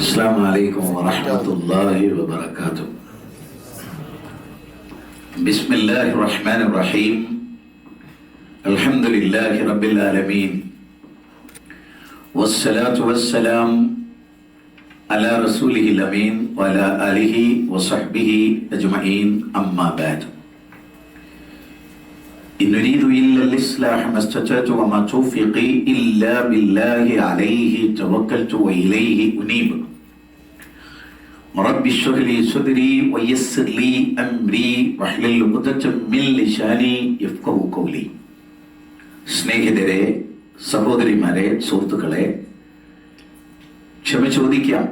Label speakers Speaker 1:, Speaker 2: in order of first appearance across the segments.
Speaker 1: السلام عليكم ورحمة الله وبركاته. بسم الله الرحمن الرحيم. الحمد لله رب العالمين، والصلاة والسلام على رسوله الأمين وعلى آله وصحبه أجمعين، أما بعد. إن أريد إلا الإصلاح ما استطعت وما توفيقي إلا بالله عليه توكلت وإليه أنيب. رب اشرح لي صدري ويسر لي أمري واحلل عقدة من لساني يفقهوا قولي. സ്നേഹിതരെ, സഹോദരിമാരെ, സുഹൃത്തുക്കളെ, ക്ഷമ ചോദിക്കാം.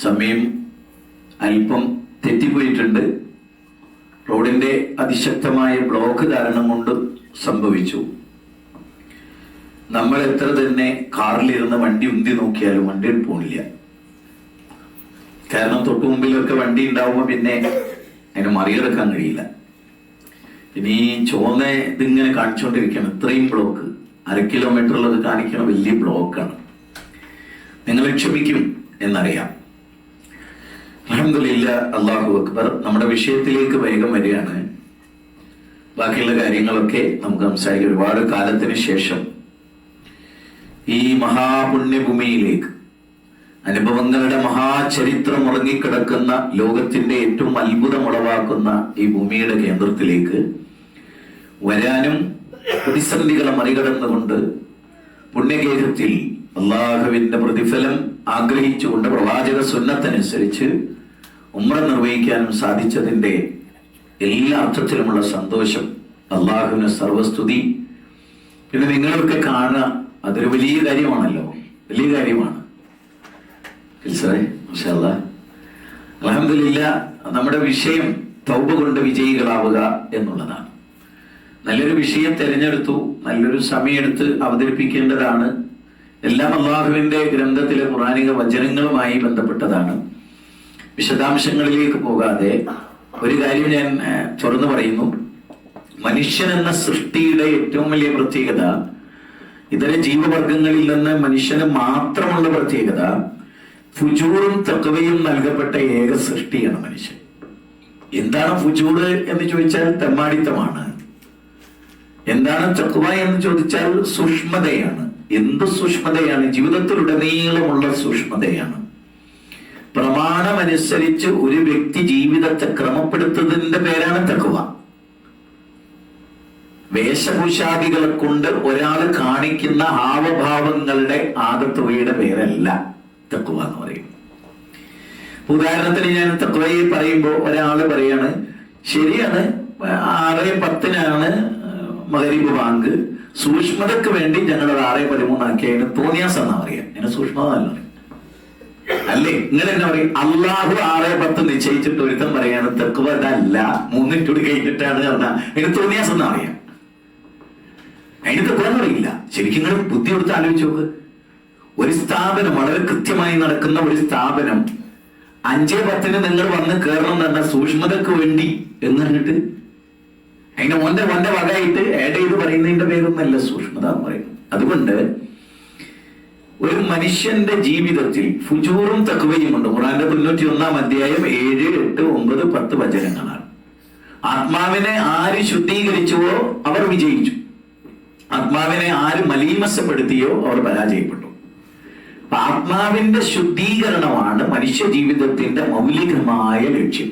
Speaker 1: സമയം അല്പം തെറ്റിപ്പോയിട്ടുണ്ട്. റോഡിന്റെ അതിശക്തമായ ബ്ലോക്ക് കാരണം കൊണ്ട് സംഭവിച്ചു. നമ്മൾ എത്ര തന്നെ കാറിലിരുന്ന് വണ്ടി ഉന്തി നോക്കിയാലും വണ്ടി പോണില്ല. കാരണം തൊട്ടു മുമ്പിലൊക്കെ വണ്ടി ഉണ്ടാവുമ്പോ പിന്നെ അതിനെ മറികടക്കാൻ കഴിയില്ല. പിന്നെ ഈ ചുവന്ന ഇതിങ്ങനെ കാണിച്ചുകൊണ്ടിരിക്കണം. ഇത്രയും ബ്ലോക്ക്, 1/2 കിലോമീറ്റർ ഉള്ളത് കാണിക്കണം. വലിയ ബ്ലോക്കാണ്. നിങ്ങൾ ക്ഷമിക്കും എന്നറിയാം. അൽഹംദുലില്ലാഹ്, അല്ലാഹു അക്ബർ. നമ്മുടെ വിഷയത്തിലേക്ക് വേഗം വരികയാണ്. ബാക്കിയുള്ള കാര്യങ്ങളൊക്കെ നമുക്ക് സംസാരിക്കാം. ഒരുപാട് കാലത്തിന് ശേഷം ഈ മഹാപുണ്യഭൂമിയിലേക്ക്, അനുഭവങ്ങളുടെ മഹാചരിത്രം ഉറങ്ങിക്കിടക്കുന്ന, ലോകത്തിന്റെ ഏറ്റവും അത്ഭുതം ഉളവാക്കുന്ന ഈ ഭൂമിയുടെ കേന്ദ്രത്തിലേക്ക് വരാനും പ്രതിസന്ധികളെ മറികടന്നുകൊണ്ട് പുണ്യഗേഹത്തിൽ അള്ളാഹുവിന്റെ പ്രതിഫലം ആഗ്രഹിച്ചുകൊണ്ട് പ്രവാചക സുന്നത്തനുസരിച്ച് ഉംറ നിർവഹിക്കാനും സാധിച്ചതിന്റെ എല്ലാ അർത്ഥത്തിലുമുള്ള സന്തോഷം, അള്ളാഹുവിന് സർവസ്തുതി. പിന്നെ നിങ്ങളൊക്കെ കാണുക, അതൊരു വലിയ കാര്യമാണല്ലോ, വലിയ കാര്യമാണ്. അൽഹംദുലില്ലാഹ്, നമ്മുടെ വിഷയം തൗബ കൊണ്ട് വിജയികളാവുക എന്നുള്ളതാണ്. നല്ലൊരു വിഷയം തിരഞ്ഞെടുത്തു, നല്ലൊരു സമയമെടുത്ത് അവതരിപ്പിക്കേണ്ടതാണ്. എല്ലാം അള്ളാഹുവിന്റെ ഗ്രന്ഥത്തിലെ ഖുർആനിക വചനങ്ങളുമായി ബന്ധപ്പെട്ടതാണ്. വിശദാംശങ്ങളിലേക്ക് പോകാതെ ഒരു കാര്യം ഞാൻ തുറന്നു പറയുന്നു. മനുഷ്യൻ എന്ന സൃഷ്ടിയുടെ ഏറ്റവും വലിയ പ്രത്യേകത, ഇതര ജീവവർഗങ്ങളിൽ നിന്ന് മനുഷ്യന് മാത്രമുള്ള പ്രത്യേകത, ഫുജൂറും തഖ്വയും നൽകപ്പെട്ട ഏക സൃഷ്ടിയാണ് മനുഷ്യൻ. എന്താണ് ഫുജൂർ എന്ന് ചോദിച്ചാൽ തെമ്മാടിത്തമാണ്. എന്താണ് തഖ്വ എന്ന് ചോദിച്ചാൽ സൂക്ഷ്മതയാണ്. എന്ത് സൂക്ഷ്മതയാണ്? ജീവിതത്തിലുടനീളമുള്ള സൂക്ഷ്മതയാണ്. പ്രമാണമനുസരിച്ച് ഒരു വ്യക്തി ജീവിതത്തെ ക്രമപ്പെടുത്തുന്നതിന്റെ പേരാണ് തഖ്വ. വേഷഭൂഷാദികളെ കൊണ്ട് ഒരാൾ കാണിക്കുന്ന ഹാവഭാവങ്ങളുടെ ആകത്തുകയുടെ പേരല്ല തഖ്വ എന്ന് പറയും. ഉദാഹരണത്തിന് ഞാൻ തഖ്വയെ പറയുമ്പോൾ ഒരാള് പറയാണ്, ശരിയാണ് 6:10 മഗ്‌രിബ് ബാങ്ക്, സൂക്ഷ്മതക്ക് വേണ്ടി ഞങ്ങൾ 6:13 ആക്കിയതിന് തോന്നിയാസം എന്നാ പറയാ. അതിന് സൂക്ഷ്മത അല്ല അല്ലേ? നിങ്ങൾ എന്നാ പറയും? അള്ളാഹു 6:10 നിശ്ചയിച്ചിട്ട് ഒരുത്തം പറയാണ് തഖ്വ അല്ല, 3 ഇട്ടൂടി കഴിഞ്ഞിട്ടാണ് പറഞ്ഞാൽ അതിന് തോന്നിയാസം എന്നാ പറയാ. അതിന് തഖ്വ എന്ന് പറയില്ല. ശരിക്കും നിങ്ങൾ ബുദ്ധി കൊടുത്ത് ആലോചിച്ച് നോക്ക്. ഒരു സ്ഥാപനം, വളരെ കൃത്യമായി നടക്കുന്ന ഒരു സ്ഥാപനം, 5:10 നിങ്ങൾ വന്ന് കയറണം എന്ന് പറഞ്ഞാൽ സൂക്ഷ്മതക്ക് വേണ്ടി എന്ന് പറഞ്ഞിട്ട് അതിനെ ഒന്റെ വകയായിട്ട് ആഡ് ചെയ്ത് പറയുന്നതിന്റെ പേരൊന്നല്ല സൂക്ഷ്മത എന്ന് പറയുന്നത്. അതുകൊണ്ട് ഒരു മനുഷ്യന്റെ ജീവിതത്തിൽ ഫുജൂറും തഖ്വയും ഉണ്ട്. ഖുർആന്റെ 91-ാം അധ്യായം 7, 8, 9, 10 വചനങ്ങളാണ്. ആത്മാവിനെ ആര് ശുദ്ധീകരിച്ചുവോ അവർ വിജയിച്ചു. ആത്മാവിനെ ആര് മലീമസപ്പെടുത്തിയോ അവർ പരാജയപ്പെട്ടു. ആത്മാവിന്റെ ശുദ്ധീകരണമാണ് മനുഷ്യ ജീവിതത്തിന്റെ മൗലികമായ ലക്ഷ്യം.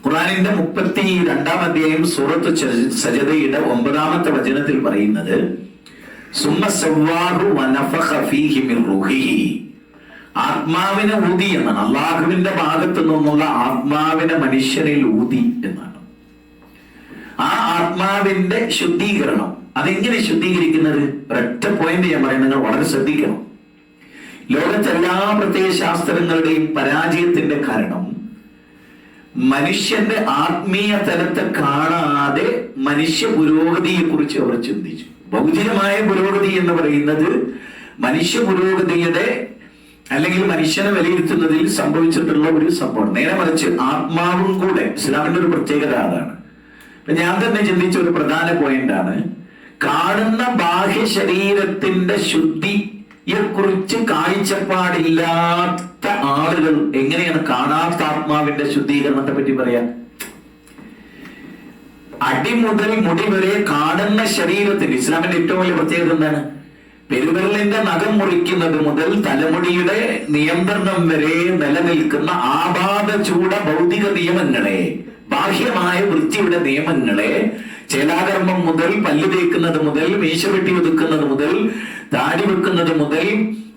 Speaker 1: ഖുർആനിന്റെ 32-ാം അധ്യായം സൂറത്ത് സജദയുടെ 9-ാമത്തെ വചനത്തിൽ പറയുന്നത്, സുമ്മ സവ്വാഹു വനഫഖ ഫീഹി മിൻ റൂഹിഹി, ആത്മാവിനെ ഊതി എന്നാണ്. അള്ളാഹുവിന്റെ ഭാഗത്തു നിന്നുള്ള ആത്മാവിനെ മനുഷ്യനിൽ ഊതി എന്നാണ്. ആ ആത്മാവിന്റെ ശുദ്ധീകരണം അതെങ്ങനെ ശുദ്ധീകരിക്കുന്നത്? ഒരൊറ്റ പോയിന്റ് ഞാൻ പറയാം, നിങ്ങൾ വളരെ ശ്രദ്ധിക്കണം. ലോകത്തെ എല്ലാ പ്രത്യയശാസ്ത്രങ്ങളുടെയും പരാജയത്തിന്റെ കാരണം മനുഷ്യന്റെ ആത്മീയ തലത്തെ കാണാതെ മനുഷ്യ പുരോഗതിയെ കുറിച്ച് അവർ ചിന്തിച്ചു. ഭൗതികമായ പുരോഗതി എന്ന് പറയുന്നത് മനുഷ്യ പുരോഗതിയുടെ അല്ലെങ്കിൽ മനുഷ്യനെ വിലയിരുത്തുന്നതിൽ സംഭവിച്ചിട്ടുള്ള ഒരു സംഭവം. നേരെ മറിച്ച് ആത്മാവും കൂടെ, ഇസ്ലാമിന്റെ ഒരു പ്രത്യേകത അതാണ്. ഞാൻ തന്നെ ചിന്തിച്ച ഒരു പ്രധാന പോയിന്റാണ്, കാണുന്ന ബാഹ്യ ശരീരത്തിന്റെ ശുദ്ധി കുറിച്ച് കാഴ്ചപ്പാടില്ലാത്ത ആളുകൾ എങ്ങനെയാണ് കാണാത്ത ആത്മാവിന്റെ ശുദ്ധീകരണത്തെ പറ്റി പറയാ? അടിമുതൽ മുടി വരെ കാണുന്ന ശരീരത്തിൽ ഇസ്ലാമിന്റെ ഏറ്റവും വലിയ പ്രത്യേകത എന്താണ്? പെരുവിരലിന്റെ നഖം മുറിക്കുന്നത് മുതൽ തലമുടിയുടെ നിയന്ത്രണം വരെ നിലനിൽക്കുന്ന ആപാദ ചൂട ഭൗതിക നിയമങ്ങളെ, ബാഹ്യമായ വൃത്തിയുടെ നിയമങ്ങളെ, ചേലാകർമ്മം മുതൽ പല്ല് തേക്കുന്നത് മുതൽ മീശ വെട്ടി ഒതുക്കുന്നത് മുതൽ താടി വെക്കുന്നത് മുതൽ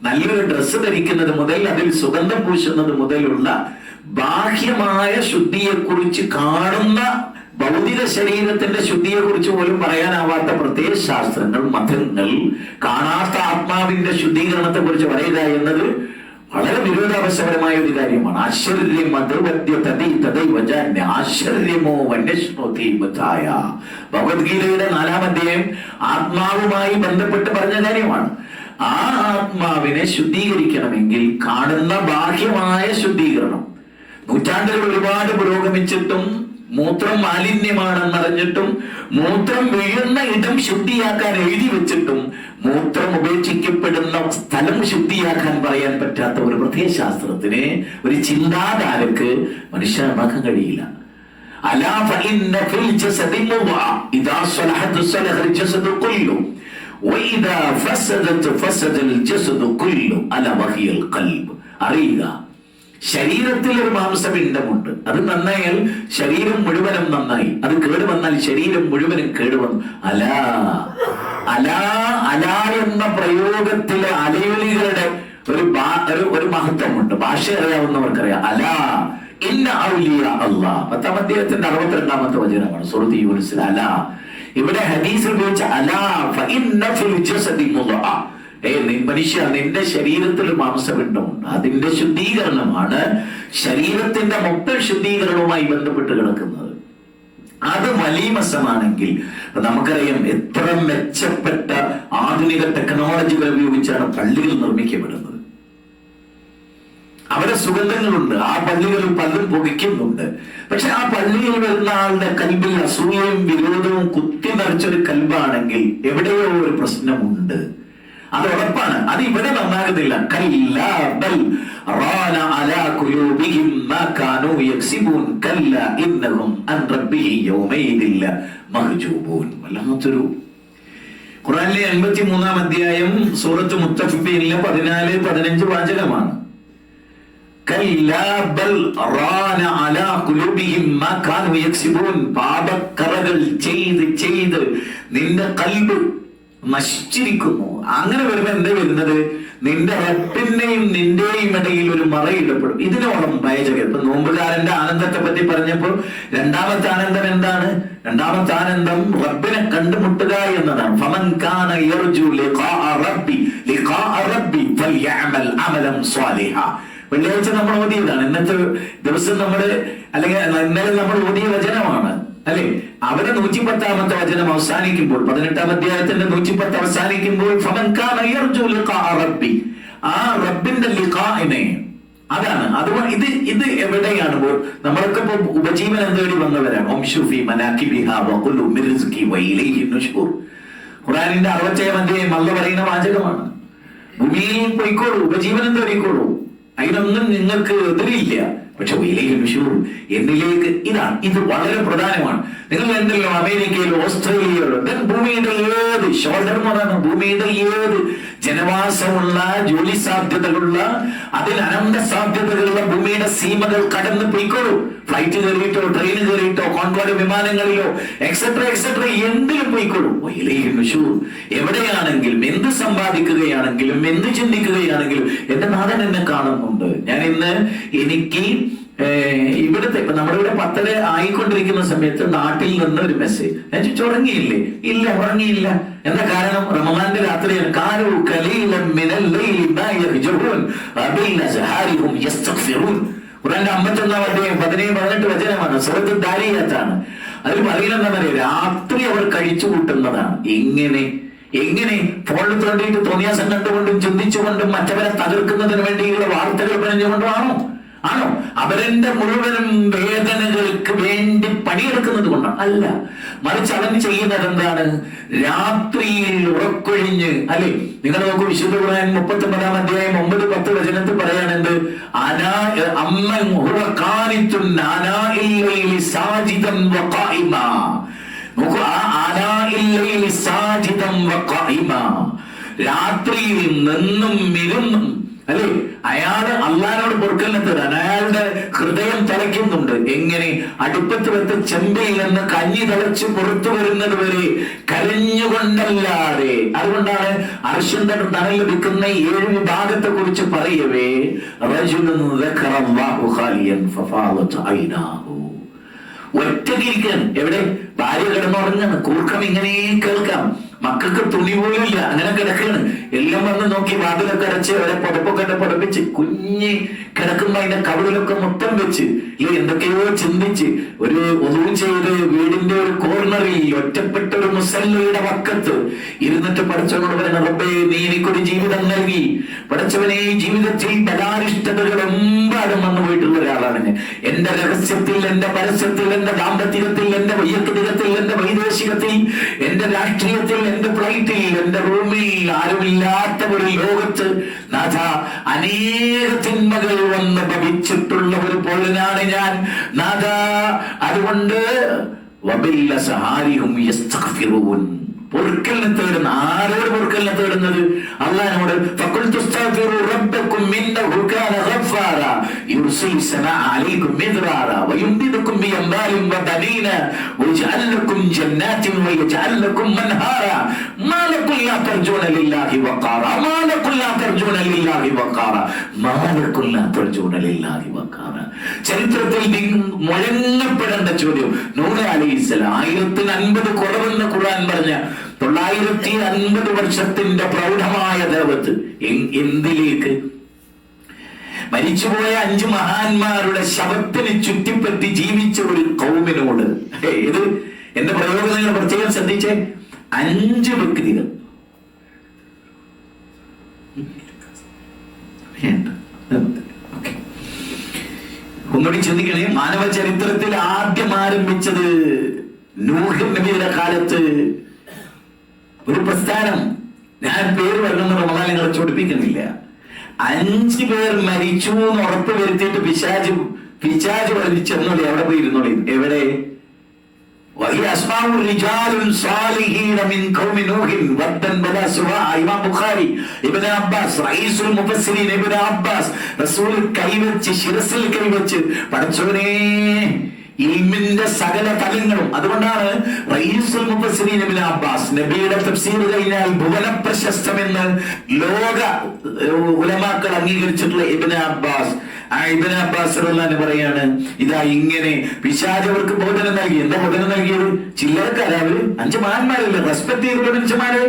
Speaker 1: നല്ലൊരു ഡ്രസ്സ് ധരിക്കുന്നത് മുതൽ അതിൽ സുഗന്ധം പൂശുന്നത് മുതലുള്ള ബാഹ്യമായ ശുദ്ധിയെക്കുറിച്ച്, കാണുന്ന ഭൗതിക ശരീരത്തിന്റെ ശുദ്ധിയെ കുറിച്ച് പോലും പറയാനാവാത്ത പ്രത്യേക ശാസ്ത്രങ്ങൾ, മതങ്ങൾ കാണാത്ത ആത്മാവിന്റെ ശുദ്ധീകരണത്തെ കുറിച്ച് പറയുക എന്നത് വളരെ വിരോധാഭാസപരമായ ഒരു കാര്യമാണ്. ഭഗവത്ഗീതയുടെ 4-ാം അധ്യായം ആത്മാവുമായി ബന്ധപ്പെട്ട് പറഞ്ഞ കാര്യമാണ്. ആ ആത്മാവിനെ ശുദ്ധീകരിക്കണമെങ്കിൽ കാണുന്ന ബാഹ്യമായ ശുദ്ധീകരണം, നൂറ്റാണ്ടുകൾ ഒരുപാട് പുരോഗമിച്ചിട്ടും മൂത്രം മാലിന്യമാണെന്നറിഞ്ഞിട്ടും മൂത്രം വീഴുന്ന ഇടം ശുദ്ധിയാക്കാൻ എഴുതി വെച്ചിട്ടും മൂത്രം ഉപേക്ഷിക്കപ്പെടുന്ന സ്ഥലം ശുദ്ധിയാക്കാൻ പറയാൻ പറ്റാത്ത ഒരു പ്രത്യേക ശാസ്ത്രത്തിന്, ഒരു ചിന്താധാരക്ക് മനുഷ്യനാക്കാൻ കഴിയില്ല. അലാ ഫഇന്ന ഫിൽ ജസദി മുദ്അ ഇദാ സ്വലഹത് സ്വലഹൽ ജസദു കുല്ലു വഇദാ ഫസദത് ഫസദൽ ജസദു കുല്ലു അലാ വഹിയൽ ഖൽബ്. അറിയുക, ശരീരത്തിൽ ഒരു മാംസപിണ്ഡമുണ്ട്. അത് നന്നായാൽ ശരീരം മുഴുവനും നന്നായി, അത് കേടുവന്നാൽ ശരീരം മുഴുവനും കേടുവന്നു. അലാ അലാ അലാ എന്ന പ്രയോഗത്തിലെ അലയൊലികളുടെ ഒരു മഹത്വമുണ്ട്. ഭാഷ അറിയാവുന്നവർക്കറിയാം. അലാ ഇന്ന ഔലിയ അല്ലാഹ്, 10-ാം അധ്യായത്തിന്റെ 62-ാമത്തെ വചനമാണ് സൂറത്ത് യൂനുസിൽ. അലാ, ഇവിടെ ഹദീസിൽ ഉപയോഗിച്ച അലാ ഫഇന്ന ഫിൽ ജസദി മുദ്അ, മനുഷ്യ, നിന്റെ ശരീരത്തിൽ മാംസപിണ്ഡമുണ്ട്, അതിന്റെ ശുദ്ധീകരണമാണ് ശരീരത്തിന്റെ മൊത്തം ശുദ്ധീകരണവുമായി ബന്ധപ്പെട്ട് കിടക്കുന്നത്. അത് മലീമസമാണെങ്കിൽ നമുക്കറിയാം എത്ര മെച്ചപ്പെട്ട ആധുനിക ടെക്നോളജികൾ ഉപയോഗിച്ചാണ് പള്ളികൾ നിർമ്മിക്കപ്പെടുന്നത്. അവിടെ സുഗന്ധങ്ങളുണ്ട്, ആ പള്ളികളിൽ പലരും പുകയ്ക്കുന്നുണ്ട്. പക്ഷെ ആ പള്ളിയിൽ വരുന്ന ആളുടെ കൽബിൽ അസൂയയും വിരോധവും കുത്തി നിറച്ചൊരു കൽബാണെങ്കിൽ എവിടെയോ ഒരു പ്രശ്നമുണ്ട്. അത് ഉറപ്പാണ്. അത് ഇവിടെ നന്നാകുന്നില്ല. വല്ലാത്തൊരു ഖുർആനിലെ 83-ാം അധ്യായം സൂറത്ത് മുത്തഫിഫീനിലെ 14-15 വാചകമാണ്. പാപക്കറകൾ ചെയ്ത് നിന്റെ കൽബ് നശിച്ചിരിക്കുന്നു. അങ്ങനെ വരുമ്പോ എന്താ വരുന്നത്? നിന്റെ റബ്ബിന്റെയും നിന്റെയും ഇടയിൽ ഒരു മറയിടപ്പെടും. ഇതിനോളം ഭയചകം. ഇപ്പൊ നോമ്പുകാരന്റെ ആനന്ദത്തെ പറ്റി പറഞ്ഞപ്പോൾ രണ്ടാമത്തെ ആനന്ദം എന്താണ്? രണ്ടാമത്തെ ആനന്ദം റബ്ബിനെ കണ്ടുമുട്ടുക എന്നതാണ്. ഫമൻ കാന യർജു ലിഖാഅ റബ്ബി ഫൽയഅമൽ അമലൻ സ്വാലിഹാ. വെള്ളിയാഴ്ച നമ്മൾ ഓതിയതാണ്. ഇന്നത്തെ ദിവസം നമ്മള്, അല്ലെങ്കിൽ ഇന്നലെ നമ്മൾ ഓതിയ വചനമാണ് അല്ലെ? അവരെ 110-ാമത്തെ വചനം അവസാനിക്കുമ്പോൾ, 18-ാം അധ്യായത്തിന്റെ 110 അവസാനിക്കുമ്പോൾ ഫമൻ കാന യർജു ലിഖാഅ റബ്ബി, ആ റബ്ബിന്റെ ലിഖാഇനെ, അതാണ്. അതുകൊണ്ട് ഇത് എവിടെയാണ്? നമ്മളൊക്കെ ഇപ്പൊ ഉപജീവനം തേടി വന്നവരാണ്. വംശുഫി മനാകിബിഹാ വഖുലു മിൻ റിസ്ഖി വഇലൈഹി നുശൂർ. ഖുർആനിന്റെ 60-ാം അധ്യായം അല്ലാഹു പറയുന്ന വാചകമാണ്. ഭൂമിയിൽ പോയിക്കോളൂ, ഉപജീവനം തേടിക്കോളൂ, അതിനൊന്നും നിങ്ങൾക്ക് എതിരില്ല. പക്ഷെ എന്നിലേക്ക് ഇതാണ്. ഇത് വളരെ പ്രധാനമാണ്. നിങ്ങൾ എന്തെല്ലോ അമേരിക്കയിലോ ഓസ്ട്രേലിയയിലോ ഭൂമിയുടെ ഏത് ഷോൾഡർ എന്ന് പറയുന്നത്, ഭൂമിയുടെ ഏത് ജനവാസമുള്ള, ജോലി സാധ്യതകളുള്ള, അതിൽ അനന്ത സാധ്യതകളുള്ള ഭൂമിയുടെ സീമകൾ കടന്ന് പോയിക്കോളൂ. ഫ്ലൈറ്റ് കയറിയിട്ടോ, ട്രെയിൻ കയറിയിട്ടോ, കോൺകോർഡ് വിമാനങ്ങളിലോ എക്സെട്ര എന്തിലും പോയിക്കോളൂ. എവിടെയാണെങ്കിലും, എന്ത് സമ്പാദിക്കുകയാണെങ്കിലും, എന്ത് ചിന്തിക്കുകയാണെങ്കിലും എന്റെ നാഥൻ എന്നെ കാണുന്നുണ്ട്. ഞാൻ ഇന്ന് എനിക്ക് ഇവിടുത്തെ, ഇപ്പൊ നമ്മുടെ ഇവിടെ 10 ആയിക്കൊണ്ടിരിക്കുന്ന സമയത്ത് നാട്ടിൽ നിന്ന് ഒരു മെസ്സേജ്. ഞാൻ ചോദിച്ചു ഉറങ്ങിയില്ലേ? ഇല്ല, ഉറങ്ങിയില്ല. എന്താ കാരണം? റമദാന്റെ രാത്രിയാണ്. ഖുർആന്റെ 51-ാം അധ്യായം 17-18 വചനമാണ്. സൂറത്തുൽ ദാരിയാത്താണ്. അതിൽ പറയുന്നത് എന്താ? രാത്രി അവർ കഴിച്ചു കൂട്ടുന്നതാണ്. എങ്ങനെ ഫോണിൽ തോണ്ടിയിട്ട് തോന്നിയാസം കണ്ടുകൊണ്ടും ചിന്തിച്ചുകൊണ്ടും മറ്റവരെ തകർക്കുന്നതിന് വേണ്ടിയുള്ള വാർത്തകൾ പറഞ്ഞുകൊണ്ടുമാണോ? ആണോ? അവരെന്റെ മുഴുവനും വേദനകൾക്ക് വേണ്ടി പണിയെടുക്കുന്നത് കൊണ്ടാണ്? അല്ല, മറിച്ച് അവൻ ചെയ്യുന്നത് എന്താണ്? രാത്രിയിൽ ഉറക്കൊഴിഞ്ഞ്, അല്ലെ? നിങ്ങൾ നോക്കൂ, വിശുദ്ധ ഖുർആൻ 39-ാം അധ്യായം 9-10 വചനത്തിൽ പറയാനെന്ത്? നോക്കൂ, രാത്രിയിൽ നിന്നും ഇരുന്നും, അല്ലെ? അയാള് അള്ളാനോട് പൊറുക്കലിനെ തരാൻ അയാളുടെ ഹൃദയം തിളയ്ക്കുന്നുണ്ട്. എങ്ങനെ? അടുപ്പത്ത് വെത്ത് ചെമ്പിൽ നിന്ന് കഞ്ഞി തിളച്ച് പുറത്തു വരുന്നത് വരെ കരഞ്ഞുകൊണ്ടല്ലാതെ. അതുകൊണ്ടാണ് അർശന്റെ തണൽ ലഭിക്കുന്ന 7 വിഭാഗത്തെ കുറിച്ച് പറയവേ ഒറ്റക്കിരിക്കാൻ. എവിടെ? ഭാര്യ കിടന്നുറങ്ങാണ്, കൂർക്കം ഇങ്ങനെ കേൾക്കാം, മക്കൾക്ക് തുണി പോലുമില്ല, അങ്ങനെ കിടക്കാണ്. എല്ലാം വന്ന് നോക്കി വാതിലൊക്കെ അടച്ച് അവരെ പുതപ്പൊക്കെ പുതപ്പിച്ച് കുഞ്ഞി കിടക്കുമ്പോ അതിന്റെ കവിളിലൊക്കെ മൊത്തം വെച്ച് എന്തൊക്കെയോ ചിന്തിച്ച് ഒരു ഒന്നും ചെയ്ത് വീടിന്റെ ഒരു കോർണറിൽ ഒറ്റപ്പെട്ട ഒരു മുസല്ലയുടെ വക്കത്ത് ഇരുന്നിട്ട് പടച്ചവനോട് പറയുന്ന, റബ്ബേ നീ എനിക്കൊരു ജീവിതം നൽകി, പടച്ചവനെ ജീവിതത്തിൽ ബലാരിഷ്ടതകൾ എമ്പാടും വന്നു പോയിട്ടുള്ള ഒരാളാണ് ഞാൻ. എന്റെ രഹസ്യത്തിൽ, എന്റെ പരസ്യത്തിൽ, എന്റെ ദാമ്പത്യത്തിൽ, എന്റെ വൈയക്തികത്തിൽ, എന്റെ വൈദേശികത്തിൽ, എന്റെ രാഷ്ട്രീയത്തിൽ, എന്റെ ഫ്ലൈറ്റിൽ, എന്റെ റൂമിൽ, ആരുമില്ലാത്ത ഒരു ലോകത്ത് നാഥ അനേക തിന്മകൾ വന്ന് ഭവിച്ചിട്ടുള്ള ഒരു പൊള്ളനാണ് ഞാൻ നാഥ. അതുകൊണ്ട് പൊറുക്കലിനെ തേടുന്ന, ആരോട് പൊറുക്കലിനെ തേടുന്നത്? അള്ളാഹിനോട്. ചരിത്രത്തിൽ മുഴങ്ങപ്പെടേണ്ട ചോദ്യം. നൂഹ് അലൈഹിസ്സലാം 1050 കുറവെന്ന് ഖുർആൻ പറഞ്ഞ 950 വർഷത്തിന്റെ പ്രൗഢമായ ദേവത്ത് എന്തിലേക്ക്? മരിച്ചുപോയ 5 മഹാന്മാരുടെ ശവത്തിന് ചുറ്റിപ്പറ്റി ജീവിച്ച ഒരു കൗമിനോട്. ഇത് എന്റെ പ്രയോഗം നിങ്ങൾ പ്രത്യേകം ശ്രദ്ധിച്ചേ. 5 വ്യക്തികൾ, ഒന്നുകൂടി ചിന്തിക്കണേ. മാനവ ചരിത്രത്തിൽ ആദ്യം ആരംഭിച്ചത് നൂഹ് നബിയുടെ കാലത്ത് ഒരു പ്രസ്ഥാനം. ഞാൻ പേര് പറയുന്ന റമദാൻ നിങ്ങളെ ചൊടിപ്പിക്കുന്നില്ല. 5 പേർ മരിച്ചു എന്ന് ഉറപ്പ് വരുത്തിയിട്ട് പിശാച് വലിച്ചെന്നോളി, എവിടെ പോയി ഇരുന്നോളി. എവിടെ? ശിരസിൽ കൈവച്ച് പടച്ചവനെ ഇൽമിന്റെ സകല തലങ്ങളും. അതുകൊണ്ടാണ് റഈസുൽ മുഫസ്സിരീൻ ഇബ്നു അബ്ബാസ് നബിയുടെ തഫ്സീർ കഴിഞ്ഞാൽ ഭുവന പ്രശസ്തമെന്ന് ലോക ഉലമാക്കൾ അംഗീകരിച്ചിട്ടുള്ള ഇബ്നു അബ്ബാസ്. ആ ഇബ്നു അബ്ബാസ് റളിയല്ലാഹു പറയാണ്, ഇതാ ഇങ്ങനെ പിശാച് അവർക്ക് ബോധനം നൽകി. എന്താ ബോധനം നൽകിയത്? ചില്ലറക്കാരാ അവര്, 5 മഹാന്മാരല്ലേ, റെസ്പെക്ട് ചെയ്തുള്ള മനുഷ്യന്മാരെ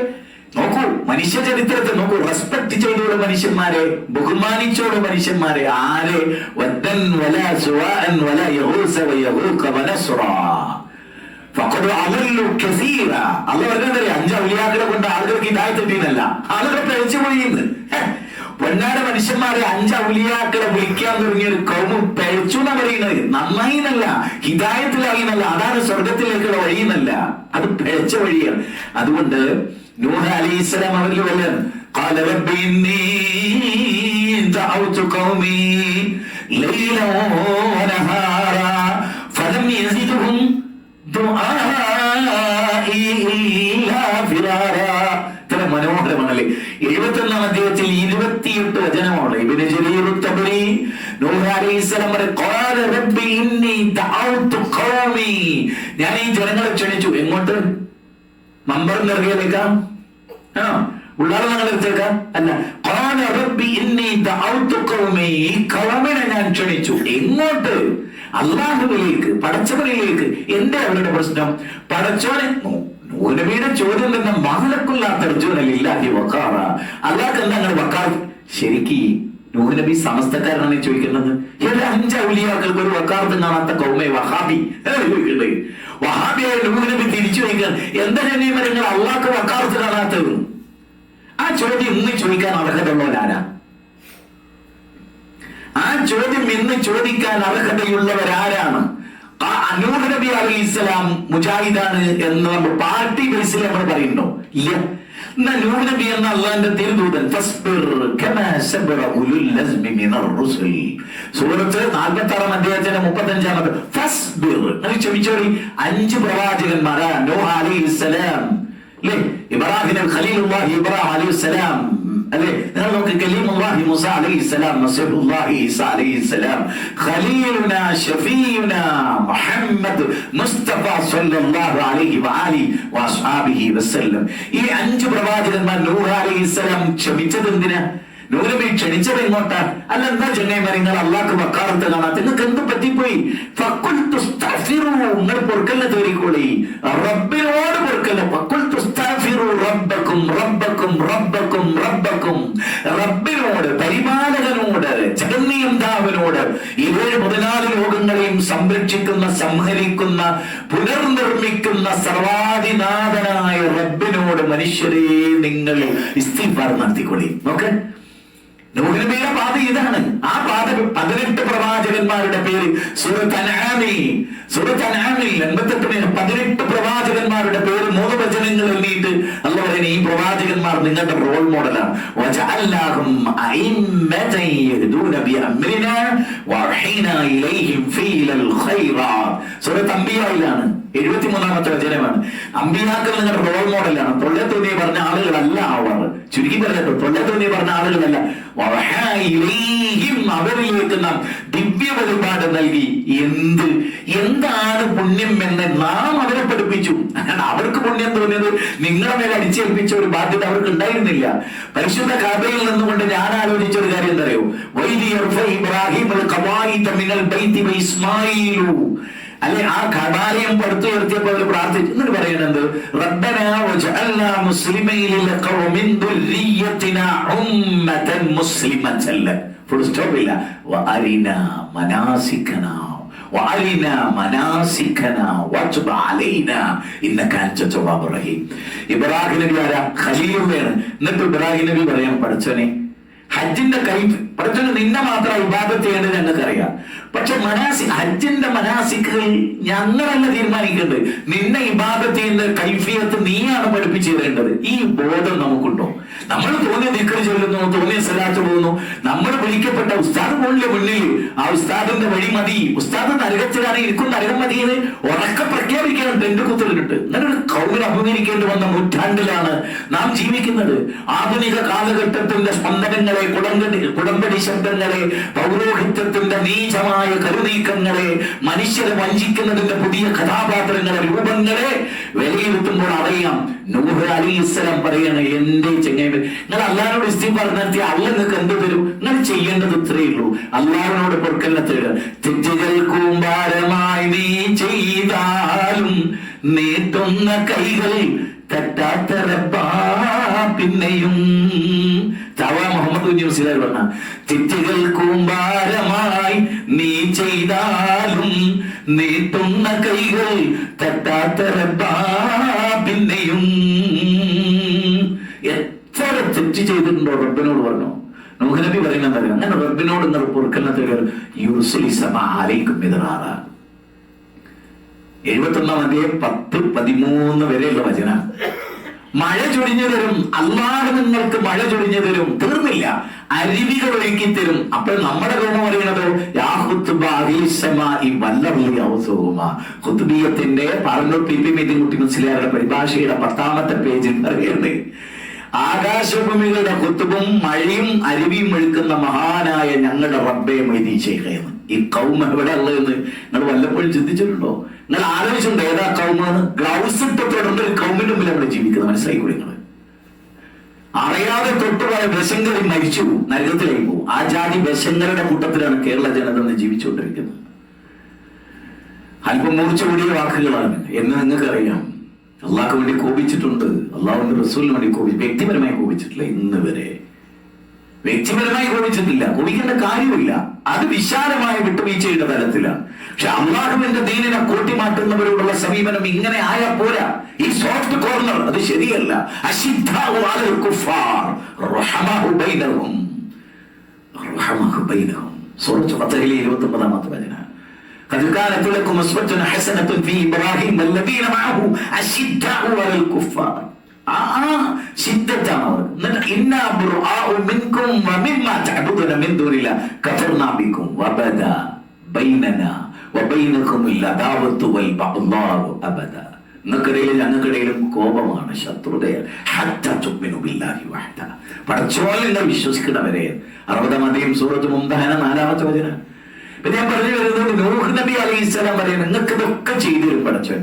Speaker 1: നോക്കൂ. മനുഷ്യ ചരിത്രത്തെ നോക്കൂ. റെസ്പെക്ട് ചെയ്തോളൂ മനുഷ്യന്മാരെ, ബഹുമാനിച്ചോളൂ മനുഷ്യന്മാരെ. ആരെ? വദ്ദൻ വലാ സുവാഅൻ വലാ യഗൂസ വയഗൂക വനസ്റാ ഫഖദ് അളല്ലു കസീറ. അല്ലാഹു പറഞ്ഞത് 5 ഔലിയാക്കളെ കൊണ്ട് ആളുകൾക്ക് ഹിദായത്ത് കിട്ടിയെന്നല്ല, ആളുകൾ പിഴച്ചു പോയിന്ന്. പൊന്നാട് മനുഷ്യന്മാരെ 5 ഔലിയാക്കളെ വിളിക്കാൻ തുടങ്ങിയ ഒരു കൗമ് പിഴച്ചു എന്നാ പറയുന്നത്. നന്നായി എന്നല്ല, ഹിദായത്തിലായി എന്നല്ല, അതാണ് സ്വർഗത്തിലേക്കുള്ള വഴി എന്നല്ല, അത് പിഴച്ച വഴിയാണ്. അതുകൊണ്ട് നൂഹ് അലൈഹിസ്സലാം അവരിൽ വല്ലൻ قال رب إني دعوت قومي ليلا ونهارا فلم يزدهم دعائي إلا فرارا. ഇത്ര മനോഹരമാണല്ലേ. 71-ാം അധ്യായത്തിൽ 28 വചനമാണ്. ഇബ്നു ജരീർ തബരി നൂഹ് അലൈഹിസ്സലാം പറഞ്ഞു, قال رب إني دعوت قومي, ഞാൻ ഈ ജനങ്ങളെ ക്ഷണിച്ചു. എങ്ങോട്ട്? നമ്പർ നിറകിലേക്കാം, ഉള്ളാളെ ഞങ്ങളെടുത്തേക്കാം അല്ല. ഖാല റബ്ബി ഇന്നി ദഅഉതു ഖൗമി, ഈ ഖൗമിനെ ഞാൻ ക്ഷണിച്ചു. എങ്ങോട്ട്? അല്ലാഹുവിലേക്ക്, പടച്ചവനിലേക്ക്. എന്താ അവരുടെ പ്രശ്നം? പടച്ചവനെ. നൂഹ് നബിയുടെ ചോദ്യം തന്നെ മാലക്കുല്ലാത്ത അർജുനലില്ലാഹി വഖാറ. അല്ലാഹ് എന്താ അങ്ങനെ വഖാർ? ശരിക്ക് നൂഹ് നബി സമസ്തക്കാരനാണ് ചോദിക്കുന്നത്. 5 ഔലിയാക്കൾക്ക് ഒരു വഖാർത്തും കാണാത്ത കൗമെ വഹാബി. വഹാബിയായ നൂഹ് നബി തിരിച്ചു ചോദിക്കാൻ, എന്താ നിങ്ങൾ അള്ളാഹ്ക്ക് വഖാർത്ത് കാണാത്തത്? ആ ചോദ്യം ഇന്ന് ചോദിക്കാൻ അർഹതയുള്ളവരാരാ? ആ ചോദ്യം ഇന്ന് ചോദിക്കാൻ അർഹതയുള്ളവരാരാണ്? നൂഹ് നബി അലൈഹിസ്സലാം മുജാഹിദാണ് എന്ന് നമ്മൾ പാർട്ടി ബേസിൽ നമ്മൾ പറയുന്നുണ്ടോ? ഇല്ല. നൂഹ് നബി എന്ന അള്ളാന്റെ തിരുദൂതൻ സൂറത്ത് 46 അധ്യായത്തിന്റെ 35 ഫസ്ബിർ, ക്ഷമിച്ചോടി. 5 പ്രവാചകന്മാരാ നൂഹ് അലൈഹിസ്സലാം, അല്ലേ? ഇബ്രാഹിം ഖലീലുല്ലാഹി ഇബ്രാഹിം അലൈഹിസ്സലാം, അല്ലേ? നിങ്ങൾ നോക്ക്, കലീമുല്ലാഹി മൂസ അലൈഹിസ്സലാം, നബിയുല്ലാഹി ഈസ അലൈഹിസ്സലാം, ഖലീലുനാ ഷഫീഉനാ മുഹമ്മദ് മുസ്തഫ സ്വല്ലല്ലാഹു അലൈഹി വആലിഹി വഅസ്ഹാബിഹി വസല്ലം. ഈ 5 പ്രവാചകന്മാർ നൂഹ് അലൈഹിസ്സലാം ക്ഷമിച്ചത് എന്തിനാ? നൂഹ് നബി ക്ഷണിച്ചത് എങ്ങോട്ടാ? അല്ല, എന്താ ചങ്ങായിമാരെ നിങ്ങൾ അള്ളാഹ്ക്ക് വക്കാലത്ത് കാണാത്ത? നിങ്ങൾക്ക് എന്ത് പറ്റിപ്പോയി? നിങ്ങൾ പൊറുക്കലിനെ തേടിക്കോളി, റബ്ബിനോട് പൊറുക്കല്ല. റബ്ബിനോട്, പരിപാലകനോട്, ജഗന്നിയന്താവിനോട്, 7 ലോകങ്ങളെയും സംരക്ഷിക്കുന്ന, സംഹരിക്കുന്ന, പുനർനിർമ്മിക്കുന്ന സർവാധിനാഥനായ റബ്ബിനോട് മനുഷ്യരെ നിങ്ങൾ ഇസ്തിഗ്ഫാർ നടത്തിക്കൊള്ളി. നോക്ക്, നൂഹ് നബിയുടെ പാത ഇതാണ്. ആ പാത 18 പ്രവാചകന്മാരുടെ പേര് സൂറത്ത് അൻആമിൽ 88 18 പ്രവാചകന്മാരുടെ പേര് 3 വചനങ്ങൾ എഴുതിയിട്ട് അല്ലാഹു പറയുന്നു, ഈ പ്രവാചകന്മാർ നിങ്ങളുടെ റോൾ മോഡലാണ്. വജഅൽനാഹും അഇമ്മതൻ യഹ്ദൂന ബിഅംരിനാ വഅഹീനാ ഇലൈഹിം ഫീലൽ ഖൈറാത്ത്. സൂറത്ത് അംബിയായിലാണ് 73ാമത്തെ വചനമാണ്. അംബിയാക്കൾ നിങ്ങളുടെ റോൾ മോഡലാണ്. തൊള്ളേ തോന്നിയ പറഞ്ഞ ആളുകളല്ല അവർ. ചുരുക്കി പറഞ്ഞിട്ട് തൊള്ളേ തോന്നിയ പറഞ്ഞ ആളുകളല്ല. അവരിലേക്ക് നാം ദിവ്യ വെളിപാട് നൽകി. എന്താണ് പുണ്യം എന്ന് നാം അവരെ പഠിപ്പിച്ചു. അവർക്ക് പുണ്യം തോന്നിയത് നിങ്ങളെ മേലെ അടിച്ചേൽപ്പിച്ച ഒരു ബാധ്യത അവർക്ക് ഉണ്ടായിരുന്നില്ല. പരിശുദ്ധ കഅബയിൽ നിന്നുകൊണ്ട് ഞാൻ ആലോചിച്ച ഒരു കാര്യം എന്തറിയോ? അല്ലെ, ആ കടാലയം പടുത്തുയർത്തിയപ്പോൾ അവർ പ്രാർത്ഥിച്ചു. എന്നിട്ട് പറയുന്നത്, റബ്ബനാ വജഅൽനാ മുസ്ലിമൈന ലക വമിൻ ദുർരിയ്യതിനാ ഉമ്മതൻ മുസ്ലിമതൻ ലക. ഫുൾ സ്റ്റോപ്പ് ഇല്ല. വഅരിനാ മനാസികനാ വതുബ് അലൈനാ ഇന്നക അൻത തവ്വാബുർ റഹീം. ഇബ്രാഹിം നബി ആരാ? ഖലീലുള്ളയാണ്. എന്നിട്ട് ഇബ്രാഹിം നബി പറയാൻ, പഠിച്ചോനെ ഹജ്ജിന്റെ പഠിച്ചോനെ നിന്നെ മാത്രം ഇബാദത്ത് ചെയ്യേണ്ടത് ഞങ്ങൾക്കറിയാം. പക്ഷെ ഹജ്ജിന്റെ മനാസിക്കുകൾ ഞങ്ങളല്ല തീരുമാനിക്കേണ്ടത്. നിന്നെ ഇബാദത്ത് ചെയ്യുന്ന കൈഫിയത്ത് നീയാണ് പഠിപ്പിച്ചു തരേണ്ടത്. ഈ ബോധം നമുക്കുണ്ടോ? നമ്മൾ തോന്നിയ ദിക്ർ ചൊല്ലുന്നു, തോന്നിയ സലാത്ത് പോകുന്നു. നമ്മൾ വിളിക്കപ്പെട്ട ഉസ്താദ് പോലിന്റെ മുന്നിൽ ആ ഉസ്താദിന്റെ വഴി മതി, ഉസ്താദ് നരകത്തിലാണ് ഇരിക്കും, നരകം മതി എന്ന് ഉറക്കെ പ്രഖ്യാപിക്കണം ടെന്റ് കുത്തലിട്ട്. അങ്ങനെ ഒരു കൗമിൽ അഭിമുഖീകരിക്കേണ്ടി വന്ന നൂറ്റാണ്ടിലാണ് നാം ജീവിക്കുന്നത്. ആധുനിക കാലഘട്ടത്തിന്റെ സ്പന്ദനങ്ങളെ, കുടമ്പടി ശബ്ദങ്ങളെ, പൗരോഹിത്യത്തിന്റെ നീചമായ കരുനീക്കങ്ങളെ, മനുഷ്യരെ വഞ്ചിക്കുന്നതിന്റെ പുതിയ കഥാപാത്രങ്ങളെ, രൂപങ്ങളെ വിലയിരുത്തുമ്പോൾ അറിയാം, നൂഹ് അലൈഹിസ്സലാം പറയാണ്, എന്റെ ചെങ്ങായി, നിങ്ങൾ അള്ളാഹിനോട് ഇസ്തിഗ്ഫാർ നടത്തി അള്ളാഹ് നിങ്ങൾക്ക് എന്ത് തരും? നിങ്ങൾ ചെയ്യേണ്ടത് ഇത്രയേ ഉള്ളൂ, അള്ളാഹിനോട് പൊറുക്കലിനെ തേടുക. തെറ്റുകൾ കൂമ്പാരമായി നീ ചെയ്താലും നീട്ടുന്ന കൈകൾ തട്ടാത്ത റബ്ബാ പിന്നെയും. മുഹമ്മദ് മുസ്ലിയാർ പറഞ്ഞ, തെറ്റുകൾ കൂമ്പാരമായി നീ ചെയ്താലും നീട്ടുന്ന കൈകൾ തട്ടാത്ത റബ്ബാ പിന്നെയും. എത്ര തെറ്റ് ചെയ്തിട്ടുണ്ടോ റബ്ബിനോട് പറഞ്ഞു. നൂഹ് നബി പറയുന്നത് അങ്ങനെ റബ്ബിനോട് നിങ്ങൾ പൊറുക്കലിനെ തേടുക. യുർസിലി സമാ അലൈക്കും മിദ്റാറ. 71 അധ്യായം 10-13 വരെയുള്ള വചന. മഴ ചൊരിഞ്ഞു തരും, അല്ലാഹു നിങ്ങൾക്ക് മഴ ചൊരിഞ്ഞു തരും. തീർന്നില്ല, അരുവികൾ ഒഴുക്കി തരും. അപ്പോൾ നമ്മുടെ റൂമ പറയുന്നത് ഖുത്ബിയത്തിന്റെ പാറന്നൂർ പി.പി. മെയ്തീൻകുട്ടി മുസ്ലിയാരുടെ പരിഭാഷയുടെ 10ാമത്തെ പേജിൽ പറയുന്നത്, ആകാശഭൂമികളുടെ ഖുത്ബും മഴയും അരുവിയും ഒഴുക്കുന്ന മഹാനായ ഞങ്ങളുടെ റബ്ബെ മൈദി ശൈഖെന്ന്. ഈ കൗമ എവിടെ ഉള്ളതെന്ന് നിങ്ങൾ വല്ലപ്പോഴും ചിന്തിച്ചിട്ടുണ്ടോ? നിങ്ങൾ ആലോചിച്ചിട്ടുണ്ടോ ഏതാ കൗമെന്ന്? ഗ്ലൗസ് ഇട്ടത്തോടുണ്ട് ഒരു കൗമിന്റെ മുമ്പിൽ നമ്മൾ ജീവിക്കുന്നത്. മനസ്സിലായിക്കൂടി നിങ്ങൾ? അറിയാതെ തൊട്ടുപോയ ബശങ്കരി മരിച്ചു, നരകത്തിലേക്ക് പോകും. ആ ജാതി ബശങ്കരുടെ കൂട്ടത്തിലാണ് കേരള ജനത ജീവിച്ചുകൊണ്ടിരിക്കുന്നത്. അല്പം മൂർച്ച കൂടിയ വാക്കുകളാണ് എന്ന് നിങ്ങൾക്കറിയാം. അള്ളാഹ്ക്ക് വേണ്ടി കോപിച്ചിട്ടുണ്ട്, അള്ളാഹുവിന്റെ റസൂലിന് വേണ്ടി കോപിച്ചു. വ്യക്തിപരമായി കോപിച്ചിട്ടില്ല, ഇന്ന് വരെ വ്യക്തിപരമായി കോപിച്ചിട്ടില്ല. കോപിക്കേണ്ട കാര്യമില്ല, അത് വിശാലമായ വിട്ടുവീഴ്ചയുടെ തലത്തിലാണ്. പക്ഷെ അള്ളാഹുവിന്റെ ദീനിനെ കൂട്ടിമാറ്റുന്നവരോടുള്ള സമീപനം ഇങ്ങനെ ആയാൽ പോരാ. ഈ സോഫ്റ്റ് കോർണർ അത് ശരിയല്ല. സൂറത്തുൽ ഫത്ഹിലെ 29-ാമത്തെ വചനം. ഖദ് കാനത് ലക്കും ഉസ്വത്തുൻ ഹസനത്തുൻ ഫീ ഇബ്രാഹിം വല്ലദീന മഅഹു അശിദ്ദഉ അലൽ കുഫാർ. ശിദ്ദത്താണ് അവർ. എന്നിട്ട് ഇന്നാ ബുർആഉ മിൻകും വമിമ്മാ തഅബുദൂന മിൻ ദൂനില്ലാഹ് കഫർനാ ബിക്കും വബദാ ബൈനനാ വബൈനകുമുൽ അദാവത്തു വൽ ബഗ്ദാഉ അബദാ. നിങ്ങൾക്കിടയിലും ഞങ്ങൾക്കിടയിലും കോപമാണ്, ശത്രുതയാണ്. ഹത്താ തുഅ്മിനു ബില്ലാഹി വഹദ. പടച്ചോനെ വിശ്വസിക്കുന്നവരെ. 60-ാം അധ്യായം സൂറത്തുൽ മുംതഹന 4-ാമത്തെ വചനം. പിന്നെ ഞാൻ പറഞ്ഞു വരുന്നത്, നൂഹ് നബി അലൈഹിസ്സലാം പറയുന്നത് നിങ്ങൾക്ക് ഇതൊക്കെ ചെയ്തു തരും പടച്ചോൻ.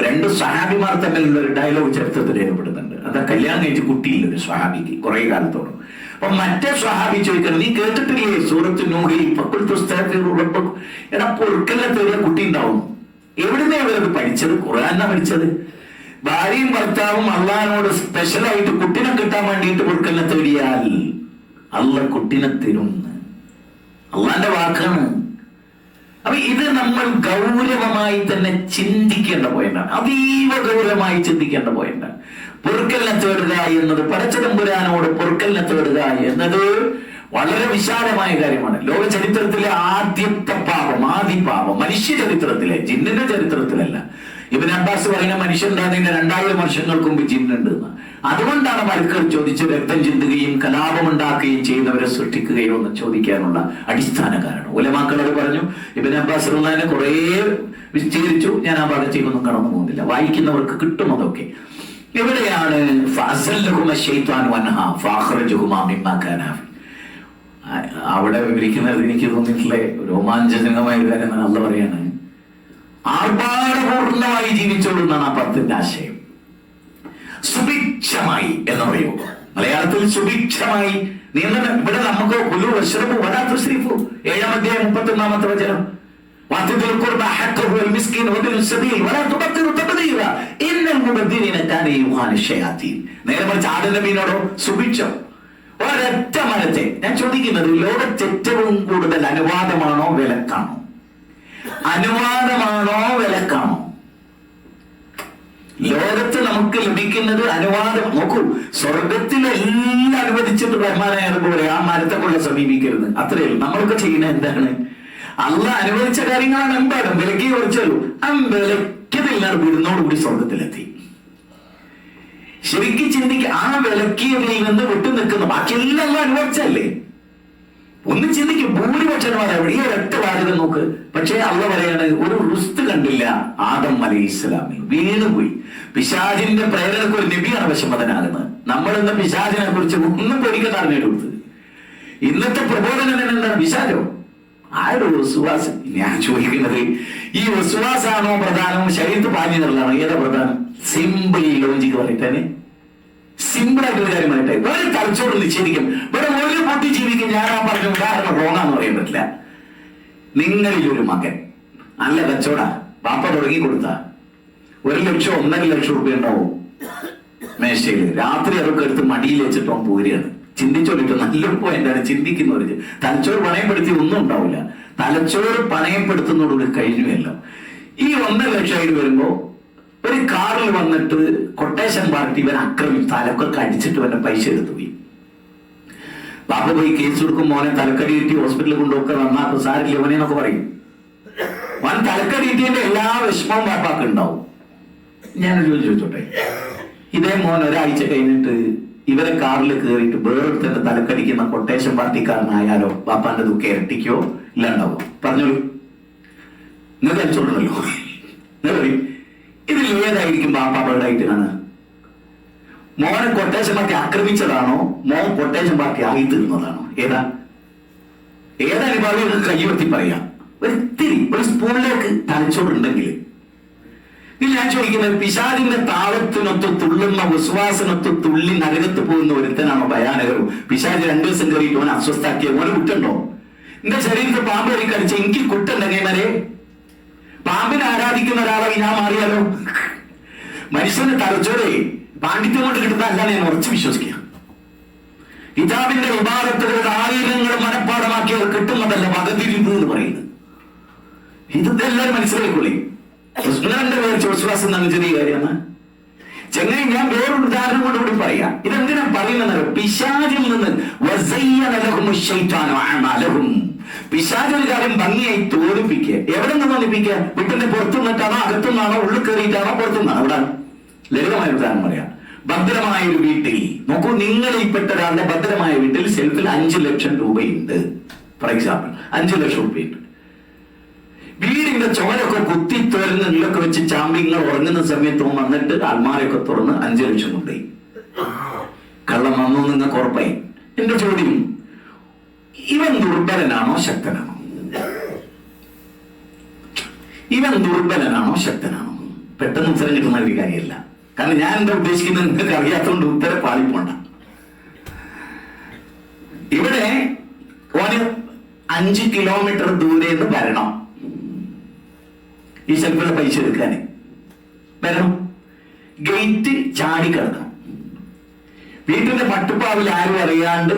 Speaker 1: 2 സ്വഹാബിമാർ തമ്മിലുള്ള ഒരു ഡയലോഗ് ചരിത്രത്തിൽ രേഖപ്പെടുന്നുണ്ട്. അതാ കല്യാണം കഴിച്ച് കുട്ടിയില്ല ഒരു സ്വഹാബിക്ക് കുറെ കാലത്തോളം. അപ്പൊ മറ്റേ സ്വഹാബി ചോദിക്കണം, നീ കേട്ടിട്ടില്ലേ സൂറത്ത് നൂഹിൽ എടാ പൊറുക്കലിനെ തേടിയ കുട്ടി ഉണ്ടാവും? എവിടുന്നേ അവരത് പഠിച്ചത്? ഖുർആനാ പഠിച്ചത്. ഭാര്യയും ഭർത്താവും അള്ളാഹിനോട് സ്പെഷ്യലായിട്ട് കുട്ടിനെ കിട്ടാൻ വേണ്ടിയിട്ട് പൊറുക്കലിനെ തേടിയാൽ അള്ളാഹ് കുട്ടിനെ തരും. അള്ളാന്റെ വാക്കാണ്. അപ്പൊ ഇത് നമ്മൾ ഗൗരവമായി തന്നെ ചിന്തിക്കേണ്ട പോയിന്റാണ്. അതീവ ഗൗരവമായി ചിന്തിക്കേണ്ട പോയിന്റാണ്. പൊറുക്കലിനെ തേടുക എന്നത്, പടച്ചതമ്പുരാനോട് പൊറുക്കലിനെ തേടുക എന്നത് വളരെ വിശാലമായ കാര്യമാണ്. ലോക ചരിത്രത്തിലെ ആദ്യത്തെ പാപം, ആദിപാപം, മനുഷ്യ ചരിത്രത്തിലെ, ജിന്നിന്റെ ചരിത്രത്തിലല്ല. ഇബ്നു അബ്ബാസ് പറയുന്ന മനുഷ്യൻ ഉണ്ടാകുന്നതിന് 2000 വർഷങ്ങൾക്ക് മുമ്പ് ജിന്നുണ്ട് എന്ന്. അതുകൊണ്ടാണ് മലക്കുകൾ ചോദിച്ച് രക്തം ചിന്തുകയും കലാപമുണ്ടാക്കുകയും ചെയ്യുന്നവരെ സൃഷ്ടിക്കുകയോ എന്ന് ചോദിക്കാനുള്ള അടിസ്ഥാന കാരണം. ഉലമാക്കൾ അത് പറഞ്ഞു. ഇബ്നു അബ്ബാസ് റളിയല്ലാഹു അൻഹു കുറേ വിസ്തരിച്ചു. ഞാൻ ആ ഭാഗത്തേക്കൊന്നും കടന്നു പോകുന്നില്ല, വായിക്കുന്നവർക്ക് കിട്ടും അതൊക്കെ. എവിടെയാണ് അവിടെ വിവരിക്കുന്നത്? എനിക്ക് തോന്നിയിട്ടുള്ള രോമാഞ്ചകരമായ ഒരു കാര്യമാണ്. അള്ളാഹ് പറയാണ്, ആർഭാടപൂർണമായി ജീവിച്ചോളുന്നാണ് ആ 10ന്റെ ആശയം. സുഭിക്ഷമായി എന്ന് പറയൂ. മലയാളത്തിൽ സുഭിക്ഷമായി. ഇവിടെ നമുക്ക് 7-ാം അധ്യായം 31-ാമത്തെ വചനം. നേരെ മറിച്ച് ആദം നബിയോടോ സുഭിക്ഷം. ഒരൊറ്റ മരത്തെ. ഞാൻ ചോദിക്കുന്നത്, ലോകത്ത് ഏറ്റവും കൂടുതൽ അനുവാദമാണോ വിലക്കാണോ? അനുവാദമാണോ വിലക്കാണോ? ലോകത്ത് നമുക്ക് ലഭിക്കുന്നത് അനുവാദം. നോക്കൂ, സ്വർഗത്തിലെല്ലാം അനുവദിച്ചിട്ട് റഹ്മാനായ റബ്ബ് പറയും ആ മരത്തെ കൊണ്ട് സമീപിക്കരുത്. അത്രയേ നമ്മളൊക്കെ ചെയ്യുന്നത് എന്താണ്? അള്ളാഹ് അനുവദിച്ച കാര്യങ്ങളാണ് എമ്പാടും. വിലക്കി കുറച്ചല്ലോ, ആ വിലക്കിയതെല്ലാം വിരുന്നോടുകൂടി സ്വർഗത്തിലെത്തി. ശരിക്കും ചിന്തിക്കുക, ആ വിലക്കിയതിൽ നിന്ന് വിട്ടു നിൽക്കുന്ന ബാക്കിയെല്ലാം അനുവദിച്ചല്ലേ? ഒന്ന് ചിന്തിക്കും. ഭൂരിപക്ഷന്മാർ എവിടെയോ ഒറ്റ വാചകം നോക്ക്. പക്ഷേ അള്ളാഹ് പറയാണ്, ഒരു റുസ്ത് കണ്ടില്ല ആദം അലൈഹിസ്സലാമിൽ. വീണുപോയി. പിശാചിന്റെ പ്രേരണക്ക് ഒരു നബിയാണ് വശമതനാകുന്നത്. നമ്മളിന്ന് പിശാചിനെ കുറിച്ച് ഒന്നും പേടിക്കാൻ അറിഞ്ഞിട്ട് കൊടുത്തത്. ഇന്നത്തെ പ്രബോധനം എന്താണ്? പിശാചോ? ആരോ വസ്വാസ്. ഞാൻ ചോദിക്കുന്നത്, ഈ വസ്വാസാണോ പ്രധാനം, ശരീരത്ത് പാഞ്ഞു നിറലാണോ? ഏതാ പ്രധാനം? സിമ്പിൾ ലോജിക്ക് പറയട്ടെ, സിമ്പിൾ ആയിട്ടൊരു കാര്യം പറയട്ടെ. വേറെ തലച്ചോറ് നിശ്ചയിക്കും, വേറെ ഓരോ പൊട്ടി ജീവിക്കും. ഞാൻ ആ പറഞ്ഞ ഉദാഹരണം റോങ്ങാന്ന് പറയാൻ പറ്റില്ല. നിങ്ങളിലൊരു മകൻ നല്ല കച്ചവട പാപ്പ തുടങ്ങി കൊടുത്ത 1 ലക്ഷം 1.5 ലക്ഷം രൂപ ഉണ്ടാവും മേശയിൽ. രാത്രി അതൊക്കെ എടുത്ത് മടിയിൽ വെച്ചിട്ടോ പോരുകയാണ്. ചിന്തിച്ചോളിട്ടോ, നല്ലൊരു പോയിന്റാണ് ചിന്തിക്കുന്നവർക്ക്. തലച്ചോറ് പണയപ്പെടുത്തി ഒന്നും ഉണ്ടാവില്ല. തലച്ചോറ് പണയപ്പെടുത്തുന്നതോട് കഴിഞ്ഞുവല്ലോ. ഈ 1.5 ലക്ഷം വരുമ്പോ ഒരു കാറിൽ വന്നിട്ട് കൊട്ടേഷൻ പാർട്ടി ഇവൻ ആക്രമിച്ചു, തലക്കൊക്കെ അടിച്ചിട്ട് ഇവന്റെ പൈസ എടുത്തു പോയി. പാപ്പ പോയി കേസ് കൊടുക്കും, മോനെ തലക്കടി കിട്ടി ഹോസ്പിറ്റലിൽ കൊണ്ടുപോക്കെ വന്നാ സാരില്ല ഇവനെന്നൊക്കെ പറയും. വൻ തലക്കടി കിട്ടിയതിന്റെ എല്ലാ വിഷമവും പാപ്പാക്ക് ഉണ്ടാവും. ഞാനൊരു ചോദിച്ചോട്ടെ, ഇതേ മോൻ ഒരാഴ്ച കഴിഞ്ഞിട്ട് ഇവരെ കാറിൽ കയറിയിട്ട് വേറൊരുത്തന്റെ തലക്കടിക്കുന്ന കൊട്ടേഷൻ പാർട്ടിക്കാരനായാലോ പാപ്പാന്റെ ദുഃഖം ഇരട്ടിക്കോ ഇല്ലാണ്ടാവോ? പറഞ്ഞോളൂ. നിങ്ങൾ അയച്ചോളല്ലോ. ഇതിൽ ഏതായിരിക്കും പാപ്പ ബേർഡായിട്ട് കാണുക? മോനെ കൊട്ടേഷൻ പാർട്ടി ആക്രമിച്ചതാണോ, മോൻ കൊട്ടേഷൻ പാർട്ടി ആയി തീർന്നതാണോ? ഏതായാലും കൈവത്തി പറയാം. ഒരു സ്പൂണിലേക്ക് തലച്ചോറുണ്ടെങ്കിൽ ഇത് ഞാൻ ചോദിക്കുന്നത്, പിശാചിന്റെ താളത്തിനൊത്ത് തുള്ളുന്ന വിശ്വാസനൊത്ത് തുള്ളി നരകത്ത് പോകുന്ന ഒരുത്തനാണോ ഭയാനകരും? പിശാച് 2 ദിവസം കയറിയിട്ട് ഓനെ അസ്വസ്ഥാക്കിയ ഓനെ കുറ്റുണ്ടോ? എന്റെ ശരീരത്തിൽ പാമ്പ് കയറി കളിച്ച എനിക്ക് കുറ്റുണ്ടെങ്കിൽ വരെ പാമ്പിനെ ആരാധിക്കുന്ന ഒരാളെ ഞാൻ മാറിയാലോ? മനുഷ്യന്റെ തലച്ചോറെ പാണ്ഡിത്യം കൊണ്ട് കിട്ടുന്നതല്ല ഞാൻ ഉറച്ചു വിശ്വസിക്കുക. കിതാബിന്റെ വിഭാഗത്തുകളുടെ 1000 മനഃപ്പാടമാക്കിയവർ കിട്ടുന്നതല്ല വകതിരിവ് എന്ന് പറയുന്നത്. ഇതെല്ലാവരും മനസ്സിലായിക്കൊള്ളി. വിശ്വാസം എന്നാണ് ചെറിയ കാര്യമാണ്. ചെങ്ങായി, ഞാൻ വേറൊരു ഉദാഹരണം കൊണ്ട് കൂടി പറയാം. ഇതെന്തിനാ പറയുന്നത്? പിശാചിൽ നിന്ന് പിശാച് ഒരു കാര്യം ഭംഗിയായി തോന്നിപ്പിക്കുക. എവിടെ നിന്ന് തോന്നിപ്പിക്കുക? വീട്ടിന്റെ പുറത്തു നിന്നിട്ടാണോ, അകത്തുനിന്നാണോ, ഉള്ളിൽ കയറിയിട്ടാണോ, പുറത്തുനിന്നാണോ? അവിടെ ലളിതമായ ഉദാഹരണം പറയാം. ഭദ്രമായ ഒരു വീട്ടിൽ നോക്കൂ, നിങ്ങളിൽപ്പെട്ട ഒരാളുടെ ഭദ്രമായ വീട്ടിൽ സെൽഫിൽ 5 ലക്ഷം രൂപയുണ്ട്. ഫോർ എക്സാമ്പിൾ 5 ലക്ഷം രൂപയുണ്ട്. വീടിന്റെ ചോരൊക്കെ കുത്തി തുറന്ന് നീളൊക്കെ വെച്ച് ചാമ്പിങ്ങൾ ഉറങ്ങുന്ന സമയത്തും വന്നിട്ട് അൽമാരയൊക്കെ തുറന്ന് 5 ലക്ഷം കൊണ്ടുപോയി. കള്ളം വന്നു നിങ്ങൾക്ക് ഉറപ്പായി. എന്റെ ചോദ്യം, ഇവൻ ദുർബലനാണോ ശക്തനാണോ? ഇവൻ ദുർബലനാണോ ശക്തനാണോ? പെട്ടെന്ന് ഉത്തരം കിട്ടുന്ന ഒരു കാര്യമല്ല. കാരണം ഞാൻ എന്താ ഉദ്ദേശിക്കുന്നത് നിങ്ങൾക്ക് അറിയാത്തതുകൊണ്ട് ഉത്തരം പാളിപ്പോണ്ട. ഇവിടെ ഓന് 5 കിലോമീറ്റർ ദൂരെ നിന്ന് വരണം ഈ സെൽഫിലെ പൈസ എടുക്കാൻ. വരണം, ഗേറ്റ് ചാടി കിടക്കണം. വീട്ടിന്റെ പട്ടുപ്പാവിൽ ആരും അറിയാണ്ട്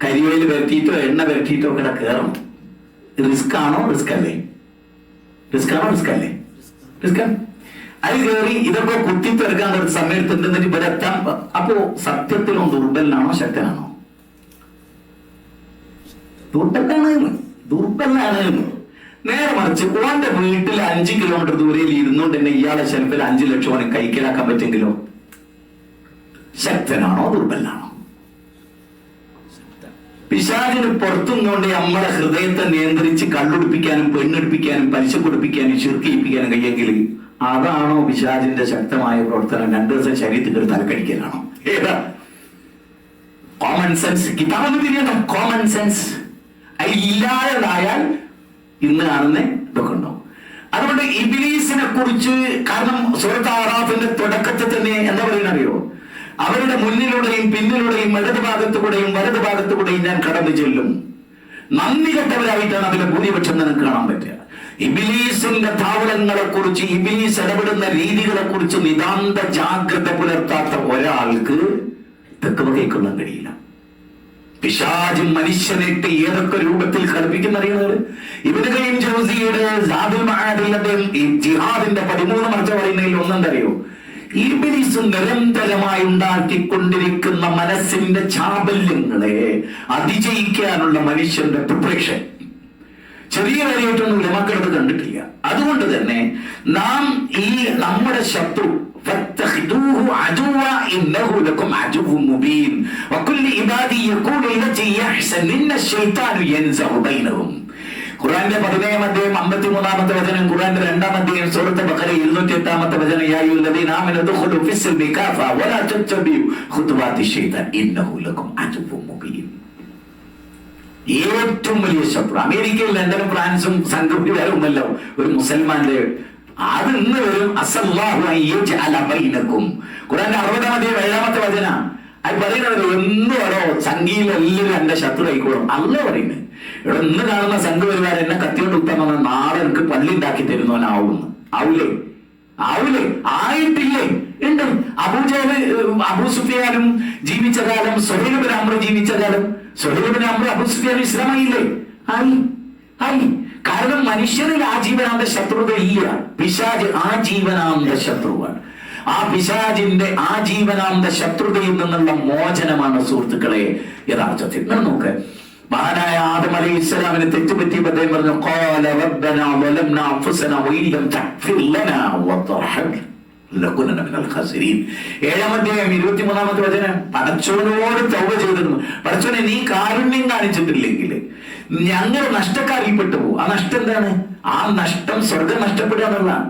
Speaker 1: കരിവേൽ വരട്ടിയിട്ടോ എണ്ണ വരട്ടിയിട്ടോ ഒക്കെ കയറണം. റിസ്ക് ആണോ? റിസ്ക് അല്ലേ? റിസ്ക് ആണോ? റിസ്ക് അല്ലേ? റിസ്ക്. അത് കയറി ഇതൊക്കെ കുത്തിത്തെടുക്കാൻ ഒരു സമയത്ത് ഇവിടെ എത്താൻ. അപ്പോ സത്യത്തിലും ദുർബലനാണോ ശക്തനാണോ? ദുർബലാണ്. നേരെ മറിച്ച് ഓന്റെ വീട്ടിൽ 5 കിലോമീറ്റർ ദൂരയിൽ ഇരുന്നുകൊണ്ട് തന്നെ ഇയാളെ ഷെൽഫിൽ 5 ലക്ഷം ഓനെ കൈക്കലാക്കാൻ പറ്റെങ്കിലോ ശക്തനാണോ ദുർബലനാണോ? പിശാചിന് പുറത്തുനിന്നുകൊണ്ട് നമ്മളെ ഹൃദയത്തെ നിയന്ത്രിച്ച് കള്ളുടിപ്പിക്കാനും പെണ്ണെടുപ്പിക്കാനും പലിശ കൊടുപ്പിക്കാനും ശിർക്കിപ്പിക്കാനും കഴിയെങ്കിൽ അതാണോ പിശാചിന്റെ ശക്തമായ പ്രവർത്തനം? 2 ദിവസം ശരീരത്തിൽ ഒരു തലക്കടിക്കലാണോ? ഏതാ? Common sense. കിതാബ് തിരിയണം. കോമൺ സെൻസ് ഇല്ലാതായാൽ ഇന്ന് കാണുന്ന ഇതൊക്കെ ഉണ്ടാവും. അതുകൊണ്ട് ഇബ്ലീസിനെ കുറിച്ച്, കാരണം സൂറത്ത് അറാഫിന്റെ തുടക്കത്തിൽ തന്നെ എന്താ പറയുന്നത് അറിയോ? അവരുടെ മുന്നിലൂടെയും പിന്നിലൂടെയും ഇടത് ഭാഗത്തുകൂടെയും വലത് ഭാഗത്തുകൂടെയും ഞാൻ കടന്നു ചെല്ലും. നന്ദി കെട്ടവരായിട്ടാണ് അതിലെ ഭൂരിപക്ഷം നിനക്ക് കാണാൻ പറ്റുക. ഇബ്ലീസിന്റെ താവളങ്ങളെ കുറിച്ച്, ഇബ്ലീസ് ഇടപെടുന്ന രീതികളെ കുറിച്ച് നിതാന്ത ജാഗ്രത പുലർത്താത്ത ഒരാൾക്ക് തെക്കുവ കൈക്കൊള്ളാൻ കഴിയില്ല. പിശാചും മനുഷ്യനിട്ട് ഏതൊക്കെ രൂപത്തിൽ കളിപ്പിക്കുന്ന അറിയുന്നത്. ഇബ്നു ഖയ്യിം ജൗസിയുടെ സാദുൽ മആദിൽ ജിഹാദിന്റെ 13 മർച്ച പറയുന്നതിൽ ഒന്നെന്തറിയോ? ഇബ്ലീസ് നിരന്തരമായി ഉണ്ടാക്കിക്കൊണ്ടിരിക്കുന്ന മനസ്സിന്റെ ചാബല്യങ്ങളെ അതിജയിക്കാനുള്ള മനുഷ്യന്റെ പ്രിപ്പറേഷൻ ചെറിയ കാര്യമായിട്ടൊന്നും ഉലമാക്കളത് കണ്ടിട്ടില്ല. അതുകൊണ്ട് തന്നെ നാം ഈ നമ്മുടെ ശത്രു ഖുർആന്റെ 17-ാം അധ്യായം 53-ാമത്തെ വചനം, ഖുർആന്റെ 2-ാം അധ്യായം സൂറത്ത് ബഖറ 208-ാമത്തെ വചനം, യാ അയ്യുഹല്ലദീന ആമനൂ ദഖുലൂ ഫിസ്സിൽമി കാഫ വലാ തത്തബിഉ ഖുതുവാതി ശൈത്താൻ ഇന്നഹു ലക്കും അദുവ്വുൻ മുബീൻ. ഏറ്റവും വലിയ ശത്രു അമേരിക്കയും ലണ്ടനും ഫ്രാൻസും സംഘപരിവാരവുമല്ലോ ഒരു മുസൽമാന്റെ അത് ഇന്ന് വരും. ഖുർആന്റെ 60-ാം അധ്യായം 7-ാമത്തെ വചന അത് പറയുന്നത് എന്നുവരോ സംഘിയിൽ എല്ലാവരും എന്റെ ശത്രു ആയിക്കോളും അല്ല പറയുന്നത്. ഇവിടെ ഇന്ന് കാണുന്ന സംഘപരിവാരം എന്നെ കത്തിയോണ്ട് ഉത്തമ നാളെ എനിക്ക് പള്ളി ഉണ്ടാക്കി തരുന്നവനാവുന്നു. ആവൂലേ? ആവൂലേ? ആയിട്ടില്ലേ? ഉണ്ട്. അബൂ സുഫിയാനും ജീവിച്ച കാലം, സുഹൈൽ ഇബ്നു അംർ ജീവിച്ച കാലം, സുഹൈൽ ഇബ്നു അംർ അബൂ സുഫിയാൻ ഇസ്ലാമായില്ലേ? ആയി. കാരണം മനുഷ്യനിൽ ആജീവനാന്ത ശത്രുത ഇല്ല. പിശാച് ആജീവനാന്ത ശത്രുവാണ്. ആ പിശാചിന്റെ ആജീവനാന്ത ശത്രുതയിൽ നിന്നുള്ള മോചനമാണ് സുഹൃത്തുക്കളെ യഥാർത്ഥത്തിൽ. നോക്ക്, മഹാനായ ആദം അലൈഹിസ്സലാമിനെ തെറ്റുപറ്റിയപ്പോൾ അദ്ദേഹം പറഞ്ഞു, ഖാല റബ്ബനാ വലംനാ അൻഫുസനാ വഇല്ലം തഗ്ഫിർ ലനാ വതർഹംനാ ലകുനന മിനൽ ഖാസിരീൻ. 7-ാം അധ്യായം 23-ാമത്തെ വചനം, പടച്ചവനോട് തൗബ ചെയ്തിരുന്നു. പടച്ചവനെ നീ കാരുണ്യം കാണിച്ചിട്ടില്ലെങ്കിൽ ഞങ്ങൾ നഷ്ടക്കാരിൽപ്പെട്ടു പോകും. ആ നഷ്ടം എന്താണ്? ആ നഷ്ടം സ്വർഗം നഷ്ടപ്പെടുക എന്നുള്ളതാണ്.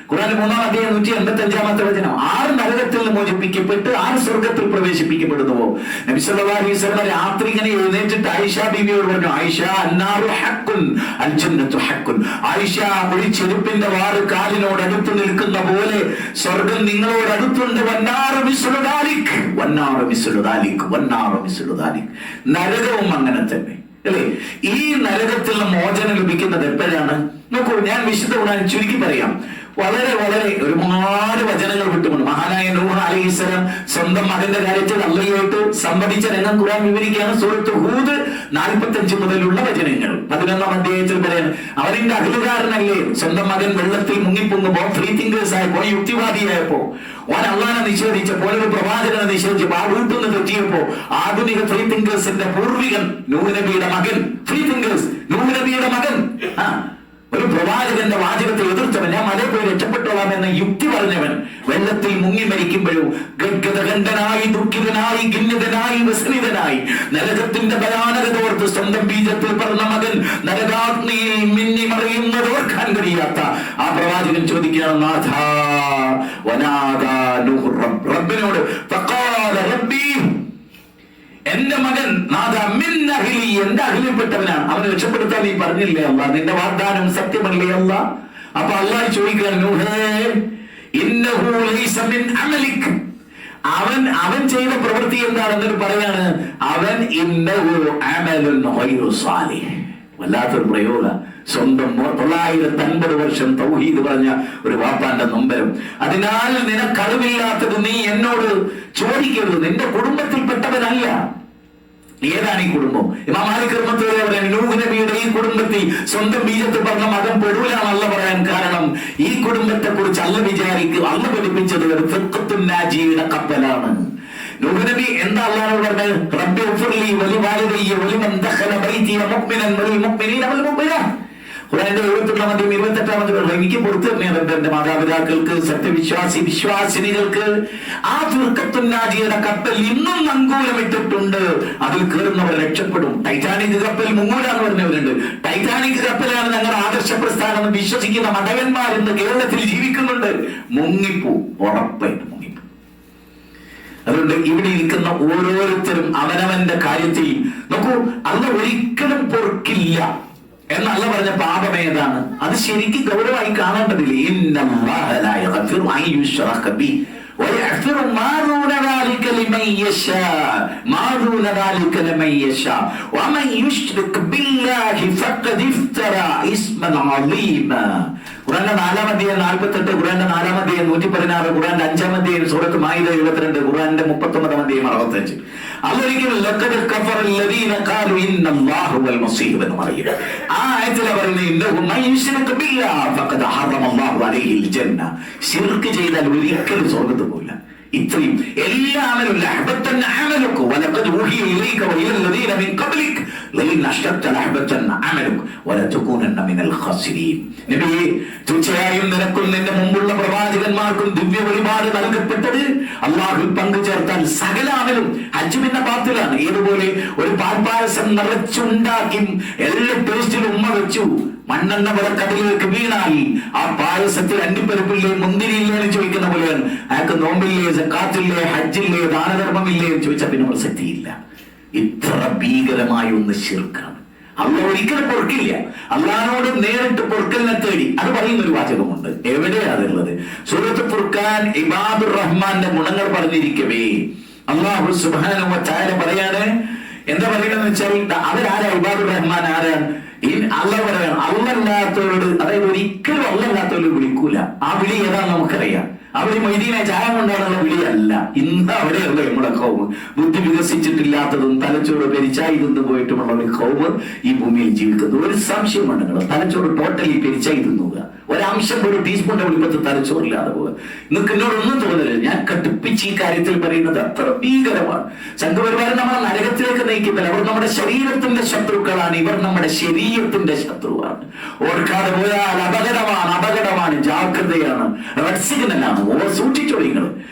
Speaker 1: ഖുർആൻ 3-ാം അധ്യായം 185-ാമത്തെ വചനം, 6 നരകത്തിൽ നിന്ന് മോചിപ്പിക്കപ്പെട്ട് 6 സ്വർഗത്തിൽ പ്രവേശിപ്പിക്കപ്പെടുന്നുവോ. നബി സല്ലല്ലാഹു അലൈഹി വസല്ലം രാത്രി ഇങ്ങനെ എഴുന്നേറ്റിട്ട് ആയിഷ ബീവിയോട് പറഞ്ഞു, ആയിഷ അന്നാറു ഹഖ്ഖുൻ അൽ ജന്നത്തു ഹഖ്ഖുൻ. ആയിഷ, ഒരു ചെരുപ്പിന്റെ വാറ് കാലിനോട് അടുത്ത് നിൽക്കുന്ന പോലെ സ്വർഗം നിങ്ങളോട് അടുത്തുണ്ട്. വന്നാറു മിസ്ലു ദാലിക്, വന്നാറു മിസ്ലു ദാലിക്, വന്നാറു മിസ്ലു ദാലിക്. നരകവും അങ്ങനെ തന്നെ അല്ലേ? ഈ നരകത്തിൽ നിന്ന് മോചനം ലഭിക്കുന്നത് എപ്പോഴാണ്? നോക്കൂ, ഞാൻ വിശുദ്ധ ഖുർആൻ ചുരുക്കി പറയാം. വളരെ വളരെ ഒരുപാട് വചനങ്ങൾ വിട്ടുകൊണ്ട് മഹാനായ നൂഹ് അലൈഹിസ്സലാം സ്വന്തം മകന്റെ കാര്യത്തിൽ അള്ളയുമായിട്ട് സംവദിച്ച രംഗം ഖുർആൻ വിവരിക്കുകയാണ്. സൂറത്ത് ഹൂദ് 45 മുതലുള്ള വചനങ്ങൾ 11-ാം അധ്യായത്തിൽ പറയാണ്, അവന്റെ അഖിലുകാരനല്ലേ, സ്വന്തം മകൻ വെള്ളത്തിൽ മുങ്ങിപ്പൊങ്ങുമ്പോ ഫ്രീ തിങ്കേഴ്സ് ആയപ്പോ, യുക്തിവാദിയായപ്പോ, ഓൻ അള്ളാനെ നിഷേധിച്ചപ്പോ, ഒരു പ്രവാചകനെ നിഷേധിച്ചപ്പോ, ആ വീട്ടിൽ നിന്ന് തെറ്റിയപ്പോ, ആധുനിക ഫ്രീ തിങ്കേഴ്സിന്റെ പൂർവികൻ നൂഹ് നബിയുടെ മകൻ, ഫ്രീ തിങ്കേഴ്സ് നൂഹ് നബിയുടെ മകൻ, ഒരു പ്രവാചകന്റെ വാചകത്തെ എതിർത്തവൻ, ഞാൻ മലയിൽ പോയി രക്ഷപ്പെട്ടോളാം എന്ന യുക്തി പറഞ്ഞവൻ, വെള്ളത്തിൽ മുങ്ങി മരിക്കുമ്പോഴും ഗദ്ഗതകണ്ഠനായി, ദുഃഖിതനായി, ഖിന്നതനായി, വ്യസനിതനായി, നരകത്തിന്റെ ഭയാനകത ഓർത്ത് സ്വന്തം ബീജത്തിൽ പറഞ്ഞ മകൻ നരകാഗ്നിയിൽ മിന്നി മറിയുന്നത് ഓർക്കാൻ കഴിയാത്ത ആ പ്രവാചകൻ ചോദിക്കുകയാണ്, നാഥാ വനാദാ നൂഹ് റബ്ബിനോട്, ഫഖാല റബ്ബി, എന്റെ മകൻ നാഥാ മിൻ അഹ്ലി, എന്റെ അഹ്ലിൽപ്പെട്ടവനാണ്, അവനെ രക്ഷപ്പെടുത്താൻ നീ പറഞ്ഞില്ലേ അല്ലാഹ്, നിന്റെ വാഗ്ദാനം സത്യമല്ലേ അല്ലാഹ്. അപ്പൊ അല്ലാഹ് ചോദിക്കുകയാണ്, നൂഹേ ഇന്നഹു ലൈസ മിൻ അമലിക്, അവൻ ചെയ്ത പ്രവൃത്തി എന്താണെന്ന് പറയാണ്, അവൻ ഇന്നഹു അമലുൻ ഗൈറു സാലിഹ്. വല്ലാത്തൊരു പ്രയോഗ. സ്വന്തം 950 വർഷം തൗഹീദ് പറഞ്ഞ ഒരു വാപ്പാന്റെ നൊമ്പരം. അതിനാൽ നിനക്കറിവില്ലാത്തത് നീ എന്നോട് ചോദിക്കരുത്, നിന്റെ കുടുംബത്തിൽപ്പെട്ടവനല്ല. ഏതാണ് ഈ കുടുംബം? ഇമാം മാലിക് റഹ്മത്തുള്ളാഹി പറയുന്നു, നൂഹ് നബിയുടെ ഈ കുടുംബത്തിൽ സ്വന്തം ബീജത്തിൽ പറഞ്ഞ മകൻ പെടൂലാണല്ല പറയാൻ കാരണം, ഈ കുടുംബത്തെ കുറിച്ച് അല്ല വിചാരിക്കുക, അല്ല പഠിപ്പിച്ചത് ഒരു ഫിഖ്ഹത്തുൻ നാജിയുടെ കപ്പലാണ്. നൂഹ് നബി എന്താ അല്ലാഹുവോട് പറഞ്ഞത്? റബ്ബി ഉഫ്ർലി വലിവാലിദയ്യ വലിമൻ ദഖല ബൈതിയ മുഅ്മിനൻ വലിൽ മുഅ്മിനീന വൽ മുഅ്മിനാത്ത്. ഖുർആന്റെ 71-ാമത്തെ 28-ാമത്തെ പേര് എനിക്ക് പുറത്തു തന്നെയാണ് എന്റെ മാതാപിതാക്കൾക്ക്, സത്യവിശ്വാസി വിശ്വാസിനികൾക്ക്. ആ ഫിഖ്ഹത്തുൻ നാജിയുടെ കപ്പൽ ഇന്നും നങ്കൂലമിട്ടിട്ടുണ്ട്, അതിൽ കയറുന്നവർ രക്ഷപ്പെടും. ടൈറ്റാനിക് കപ്പൽ മുങ്ങൂലാന്ന് പറഞ്ഞവരുണ്ട്. ടൈറ്റാനിക് കപ്പലാണ് ഞങ്ങളുടെ ആദർശ പ്രസ്ഥാനം എന്ന് വിശ്വസിക്കുന്ന മടവന്മാർ ഇന്ന് കേരളത്തിൽ ജീവിക്കുന്നുണ്ട്. മുങ്ങിപ്പോ, ഉറപ്പായിട്ട് മുങ്ങിപ്പോ. അതുകൊണ്ട് ഇവിടെ ഇരിക്കുന്ന ഓരോരുത്തരും അവനവന്റെ കാര്യത്തിൽ നോക്കൂ, അള്ളാഹ് ഒരിക്കലും പൊറുക്കില്ല എന്നല്ല പറഞ്ഞ പാപം ഏതാണ്? അത് ശരിക്കും ഗൗരവമായി കാണേണ്ടതില്ല. ഇന്നല്ലാഹ ലാ യഗ്ഫിറു അൻ യുശ്റക ബിഹി വയഗ്ഫിറു മാ ദൂന ദാലിക ലിമൻ യശാ, മാ ദൂന ദാലിക ലിമൻ യശാ വമൻ യുശ്രിക് ബില്ലാഹി ഫഖദ് ഇഫ്തറാ ഇസ്മൻ അളീമ. ഖുർആന്റെ 4-ാം അധ്യായം 48, ഖുർആന്റെ 4-ാം അധ്യായം 116, ഖുർആന്റെ 5-ാം അധ്യായം സൂറത്ത് മാഇദ 72, ഖുർആന്റെ 39-ാം അധ്യായം 65. അതൊരിക്കലും ലഖദ് കഫറ അല്ലദീന ഖാലു ഇന്നല്ലാഹു വൽ മസീഹ് എന്ന് പറയും. ആ ആയത്തിലെ പറയുന്നത്, ഇന്നഹു മൻ യുശ്രിക് ബില്ലാഹി ഫഖദ് ഹറമല്ലാഹു അലൈഹിൽ ജന്ന. ശിർക്ക് ചെയ്താൽ ഒരിക്കലും സ്വർഗ്ഗത്തിൽ പോകില്ല. ഇത്രയും എല്ലാ അമലും ലഹബത്തൻ അമലുക വലഖദ് ഊഹിയ ഇലൈക വഇല അല്ലദീന മിൻ ഖബ്ലിക ലഇൻ അശ്റക്ത ലഹബത്തൻ അമലുക വലതകൂനന്ന മിനൽ ഖാസിരീൻ. നബിയേ, തീർച്ചയായും നിനക്കും നിന്റെ മുമ്പുള്ള പ്രവാചകന്മാർക്കും ദിവ്യ വഴിപാട് നൽകപ്പെട്ടത് അല്ലാഹുവിൽ പങ്കു ചേർത്താൽ സകല അമലും ഹജ്ജ് പിന്നെ ബാത്തിലാണ്. ഏതുപോലെ ഒരു പാൽപ്പായസം നിറച്ചുണ്ടാക്കി എല്ലാ ടേസ്റ്റിലും ഉമ്മ വെച്ചു, മണ്ണെണ്ണ വിളക്കതിലേക്ക് വീണാൽ ആ പായസത്തിൽ അണ്ടിപ്പരിപ്പില്ലേ മുന്തിരിയില്ലേ എന്ന് ചോദിക്കുന്ന പോലെയാണ്. അയാൾക്ക് നോമ്പില്ലേ, സക്കാത്തില്ലേ, ഹജ്ജില്ലേ, ദാനധർമ്മമില്ലേ എന്ന് ചോദിച്ചാൽ പിന്നെ പ്രസക്തിയില്ല. ഇത്ര ഭീകരമായ ഒന്ന് ശിർക്കാണ്. അള്ളാഹ് ഒരിക്കലും പൊറുക്കില്ല. അള്ളാഹിനോട് നേരിട്ട് പൊറുക്കലിനെ തേടി അത് പറയുന്ന ഒരു വാചകമുണ്ട്. എവിടെയാ അതുള്ളത്? സൂറത്ത് ഫുർഖാൻ ഇബാദുർ റഹ്മാന്റെ ഗുണങ്ങൾ പറഞ്ഞിരിക്കവേ അല്ലാഹു സുബ്ഹാനഹു വ തആല പറയാണ്, എന്താ പറയുന്നത് വെച്ചാൽ, അവരാരാ? ഇബാദുർ റഹ്മാൻ ആരാണ്? അള്ളാഹ് പറയാണ്, അള്ളല്ലാത്തവരോട്, അതായത് ഒരിക്കലും അള്ളല്ലാത്തവരോട് വിളിക്കൂല. ആ വിളി ഏതാണെന്ന് നമുക്കറിയാം. അവർ മൈദീനെ ചായ കൊണ്ടാടുള്ള വിളിയല്ല. ഇന്ന് അവിടെയല്ല നമ്മുടെ കൗമ്. ബുദ്ധി വികസിച്ചിട്ടില്ലാത്തതും തലച്ചോറ് പെരിച്ചായി തിന്നു പോയിട്ടുമുള്ള ഒരു കൗമ് ഈ ഭൂമിയിൽ ജീവിക്കുന്നത്. ഒരു സംശയമാണ് നിങ്ങൾ, തലച്ചോറ് ടോട്ടലി പെരിച്ചായി തിന്നുക. ഒരംശം ഒരു ടീസ്പൂണിന്റെ വെളിപ്പത്തിൽ തലച്ചോറില്ലാതെ പോവുക. നിങ്ങൾക്ക് എന്നോടൊന്നും തോന്നില്ല. ഞാൻ കടുപ്പിച്ച് ഈ കാര്യത്തിൽ പറയുന്നത് അത്ര ഭീകരമാണ്. സംഘപരിവാരം നമ്മളെ നരകത്തിലേക്ക് നയിക്കുന്നില്ല. അവർ നമ്മുടെ ശരീരത്തിന്റെ ശത്രുക്കളാണ്. ഇവർ നമ്മുടെ ശരീരത്തിന്റെ ശത്രുവാണ്. ഓർക്കാതെ പോയാൽ അപകടമാണ്, അപകടമാണ്, ജാഗ്രതയാണ്, റെഡ് സിഗ്നലാണ്. സൂക്ഷിച്ചോളിങ്ങൾ.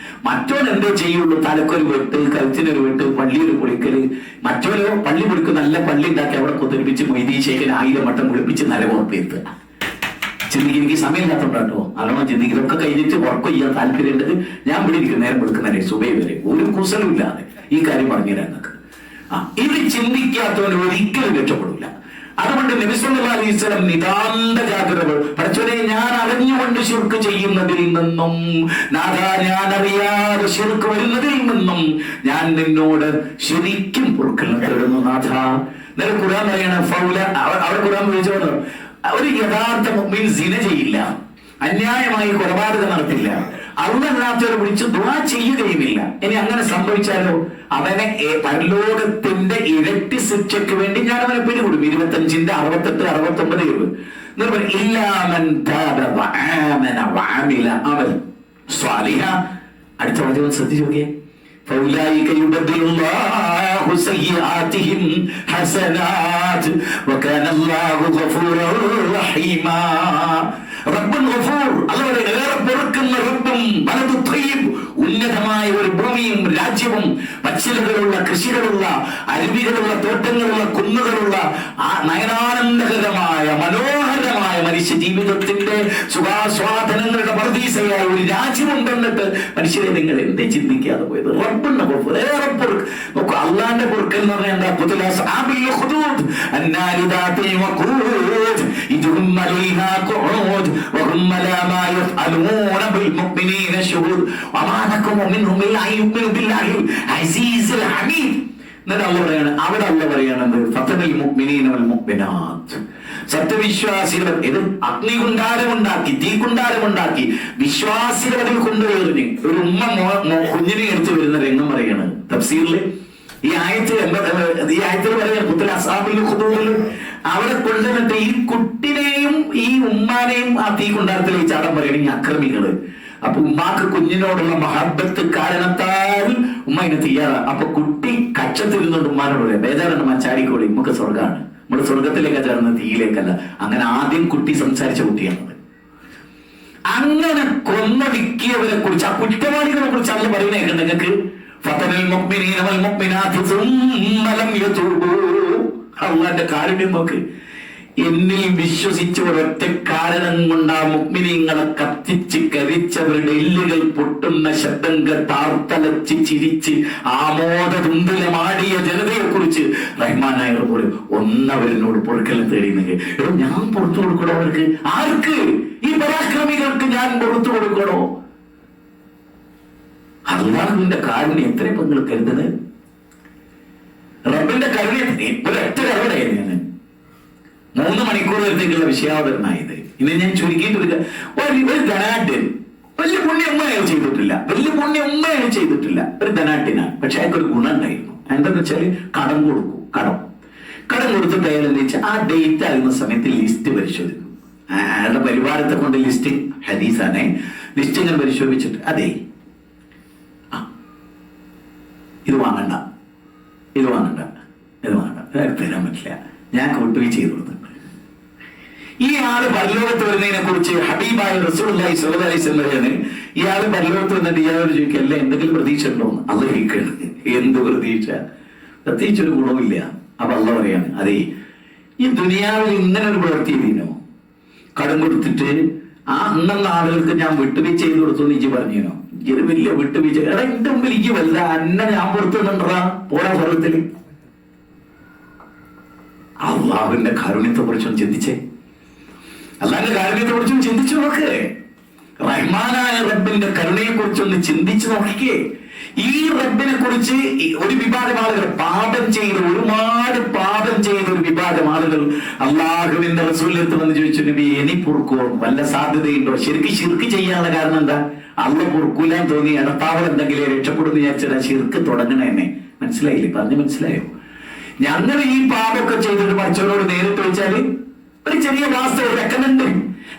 Speaker 1: മറ്റോൻ എന്തേ ചെയ്യുള്ളൂ? തലക്കൊരു വെട്ട്, കഴുത്തിനൊരു വെട്ട്, പള്ളിയൊരു കുളിക്കല്. മറ്റോരോ പള്ളി കുളിക്കും, നല്ല പള്ളി ഉണ്ടാക്കി അവിടെ കുതിരിപ്പിച്ച് മൊയ്തീൻ ശേഖരൻ 1000 വട്ടം കുളിപ്പിച്ച് നരകോർപ്പേത്ത്. ചിന്തിക്ക് എനിക്ക് സമയമില്ലാത്തോണ്ടാട്ടോ. അല്ലാണോ ചിന്തിക്കലൊക്കെ കഴിഞ്ഞിട്ട് ഉറക്കം ചെയ്യാൻ താല്പര്യമുള്ളത്. ഞാൻ ഇവിടെ ഇരിക്കും നേരം കൊടുക്കുന്നവരെ സുബൈ വരെ ഒരു കുസലും ഇല്ലാതെ ഈ കാര്യം പറഞ്ഞുതരാൻ നിങ്ങൾക്ക്. ഇത് ചിന്തിക്കാത്തവന് ഒരിക്കലും രക്ഷപ്പെടില്ല. അതുകൊണ്ട് നബി സല്ലല്ലാഹു അലൈഹി വസല്ലം നിതാന്ത ജാഗ്രത. പടച്ചോനെ, ഞാൻ അറിഞ്ഞുകൊണ്ട് ശിർക്ക് ചെയ്യുന്നതിൽ നിന്നും, നാഥാ ഞാൻ അറിയാതെ ശിർക്ക് വരുന്നതിൽ നിന്നും ഞാൻ നിന്നോട് ശരിക്കും പൊറുക്കലിനെ തേടുന്നു നാഥാ. നേരെ ഖുർആൻ പറയണ ഫൗല, അവിടെ ഖുർആൻ വിളിച്ചോണ്ട് ഒരു യഥാർത്ഥ മുഅ്മിൻ സിന ചെയ്യില്ല. അന്യായമായി കൊലപാതകം നടത്തില്ല, അള്ളല്ലാത്തവരെ വിളിച്ച് ദുആ ചെയ്യുകയുമില്ല. ഇനി അങ്ങനെ സംഭവിച്ചാലോ അവനെ പരലോകത്തിന്റെ ഇരട്ടി ശിക്ഷയ്ക്ക് വേണ്ടി ഞാൻ അവനെ പിടികൂടും. 25-ന്റെ 68, 69, 70 ഇല്ലാമൻ താബ വആമന വഅമില അമൽ സ്വാലിഹ. അടുത്ത വാചകം ശ്രദ്ധിച്ചു നോക്കിയേ. فأولئك يبدل الله سيئاتهم حسنات وكان الله غفورا رحيما. റബ്ബുൻ ഗഫൂർ, അല്ലാഹു ഏറെ പൊറുക്കുന്ന റബ്ബും വലതു ത്വയ്യിബ്, ഉന്നതമായ ഒരു ഭൂമിയും രാജ്യവും പച്ചിലകളുള്ള കൃഷികളുള്ള അരുവികളുള്ള തോട്ടങ്ങളുള്ള കുന്നുകളുള്ള നയനാനന്ദകരമായ മനോഹരമായ മനുഷ്യ ജീവിതത്തിന്റെ സുഖാസ്വാദനങ്ങളുടെ പർദീസയായ ഒരു രാജ്യമുണ്ടെന്നിട്ട് മനുഷ്യരെ നിങ്ങൾ എന്തേ ചിന്തിക്കാതെ പോയത്? റബ്ബുന്റെ ഗഫൂർ, ഏറെ പൊറുക്ക്. നോക്കൂ, അള്ളാന്റെ പൊറുക്കൽ എന്ന് പറഞ്ഞാൽ എന്താ? وهم لا ما يفعلون بالمؤمنين شهود وما نكم منهم إلا أن يؤمنوا بالله العزيز الحميد. എന്നിട്ട് അള്ളാഹു പറയാണ്, അവിടെ അള്ളാഹു പറയാണ് ഫതനൽ മുഅ്മിനീന വൽ മുഅ്മിനാത്ത്, സത്യവിശ്വാസികൾ ഇത് അഗ്നികുണ്ടാരമുണ്ടാക്കി തീകുണ്ടാരമുണ്ടാക്കി വിശ്വാസികൾ അതിൽ കൊണ്ടുവരുന്നു. ഒരു ഉമ്മ കുഞ്ഞിനെ എടുത്തു വരുന്ന രംഗം പറയാണ് തഫ്സീറില്. ഈ ആയത്തിൽ പറയാൻ അവിടെ കൊണ്ടുവന്നിട്ട് ഈ കുട്ടിനെയും ഈ ഉമ്മാനെയും ആ തീ കുണ്ടാരത്തിലേക്ക് ചാടാൻ പറയണം ഈ അക്രമികള്. അപ്പൊ ഉമ്മാക്ക് കുഞ്ഞിനോടുള്ള മഹബത്ത് കാരണത്താൽ ഉമ്മ ഇതിന് തയ്യാറാ. അപ്പൊ കുട്ടി കച്ചത്തിരുന്നുകൊണ്ട് ഉമ്മാനോട് പറയാം, ബേജാറുണ്ട് ചാടിക്കോളി, നമുക്ക് സ്വർഗമാണ്, നമ്മുടെ സ്വർഗത്തിലേക്കാ ചേർന്ന് തീയിലേക്കല്ല. അങ്ങനെ ആദ്യം കുട്ടി സംസാരിച്ച കുട്ടിയാണത്. അങ്ങനെ കൊന്നൊടുക്കിയവരെ കുറിച്ച്, ആ കുറ്റവാളികളെ കുറിച്ച് അല്ല പറയുന്നേക്ക് നിങ്ങൾക്ക്. ഫതനൽ മുഅ്മിനീന വൽ മുഅ്മിനാത്ത് സുമ്മ ലം യതൂബൂ. അള്ളാന്റെ കാരുണ്യം നോക്ക്. എന്നിൽ വിശ്വസിച്ച ഒരൊറ്റ കാരണം കൊണ്ട് ആ മുഅ്മിനീങ്ങളെ കത്തിച്ച് കരിച്ചവരുടെ എല്ലുകൾ പൊട്ടുന്ന ശബ്ദം കേട്ടാർത്തലച്ച് ചിരിച്ച് ആമോദതുന്തിലമാടിയ ജനതയെ കുറിച്ച് റഹ്മാനായവർ പോലും ഒന്നവരിനോട് പൊറുക്കൽ തേടിയെന്ന്. ഞാൻ പുറത്തു കൊടുക്കണോ അവർക്ക്? ആർക്ക്? ഈ പരാക്രമികൾക്ക് ഞാൻ പുറത്തു കൊടുക്കണോ? അള്ളാഹുവിന്റെ കാരുണ്യം എത്ര നിങ്ങൾ കരുതുന്നത്? റബ്ബിന്റെ കരുണ്യം ഒരൊറ്റ കരുണയായിരുന്നു. 3 മണിക്കൂർ നേരത്തേക്കുള്ള വിഷയാവതരണമായത്. ഇനി ഞാൻ ചുരുക്കിയിട്ട് ഒരു ധനാഢ്യൻ, വലിയ പുണ്യം ഒന്നും അയാൾ ചെയ്തിട്ടില്ല, ഒരു ധനാഢ്യനാണ്. പക്ഷെ അയാൾക്ക് ഒരു ഗുണം ഉണ്ടായിരുന്നു. എന്താന്ന് വെച്ചാല് കടം കൊടുക്കും. കടം കൊടുത്തിട്ട് അയാൾ എന്താ വെച്ചാൽ ആ ഡേറ്റ് ആകുന്ന സമയത്ത് ലിസ്റ്റ് പരിശോധിക്കും. അയാളുടെ പരിവാരത്തെ കൊണ്ട് ലിസ്റ്റിംഗ് ഹദീസാണ്. ലിസ്റ്റ് ഇങ്ങനെ പരിശോധിച്ചിട്ട് അതെ ഇത് വാങ്ങണ്ട തരാൻ പറ്റില്ല, ഞാൻ വിട്ടുവീഴ്ച ചെയ്തു കൊടുത്തിട്ടുണ്ട്. ഈ ആള് പരലോകത്ത് വരുന്നതിനെ കുറിച്ച് ഹബീബായ റസൂലുള്ളാഹി സ്വല്ലല്ലാഹി അലൈഹി വസല്ലം ഇയാള് പരലോകത്ത് വന്നിട്ട് ഇയാളോട് ചോദിക്കുക, അല്ല എന്തെങ്കിലും പ്രതീക്ഷ ഉണ്ടോന്ന്? അള്ളാഹ് ചോദിക്കുകയാണ്, എന്ത് പ്രതീക്ഷ? പ്രത്യേകിച്ചൊരു ഗുണമില്ല. അപ്പൊ അള്ളാഹ് പറയാണ്, അതെ ഈ ദുനിയാവിൽ ഇങ്ങനെ ഒരു പ്രവൃത്തി ചെയ്തീനോ? കടം കൊടുത്തിട്ട് അന്നെന്ന ആളുകൾക്ക് ഞാൻ വിട്ടുവീഴ്ച ചെയ്തു കൊടുത്തു എന്ന് ഇജ്ജ് പറഞ്ഞോ? ഇതൊരു വലിയ വിട്ടുവീഴ്ച. എടാ എന്റെ മുമ്പിൽ ഇജ്ജ് വല്ല അന്നെ ഞാൻ പുറത്തുനിന്നുണ്ടാ പോരാ സ്വർഗത്തില്. അള്ളാഹുവിന്റെ കാരുണ്യത്തെ കുറിച്ചൊന്ന് ചിന്തിച്ചേ. അള്ളാഹിന്റെ കാരുണ്യത്തെ കുറിച്ചൊന്ന് ചിന്തിച്ചു നോക്കേ. റഹ്മാനായ റബ്ബിന്റെ കരുണയെ കുറിച്ചൊന്ന് ചിന്തിച്ചു നോക്കിക്കേ. ഈ റബ്ബിനെ കുറിച്ച് ഒരു വിഭാഗം ആളുകൾ ഒരുപാട് പാപം ചെയ്ത ഒരു വിഭാഗം ആളുകൾ അള്ളാഹുവിന്റെ റസൂലിനടുത്ത് വന്ന് ചോദിച്ചു, നബി ഇനി പൊറുക്കോ? വല്ല സാധ്യതയുണ്ടോ? ശിർക്ക് ചെയ്യാനുള്ള കാരണം എന്താ? അള്ള പൊറുക്കൂലാൻ തോന്നി ഇടത്താവൾ എന്തെങ്കിലും രക്ഷപ്പെടുന്ന വിചാരിച്ചാൽ ശിർക്ക് തുടങ്ങണ എന്നെ. മനസ്സിലായില്ലേ? മനസ്സിലായോ? ഞങ്ങൾ ഈ പാപമൊക്കെ ചെയ്തിട്ട് പഠിച്ചവരോട് നേരിട്ട് വെച്ചാല് ഒരു ചെറിയ വാസ്തവ റെക്കമെൻഡ്,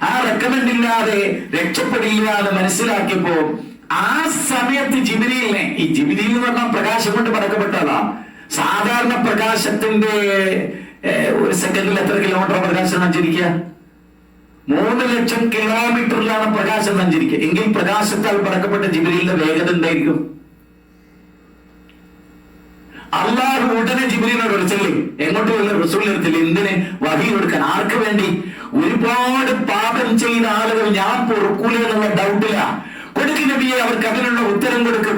Speaker 1: ആ റെക്കമെൻഡ് ഇല്ലാതെ രക്ഷപ്പെടില്ലാതെ മനസ്സിലാക്കിയപ്പോ ആ സമയത്ത് ജിബ്രീലിനെ, ഈ ജിബ്രീൽ എന്ന് പറഞ്ഞാൽ പ്രകാശം കൊണ്ട് പടക്കപ്പെട്ടതാ. സാധാരണ പ്രകാശത്തിന്റെ 1 സെക്കൻഡിൽ എത്ര കിലോമീറ്റർ പ്രകാശം സഞ്ചരിക്കുക? 3 ലക്ഷം കിലോമീറ്ററിലാണ് പ്രകാശം സഞ്ചരിക്കുക. എങ്കിൽ പ്രകാശത്താൽ പടക്കപ്പെട്ട ജിബ്രീലിന്റെ വേഗത എന്തായിരിക്കും? അള്ളാഹു ഉടനെ ജിബ്രീലിനോട് വിളിച്ചല്ലേ, എങ്ങോട്ട് റസൂലിനെടുത്തില്ല. എന്തിന്? വഹി കൊടുക്കാൻ. ആർക്ക് വേണ്ടി? ഒരുപാട് പാപം ചെയ്ത ആളുകൾ ഞാൻ പൊറുക്കൂല എന്നുള്ള ഡൗട്ടില്ല. കൊടുക്ക് നബിയെ, അവർക്ക് അതിനുള്ള ഉത്തരം കൊടുക്കുക.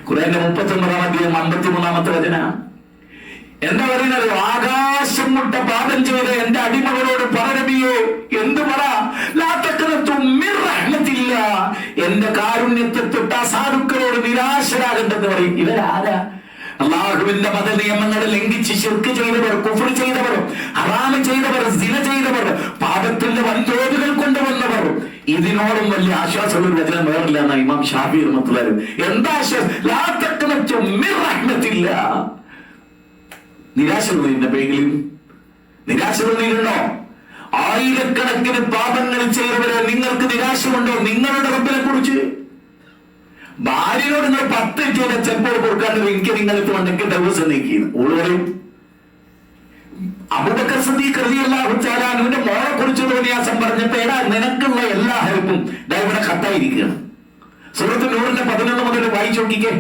Speaker 1: ഖുർആന്റെ 39-ാം അധ്യായം 53-ാമത്തെ വചനം എന്താ പറയുന്നത്? ആകാശം മുട്ട പാപം ചെയ്ത എന്റെ അടിമകളോട് പറയണമേ, എന്ത് പറ? റഹ്മത്തില്ല, എന്റെ കാരുണ്യത്തെ തൊട്ട് സാധുക്കളോട് നിരാശരാകണ്ടെന്ന് പറയും. ഇവരാരാ? അല്ലാഹുവിന്റെ മത നിയമങ്ങളെ ലംഘിച്ച് ശിർക്ക് ചെയ്തവർ, കുഫ്ർ ചെയ്തവർ, ഹറാം ചെയ്തവർ, സിന ചെയ്തവർ, പാപത്തിന്റെ വൻതോതുകൾ കൊണ്ടുവന്നവർ. ഇതിനോടും വലിയ ആശ്വാസമുള്ള ഒരു വചനം വേറില്ല എന്നാ ഇമാം ഷാഫി റഹ്മത്തുള്ളാഹി. എന്താ റഹ്മത്തില്ല? നിരാശ തോന്നിയിട്ടുണ്ടെങ്കിലും നിരാശ തോന്നിയിട്ടുണ്ടോ? ആയിരക്കണക്കിന് പാപങ്ങൾ ചെയ്തവരെ നിങ്ങൾക്ക് നിരാശയുണ്ടോ നിങ്ങളുടെ റബ്ബിനെ കുറിച്ച്? ഭാര്യയോട് നിങ്ങൾ 10 ചെയ്ത ചെപ്പോൾ കൊടുക്കാണ്ട് എനിക്ക് നിങ്ങൾക്ക് ഉണ്ടെങ്കിൽ ദിവസം നീക്കിയത് ഓള് പറയും. അബൂബക്കർ സിദ്ദീഖ് റളിയല്ലാഹു തആല അൻഹുവിന്റെ മോളെ കുറിച്ച് തോന്നിയാസം പറഞ്ഞപ്പോ എടാ നിനക്കുള്ള എല്ലാ ഹെൽപ്പും ഇവിടെ കത്തായിരിക്കുകയാണ്. സൂറത്തുൽ നൂറിന്റെ 11 മുതൽ വായിച്ചു നോക്കിക്കേ.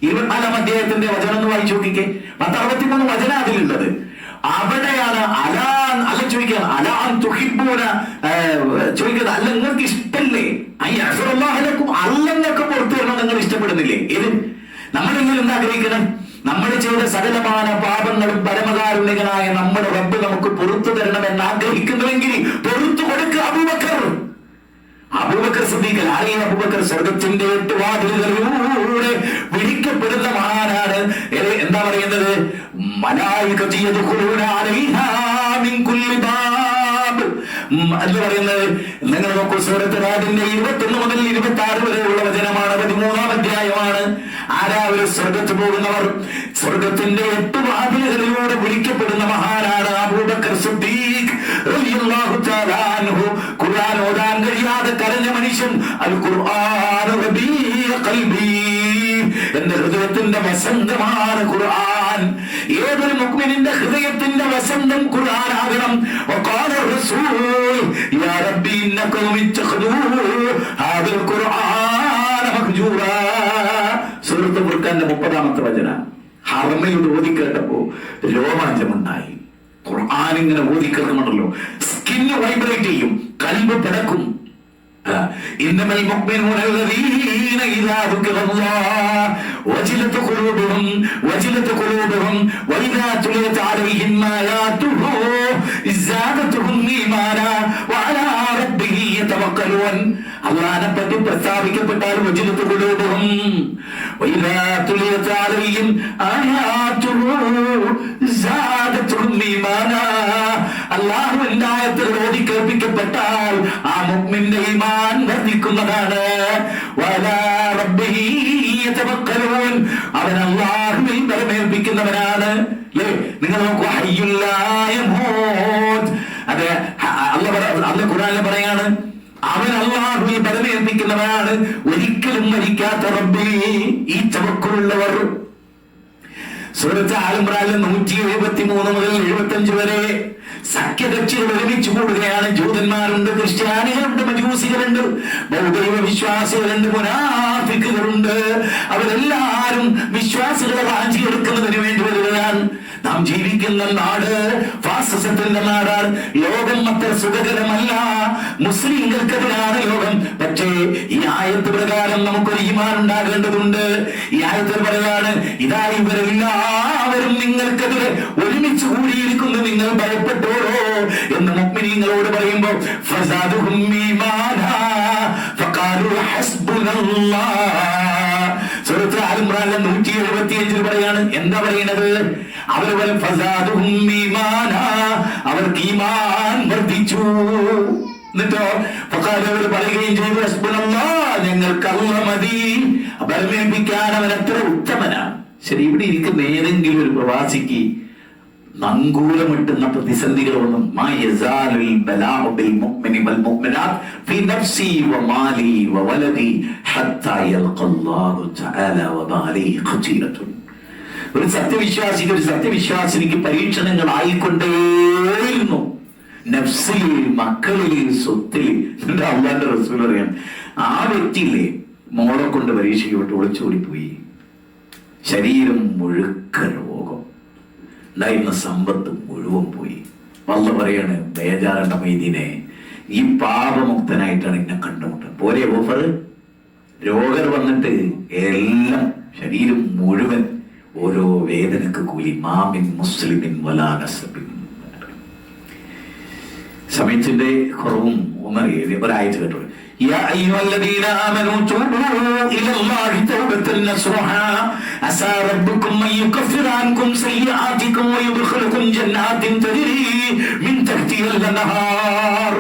Speaker 1: 24-ാം അധ്യായത്തിന്റെ വചനം ഒന്ന് വായിച്ചു നോക്കിക്കേ. 63 വചനം അതിലുള്ളത്. അവിടെയാണ് അല്ല ചോദിക്കുക, അലാൻ തുഹിബ്ബൂന ചോദിക്കുന്നത്. അല്ല നിങ്ങൾക്ക് ഇഷ്ടല്ലേ അല്ലങ്ങൾക്ക് പുറത്തു വരണം, നിങ്ങൾ ഇഷ്ടപ്പെടുന്നില്ലേ? ഇത് നമ്മളിങ്ങനെ എന്താ ആഗ്രഹിക്കണം? നമ്മൾ ചെയ്ത സകലമായ പാപങ്ങളും പരമകാരുണ്യകനായ നമ്മുടെ റബ്ബ് നമുക്ക് പുറത്തു തരണമെന്ന് ആഗ്രഹിക്കുന്നുവെങ്കിൽ പുറത്തു കൊടുക്കുക. അബൂബക്കർ സിദ്ദീഖ്, ആരെയും അബൂബക്കർ സ്വർഗത്തിന്റെ 8 വാതിലുകളിലൂടെ വിളിക്കപ്പെടുന്ന മഹാനാണ്. എന്താ പറയുന്നത്? മലായികതു യദ്ഖുലൂന അലൈഹാ മിൻ കുല്ലി ബാബ് എന്ന് പറയുന്നത്. നിങ്ങൾ നോക്കൂ, സൂറത്ത് റാദിന്റെ 21 മുതൽ 26 വരെയുള്ള വചനമാണ്. 13-ാം അധ്യായമാണ്. ആരാ ഒരു സ്വർഗത്ത് പോകുന്നവർ? സ്വർഗത്തിന്റെ 8 വാതിലുകളിലൂടെ വിളിക്കപ്പെടുന്ന മഹാനാണ് അബൂബക്കർ സിദ്ദീഖ് റളിയല്ലാഹു തആല അൻഹു. ഖുർആൻ ഓതാൻ കഴിയാതെ കരഞ്ഞ മനുഷ്യൻ. അൽ ഖുർആൻ റബീഅ ഖൽബി, എന്റെ ഹൃദയത്തിന്റെ വസന്തമാണ് ഖുർആൻ. ഏതൊരു മുഅ്മിനിന്റെ ഹൃദയത്തിന്റെ വസന്തം ഖുർആൻ ആകണം. വഖാല റസൂൽ യാ റബ്ബി ഇന്നകും ഇത്തഖദൂ ഹാദൽ ഖുർആന മഹ്ജൂറാ. സൂറത്തുൽ ഫുർഖാന്റെ 30-ാമത്തെ വചനം. ഹറമയിൽ ഓതിക്കേട്ടപ്പോ രോമാഞ്ചമുണ്ടായി. ഖുർആൻ ഇങ്ങനെ ഓതിക്കേൾക്കുന്നുണ്ടല്ലോ, സ്കിന്ന് വൈബ്രേറ്റ് ചെയ്യും, കൽബ് പിടക്കും. ഇന്നമൽ മുഅ്മിനൂന അല്ലദീന ഇദാ ദുകിറല്ലാഹ് വജിലത് ഖുലൂബുഹും വഇദാ തുലിയത് അലൈഹിം ആയാതുഹു സാദതുഹും ഈമാനാ വഅലാ റബ്ബിഹി യതവക്കലൂൻ. അല്ലാഹുവിനെ പറ്റി പ്രസ്താവിക്കപ്പെട്ടാൽ വജിലത് ഖുലൂബുഹും വഇദാ തുലിയത് അലൈഹിം ആയാതുഹു സാദതുഹും ഈമാനാ. അല്ലാഹുവിന്റെ ആയത്തുകൾ ഓതി കേൾപ്പിക്കപ്പെട്ടാൽ ആ മുഅ്മിന്റെ ഈമാൻ വർദ്ധിക്കുന്നതാണ്. വഅലാ റബ്ബിഹി യതവക്കലൂൻ, അവൻ അല്ലാഹുവിൽ ബലമേൽപ്പിക്കുന്നവനാണ്. നിങ്ങൾ നോക്കൂ, ഹയ്യുൽ ലാ യമൂത്ത്. അതെ, അല്ലാഹു ഖുർആനിൽ പറയാണ് അവൻ അല്ലാഹുവിൽ ബലമേൽപ്പിക്കുന്നവനാണ്, ഒരിക്കലും മരിക്കാത്ത റബ്ബി. ഈ തവക്കുലുള്ളവർ സൂറത്ത് ആൽ ഇംറാനിൽ 173 മുതൽ 75 വരെ സഖ്യകക്ഷികൾ ഒരുമിച്ച് കൂടുകയാണ്. ജൂതന്മാരുണ്ട്, ക്രിസ്ത്യാനികളുണ്ട്, മജൂസികളുണ്ട്, ബൗദ്ധ വിശ്വാസികളുണ്ട്, മുനാഫിക്കുകളുണ്ട്. അവരെല്ലാരും വിശ്വാസികളെ വാഞ്ചിയെടുക്കുന്നതിന് വേണ്ടി വരികയാണ്. നാം ജീവിക്കുന്ന നാട് ഫാസിസത്തിന്റെ നാടാണ്. ലോകം അത്ര സുഖകരമല്ല. മുസ്ലിങ്ങൾക്കെതിരാണ് ലോകം. പക്ഷേ ഈ ആയത്ത് പ്രകാരം നമുക്കൊരു ഈമാൻ ഉണ്ടാകേണ്ടതുണ്ട്. ഈ ആയത്തിൽ പറയാണ്, ഇതാ ഇവരെല്ലാവരും നിങ്ങൾക്കെതിരെ ഒരുമിച്ച് കൂടിയിരിക്കുന്നു, നിങ്ങൾ ഭയപ്പെട്ടോളോ എന്ന് മുഅ്മിനീങ്ങളോട് പറയുമ്പോ ഫസാദുഹും ഈമാനാ ഫഖാലു ഹസ്ബുനല്ലാഹ്. സൂറത്ത് ആൽ ഇംറാനിലെ 175 പറയാണ്. എന്താ പറയുന്നത്? അവർക്ക് ഈമാൻ വർദ്ധിച്ചു. എന്നിട്ടോ അവർ പറയുകയും ചെയ്തു, ഞങ്ങൾക്ക് അല്ലാഹ് മതി, ബലമേൽപ്പിക്കാൻ അവൻ അത്ര ഉത്തമനാണ്. ശരി, ഇവിടെ ഇരിക്കുന്ന ഏതെങ്കിലും ഒരു പ്രവാസിക്ക് നങ്കൂലമിട്ടുന്ന പ്രതിസന്ധികളൊന്നും ഒരു സത്യവിശ്വാസിനിക്ക് പരീക്ഷണങ്ങൾ ആയിക്കൊണ്ടേയിരുന്നു. നഫ്സിൽ, മക്കളിൽ, സ്വത്തിൽ. അല്ലാഹുവിന്റെ റസൂൽ പറയാൻ, ആ വ്യക്തിയില്ലേ മോളെ കൊണ്ട് പരീക്ഷയ്ക്ക് വിട്ട് ഒളിച്ചോടിപ്പോയി. ശരീരം മുഴുക്ക രോഗം, ഉണ്ടായിരുന്ന സമ്പത്ത് മുഴുവൻ പോയി. അല്ലാഹു പറയാണ്, ബേജാറണ്ട മൈദീനെ, ഈ പാപമുക്തനായിട്ടാണ് എന്നെ കണ്ടുമുട്ടുന്നത്. പോരെ ഓഫർ? രോഗർ വന്നിട്ട് എല്ലാം ശരീരം മുഴുവൻ ഓരോ വേദനക്ക് കൂലി. മാമിൻ മുസ്ലിമിൻ വലാ നസബിൻ. സമയത്തിന്റെ കുറവും ഒരാഴ്ച കേട്ടു. يا أيها الذين آمنوا توبوا إلى الله توبة نصوحا عسى ربكم أن يكفر عنكم سيئاتكم ويدخلكم جنات تجري من تحتها الأنهار.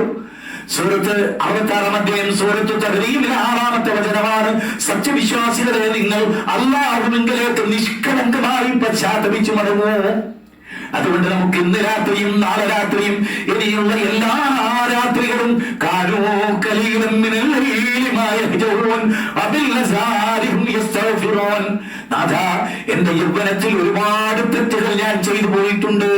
Speaker 1: സൂറത്ത് 66-ാം അധ്യായം സൂറത്തു തഹ്രീമിലെ 6-ാമത്തെ വചനമാണ്. സത്യവിശ്വാസികളെ, നിങ്ങൾ അല്ലാഹുവിങ്കലേക്ക് നിഷ്കളങ്കമായി പശ്ചാത്തപിച്ചു മടങ്ങൂ. അതുകൊണ്ട് നമുക്ക് ഇന്ന് രാത്രിയും നാളെ രാത്രിയും ഇനിയുള്ള എല്ലാ രാത്രികളും എന്റെ യൗവനത്തിൽ ഒരുപാട് തെറ്റുകൾ ഞാൻ ചെയ്തു പോയിട്ടുണ്ട്.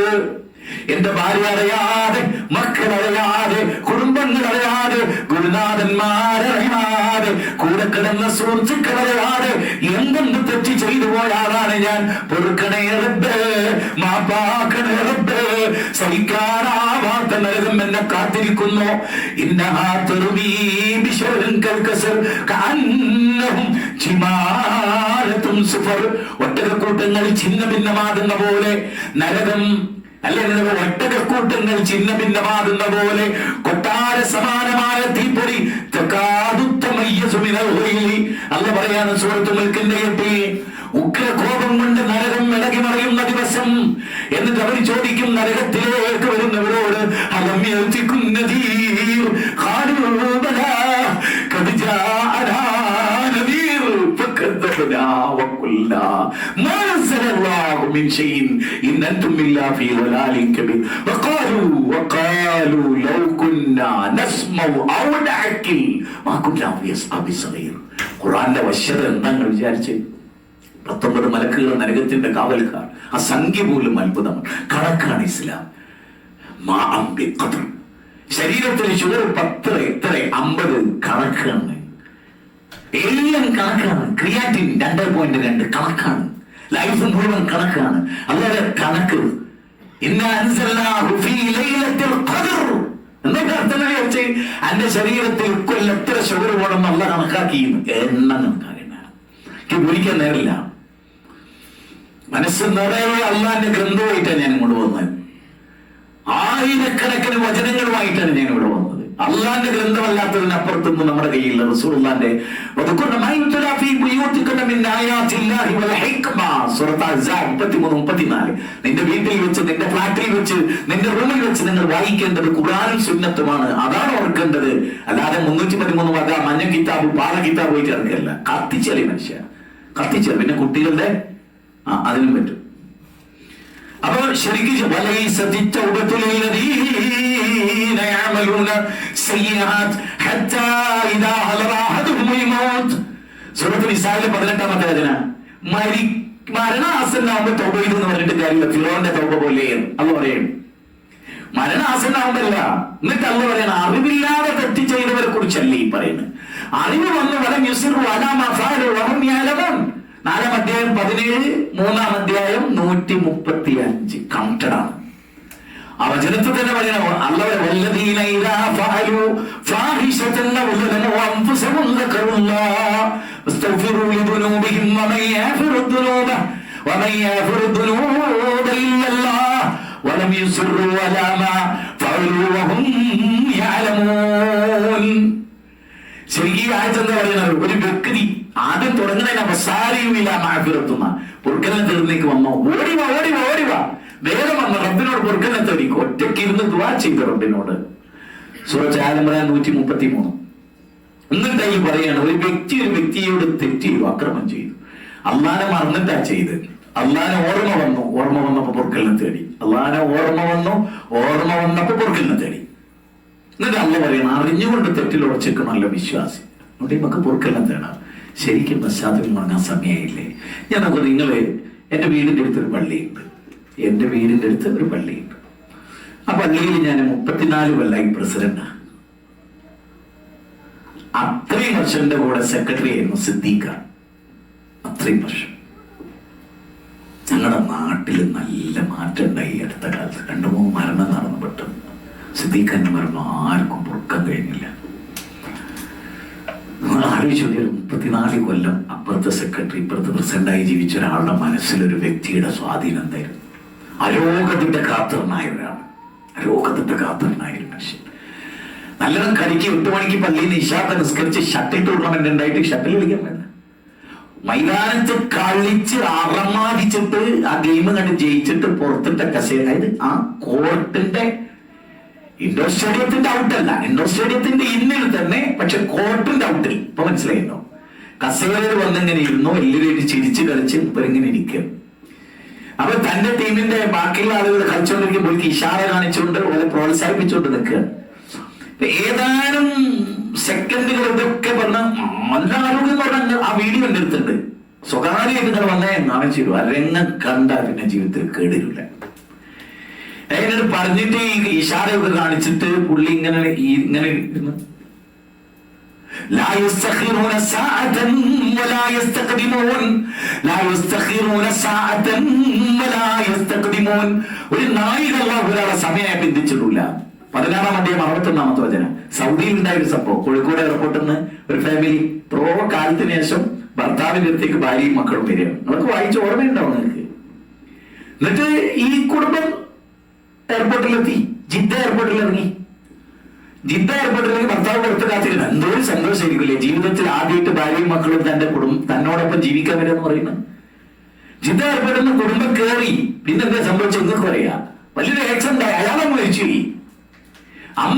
Speaker 1: എന്റെ ഭാര്യ അറിയാതെ, മക്കളറിയാതെ, കുടുംബങ്ങൾ അറിയാതെ, ഗുരുനാഥന്മാരറിയാതെ, കൂടെ കിടന്ന സുഹൃത്തുക്കളറിയാതെ എന്തെന്ന് തെറ്റ് ചെയ്തു പോയ ആളാണ് ഞാൻ. പൊറുക്കണേ റബ്ബേ, മാപ്പാക്കണേ റബ്ബേ. സഹിക്കാനാവാത്ത നരകം എന്നെ കാത്തിരിക്കുന്നു. ഇന്നഹാ തർമീ ബിശർറിൻ കൽകസർ കഅന്നഹും ജിമാലത്തുൻ സുഫർ. ഒട്ടകക്കൂട്ടങ്ങൾ ഛിന്ന ഭിന്നമാകുന്ന പോലെ നരകം, അല്ലെങ്കിൽ ഒട്ടകക്കൂട്ടങ്ങൾ ഛിന്ന ഭിന്നമാകുന്ന പോലെ കൊട്ടാര സമാനമായ തീപ്പൊരി അല്ല പറയാണ് സൂറത്തുൽ മുൽക്കിന്റെ 8 ഉഗ്രകോപം കൊണ്ട് നരകം ഇളകി മറിയുന്ന ദിവസം. എന്നിട്ട് അവർ ചോദിക്കും നരകത്തിലേക്ക് വരുന്നവരോട്, അലം യഅതികും നദീർ ഖാലൂ ബലാ ഖദ് ജാഅനാ നദീർ ഫകദ്ദബ്നാ വഖുൽനാ മാ നസ്സലല്ലാഹു മിൻ ഷൈഇൻ ഇൻ അൻതും ഇല്ലാ ഫീ ളലാലിൻ കബീർ വഖാലൂ ലൗ കുന്നാ നസ്മഉ ഔ നഅഖിൽ മാ കുന്നാ ഫീ അസ്ഹാബി സഗീർ. ഖുർആന്റെ വശ്യത എന്താണെന്ന് വിചാരിച്ച് 19 മലക്കുകൾ നരകത്തിന്റെ കാവൽക്കാർ. ആ സംഖ്യ പോലും അത്ഭുതമാണ്, കണക്കാണ് ഇസ്ലാം. ശരീരത്തിൽ ഷുഗർ 10 എത്ര 50 കണക്കാണ്, എല്ലാം കണക്കാണ്. ക്രിയാറ്റിൻ 2.2 കണക്കാണ്. ലൈഫ് മുഴുവൻ കണക്കാണ്. അല്ലാതെ കണക്ക് എന്റെ ശരീരത്തിൽ കൊല്ലം എത്ര ഷുഗർ പോകണം നല്ല കണക്കാക്കി എണ്ണം കണക്കാക്കണ്ട. എനിക്ക് വിളിക്കാൻ നേരില്ല. മനസ്സ് നിറയെ അള്ളാന്റെ ഗ്രന്ഥമായിട്ടാണ് ഞാൻ ഇങ്ങോട്ട് വന്നത്. ആയിരക്കണക്കിന് വചനങ്ങളുമായിട്ടാണ് ഞാൻ ഇവിടെ വന്നത്. അള്ളാന്റെ ഗ്രന്ഥമല്ലാത്തതിനപ്പുറത്തുനിന്ന് നമ്മുടെ കയ്യിലുള്ള റസൂലുള്ളാഹിന്റെ 33-34 നിന്റെ വീട്ടിൽ വെച്ച്, നിന്റെ ഫ്ലാറ്റിൽ വെച്ച്, നിന്റെ റൂമിൽ വെച്ച് നിങ്ങൾ വായിക്കേണ്ടത് ഖുർആനും സുന്നത്തുമാണ്. അതാണ് ഓർക്കേണ്ടത്. അല്ലാതെ 313 വക മഞ്ഞ കിതാബ് പാല കിതാബ് പോയിട്ട് ഇറക്കല്ല. കത്തിച്ചളി മനുഷ്യ, കത്തിച്ചളി. പിന്നെ കുട്ടികളുടെ അതിനും പറ്റും. അപ്പൊ ശരിക്കും സൂറത്തുൽ നിസായിലെ 18-ാമത്തെ വചന, മരണാസന്നാവുമ്പോ തൗബ ചെയ്തെന്ന് പറഞ്ഞിട്ട് കാര്യമില്ല. ഫിറോന്റെ തൗബ പോലെ അല്ല പറയും. മരണാസന്നാവുമ്പല്ല. എന്നിട്ട് അല്ല പറയണം, അറിവില്ലാതെ തെറ്റ് ചെയ്തവരെ കുറിച്ചല്ലേ ഈ പറയുന്നത്. അറിവ് വന്ന് വലം യുസിറു അലാ മാ ഫഅലു വഹും യഅലമൂൻ. 4-ാം അധ്യായം 17, 3-ാം അധ്യായം 135 കൗണ്ടഡ് ആണ്. ആ വചനത്തിൽ തന്നെ പറയണം, അല്ലാഹു വല്ലദീന ഇദാ ഫഅലു ഫാഹിശതൻ ഔ ലമു അൻഫുസഹും ദക്കറുല്ലാഹ വസ്തഗ്ഫിറൂ ലിദുനൂബിഹിം വമൻ യഗ്ഫിറു ദുനൂബ ഇല്ലല്ലാഹ് വലം യുസിറൂ അലാ മാ ഫഅലു വഹും യഅലമൂൻ. ശരിക്കും ഈ ആയത്ത് എന്താ പറയുന്നത്? ഒരു വ്യക്തി ആദ്യം തുടങ്ങുന്നതിന് അവസാരിയുമില്ല മാഫിറത്തുന്ന പൊറുക്കലിനെ തേടിലേക്ക് വന്നോ, ഓടിവാ ഓടിവാ ഓടിവാ, വേഗം വന്ന റബ്ബിനോട് പൊറുക്കലിനെ തേടിക്കും. ഒറ്റയ്ക്ക് ഇരുന്ന് ദുആ ചെയ്ത റബ്ബിനോട്. സൂറത്ത് ആൽ ഇംറാൻ 133. എന്നിട്ട് ഈ പറയാണ്, ഒരു വ്യക്തിയോട് തെറ്റ് ചെയ്തു, അക്രമം ചെയ്തു, അള്ളാനെ മറന്നിട്ടാ ചെയ്ത്. അള്ളാനെ ഓർമ്മ വന്നപ്പോ പൊറുക്കലിനെ തേടി. അള്ളാനെ ഓർമ്മ വന്നപ്പോ പൊറുക്കലിനെ തേടി. എന്നിട്ട് അല്ല പറയണം, അറിഞ്ഞുകൊണ്ട് തെറ്റിൽ ഉറച്ചിക്കണമല്ലോ വിശ്വാസി. അതുകൊണ്ട് നമുക്ക് പൊറുക്കലിനെ തേടാം. ശരിക്കും പശ്ചാത്തലം പറഞ്ഞാൽ സമയമില്ലേ? ഞാൻ നോക്കുക, നിങ്ങള് എന്റെ വീടിന്റെ അടുത്തൊരു പള്ളിയുണ്ട്. ആ പള്ളിയിൽ ഞാൻ 34 കൊല്ലമായി പ്രസിഡന്റാണ്. അത്രയും വർഷം എന്റെ കൂടെ സെക്രട്ടറി ആയിരുന്നു സിദ്ദീഖ. അത്രയും വർഷം. ഞങ്ങളുടെ നാട്ടിൽ നല്ല മാറ്റം ഉണ്ടായി അടുത്ത കാലത്ത്. 2-3 മരണം നടന്നു. പെട്ടെന്ന് സിദ്ദീഖിന്റെ മരണം ആർക്കും പൊറുക്കാൻ കഴിഞ്ഞില്ല. ആലോചിച്ചു, 34 കൊല്ലം അപ്പുറത്തെ സെക്രട്ടറി ഇപ്പുറത്തെ പ്രസിഡന്റായി ജീവിച്ച ഒരാളുടെ മനസ്സിലൊരു വ്യക്തിയുടെ സ്വാധീനം എന്തായിരുന്നു? അരോഗത്തിന്റെ കാത്തറിനായ ഒരാൾ. രോഗത്തിന്റെ കാത്തനായ ഒരു മനുഷ്യൻ. നല്ലോണം കളിക്ക് 8 മണിക്ക് പള്ളിയിൽ നിന്ന് ഇശാഖ് നിസ്കരിച്ച് ഷട്ടിൽ ടൂർണമെന്റ് ഉണ്ടായിട്ട് ഷട്ടിൽ കളിക്കാൻ വേണ്ട മൈതാനത്ത് കളിച്ച് അറമാദിച്ചിട്ട് ആ ഗെയിം കണ്ട് ജയിച്ചിട്ട് പുറത്തിട്ട കസേര, അതായത് ആ കോർട്ടിന്റെ ഇൻഡോർ സ്റ്റേഡിയത്തിന്റെ ഔട്ടല്ല, ഇൻഡോർ സ്റ്റേഡിയത്തിന്റെ ഇന്നിൽ തന്നെ, പക്ഷെ കോർട്ടിന്റെ ഔട്ടിൽ. ഇപ്പൊ മനസ്സിലായിരുന്നോ? കസേരയിൽ വന്നിങ്ങനെ ഇരുന്നു, എല്ലാവരും ചിരിച്ച് കളിച്ച് ഇങ്ങനെ ഇരിക്കുക. അപ്പൊ തന്റെ ടീമിന്റെ ബാക്കിയുള്ള ആളുകൾ കളിച്ചുകൊണ്ടിരിക്കുമ്പോൾ ഇഷാറ കാണിച്ചുകൊണ്ട് ഓരെ പ്രോത്സാഹിപ്പിച്ചുകൊണ്ട് നിൽക്കുകയാണ്. ഏതാനും സെക്കൻഡുകൾ ഇതൊക്കെ പറഞ്ഞ നല്ല ആരോഗ്യം എന്ന് പറഞ്ഞാൽ ആ വീഡിയോ എന്റെ അടുത്തുണ്ട്. സ്വകാര്യമായിട്ട് നിങ്ങൾ വന്നേ കാണിച്ചു തരും. അരങ്ങം കണ്ടാൽ പിന്നെ ജീവിതത്തിൽ കേടില്ല. എന്നോട് പറഞ്ഞിട്ട് ഈ ഇഷാറയൊക്കെ കാണിച്ചിട്ട് പുള്ളി ഇങ്ങനെ ഇരുന്ന് لا يستخرون ساعة ولا يستقدمون لا يستخرون ساعة ولا يستقدمون. ഒരു നായിക ഒരാളെ സമയം ബന്ധിച്ചിട്ടില്ല. 16-ാം അധ്യായം 61-ാമത്തെ വചനം. സൗദിയിൽ ഉണ്ടായ ഒരു സംഭവം. കോഴിക്കോട് എയർപോർട്ടിൽ നിന്ന് ഒരു ഫാമിലി എത്രയോ കാലത്തിന് ശേഷം ഭർത്താവിന്റെ അടുത്തേക്ക് ഭാര്യയും മക്കളും വരികയാണ്. നമുക്ക് വായിച്ച ഓർമ്മയുണ്ടാവും നിങ്ങൾക്ക്. എന്നിട്ട് ഈ കുടുംബം എയർപോർട്ടിലെത്തി, ജിദ്ദ എയർപോർട്ടിൽ ഇറങ്ങി. ജിദ്ദ എയർപോർട്ടിലേക്ക് ഭർത്താവ് പുറത്ത് കാത്തിരുന്നു. എന്തോ ഒരു സന്തോഷമായിരിക്കില്ലേ, ജീവിതത്തിൽ ആദ്യമായിട്ട് ഭാര്യയും മക്കളും തന്നോടൊപ്പം ജീവിക്കാൻ വരിക എന്ന് പറയുന്നത്. ജിദ്ദ എയർപോർട്ടിൽ നിന്ന് കുടുംബം കയറി. പിന്നെന്താ സംഭവിച്ചത് നിങ്ങൾക്ക് പറയാ? വലിയൊരു ആക്സിഡന്റ് ആയി, അയാളെ മരിച്ചു.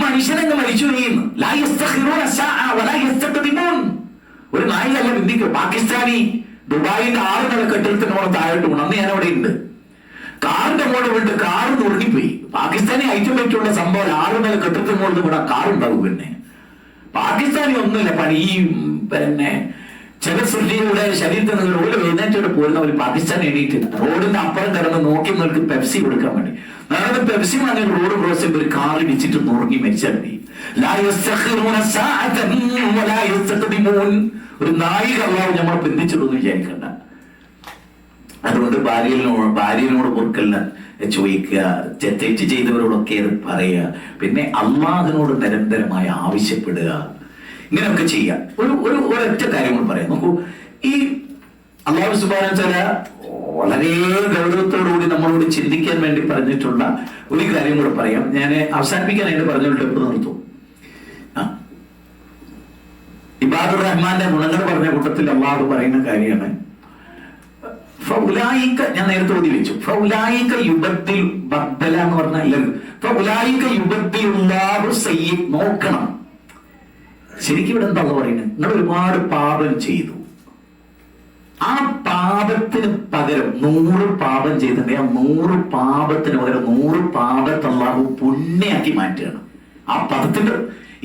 Speaker 1: മനുഷ്യനങ്ങ് മരിച്ചു. ഒരു നായികല്ല ബന്ധിക്കും. പാകിസ്ഥാനി ദുബായിന്റെ 6 നില കെട്ടിടത്തിനോട് താഴോട്ട് പോകണം. അന്ന് ഞാൻ അവിടെ ഉണ്ട്. കാറിന്റെ മോളിൽ വിട്ട് കാറ് നുറുങ്ങിപ്പോയി. പാകിസ്ഥാനി ഐറ്റം പറ്റുള്ള സംഭവം 6 നില കെട്ടിടത്തിന് മുകളിൽ ഇവിടെ കാറുണ്ടാവും. പിന്നെ പാകിസ്ഥാനി ഒന്നുമില്ല പണി. ഈ പിന്നെ ചില സൃഷ്ടിയുടെ ശരീരത്തിൽ നിന്ന് റോഡ് എഴുന്നേറ്റോടെ പോരുന്ന ഒരു പാകിസ്ഥാനി എണീറ്റ് റോഡിന്റെ അപ്പുറം കിടന്ന് നോക്കി നിങ്ങൾക്ക് പെപ്സി കൊടുക്കാൻ വേണ്ടി നാളെ പെപ്സി വാങ്ങി റോഡ് ക്രോസ് ചെയ്യുമ്പോൾ ഒരു കാർ ഇടിച്ചിട്ട് നുറുങ്ങി മരിച്ചാൽ മതി. ഒരു നായിക അല്ലാതെ നമ്മൾ ബന്ധിച്ചിട്ടൊന്നും വിചാരിക്കണ്ട. അതുകൊണ്ട് ഭാര്യനോട് പൊറുക്കല്ല ചോദിക്കുക, തെറ്റ് ചെയ്തവരോടൊക്കെ അത് പറയുക, പിന്നെ അള്ളാഹിനോട് നിരന്തരമായി ആവശ്യപ്പെടുക, ഇങ്ങനെയൊക്കെ ചെയ്യാം. ഒരൊറ്റ കാര്യം കൂടി പറയാം. നോക്കൂ, ഈ അല്ലാഹു സുബ്ഹാനഹു വ തആല വളരെ ഗൗരവത്തോടുകൂടി നമ്മളോട് ചിന്തിക്കാൻ വേണ്ടി പറഞ്ഞിട്ടുള്ള ഒരു കാര്യം കൂടെ പറയാം. ഞാൻ അവസാനിപ്പിക്കാനായിട്ട് പറഞ്ഞിട്ട് എപ്പോൾ നിർത്തും. ഇബാദുർ റഹ്മാന്റെ ഗുണങ്ങൾ പറഞ്ഞ കൂട്ടത്തിൽ അള്ളാഹു പറയുന്ന കാര്യമാണ്, ഞാൻ നേരത്തെ ഓതി വെച്ചു, എന്ന് പറഞ്ഞാൽ നോക്കണം. ശരിക്കും ഇവിടെ എന്താ പറയുന്നത്? നിങ്ങൾ ഒരുപാട് പാപം ചെയ്തു. ആ പാപത്തിന് പകരം 100 പാപം ചെയ്തിട്ടുണ്ടെങ്കിൽ ആ 100 പാപത്തിന് പകരം 100 പാപത്തെ അല്ലാഹു പുണ്യാക്കി മാറ്റുകയാണ്. ആ പദത്തിന്റെ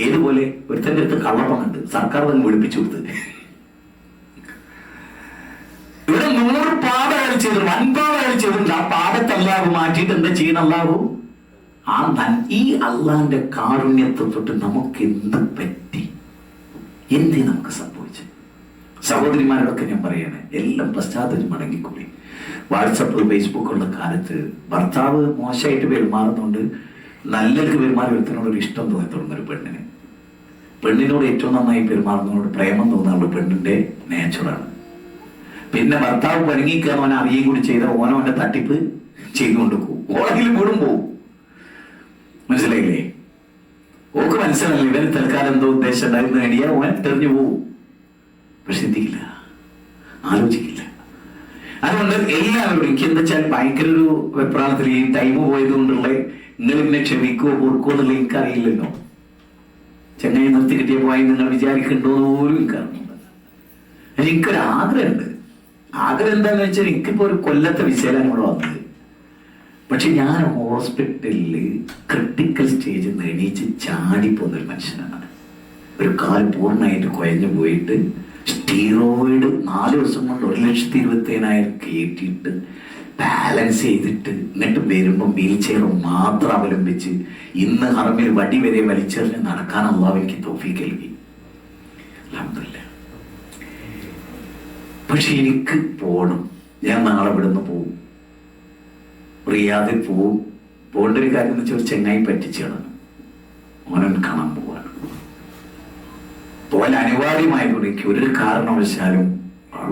Speaker 1: ഏതുപോലെ ഒരുത്തന്റെ അടുത്ത് കള്ളപ്പണുണ്ട്, സർക്കാർ തന്നെ വിളിപ്പിച്ചു കൊടുത്ത്. ഇവിടെ 100 പാപങ്ങൾ ചെയ്തു, 1 പാപങ്ങൾ ചെയ്തിട്ടുണ്ട്. ആ പാപത്തെ അല്ലാഹു മാറ്റിയിട്ട് എന്താ ചെയ്യണം? അല്ലാഹു ഈ അള്ളാന്റെ കാരുണ്യത്തെ തൊട്ട് നമുക്ക് എന്ത് പറ്റി, എന്തേ നമുക്ക് സംഭവിച്ചു? സഹോദരിമാരോടൊക്കെ ഞാൻ പറയണേ, എല്ലാം പശ്ചാത്തലം അടങ്ങിക്കൂടി. വാട്സപ്പ് ഫേസ്ബുക്കുള്ള കാലത്ത് ഭർത്താവ് മോശമായിട്ട് പെരുമാറുന്നുണ്ട്, നല്ലവർക്ക് പെരുമാറി ഒരുത്തിനോടൊരു ഇഷ്ടം തോന്നി തുടങ്ങുന്ന ഒരു പെണ്ണിനോട് ഏറ്റവും നന്നായി പെരുമാറുന്നതിനോട് പ്രേമം തോന്നാനുള്ള പെണ്ണിന്റെ നേച്ചറാണ്. പിന്നെ ഭർത്താവ് പഴങ്ങിക്കാൻ അവനെ അറിയുകയും കൂടി ചെയ്ത ഓനവന്റെ തട്ടിപ്പ് ചെയ്തുകൊണ്ട് പോകും, ഓളെങ്കിലും വീടും പോവും. മനസ്സിലായില്ലേ? ഓക്ക് മനസ്സിലല്ല ഇവന് തൽക്കാലം എന്തോ ഉദ്ദേശം ഉണ്ടായിരുന്നു നേടിയാൽ ഓൻ തെരഞ്ഞു പോവും. പക്ഷെ ചിന്തിക്കില്ല, ആലോചിക്കില്ല. അതുകൊണ്ട് എല്ലാവരോടും എനിക്ക് എന്താ വെച്ചാൽ ഭയങ്കര ഒരു വെപ്രാളത്തിൽ ഈ ടൈം പോയത് കൊണ്ടുള്ള നിങ്ങൾ ഇന്നെ ക്ഷമിക്കുവോ പൊറുക്കോ എന്നുള്ള എനിക്കറിയില്ലല്ലോ. ചെങ്ങായി നിർത്തി കിട്ടിയ പോയി നിങ്ങൾ വിചാരിക്കണ്ടോ പോലും എനിക്കറിയില്ല. എനിക്കൊരു ആഗ്രഹമുണ്ട്. ആഗ്രഹം എന്താണെന്ന് വെച്ചാൽ എനിക്കിപ്പോ ഒരു കൊല്ലത്തെ വിശേലാണ് ഇവിടെ വന്നത്. പക്ഷെ ഞാൻ ഹോസ്പിറ്റലിൽ ക്രിട്ടിക്കൽ സ്റ്റേജിൽ നിന്ന് എണീച്ച് ചാടിപ്പോന്നൊരു മനുഷ്യനാണ്. ഒരു കാൽ പൂർണ്ണമായിട്ട് കുഴഞ്ഞു പോയിട്ട് സ്റ്റീറോയിഡ് 4 ദിവസം കൊണ്ട് 1,27,000 കയറ്റിയിട്ട് ബാലൻസ് ചെയ്തിട്ട് എന്നിട്ട് വരുമ്പോൾ വീൽ ചെയർ മാത്രം അവലംബിച്ച് ഇന്ന് ഹറമിൽ വടി വരെ വലിച്ചെറിഞ്ഞ് നടക്കാൻ അല്ലാഹു എനിക്ക് തൗഫീഖ് നൽകി. അൽഹംദുലില്ലാഹ്. പക്ഷെ എനിക്ക് പോകണം. ഞാൻ നാളെ ഇവിടുന്ന് പോവും, റിയാദിൽ പോവും. പോകേണ്ട ഒരു കാര്യം എന്ന് വെച്ചാൽ ഒരു ചെങ്ങായി പറ്റിച്ചാണ്, ഓനൻ കാണാൻ പോവാണ്. പോലെ അനിവാര്യമായതുകൊണ്ട് എനിക്ക് ഒരു കാരണവശാലും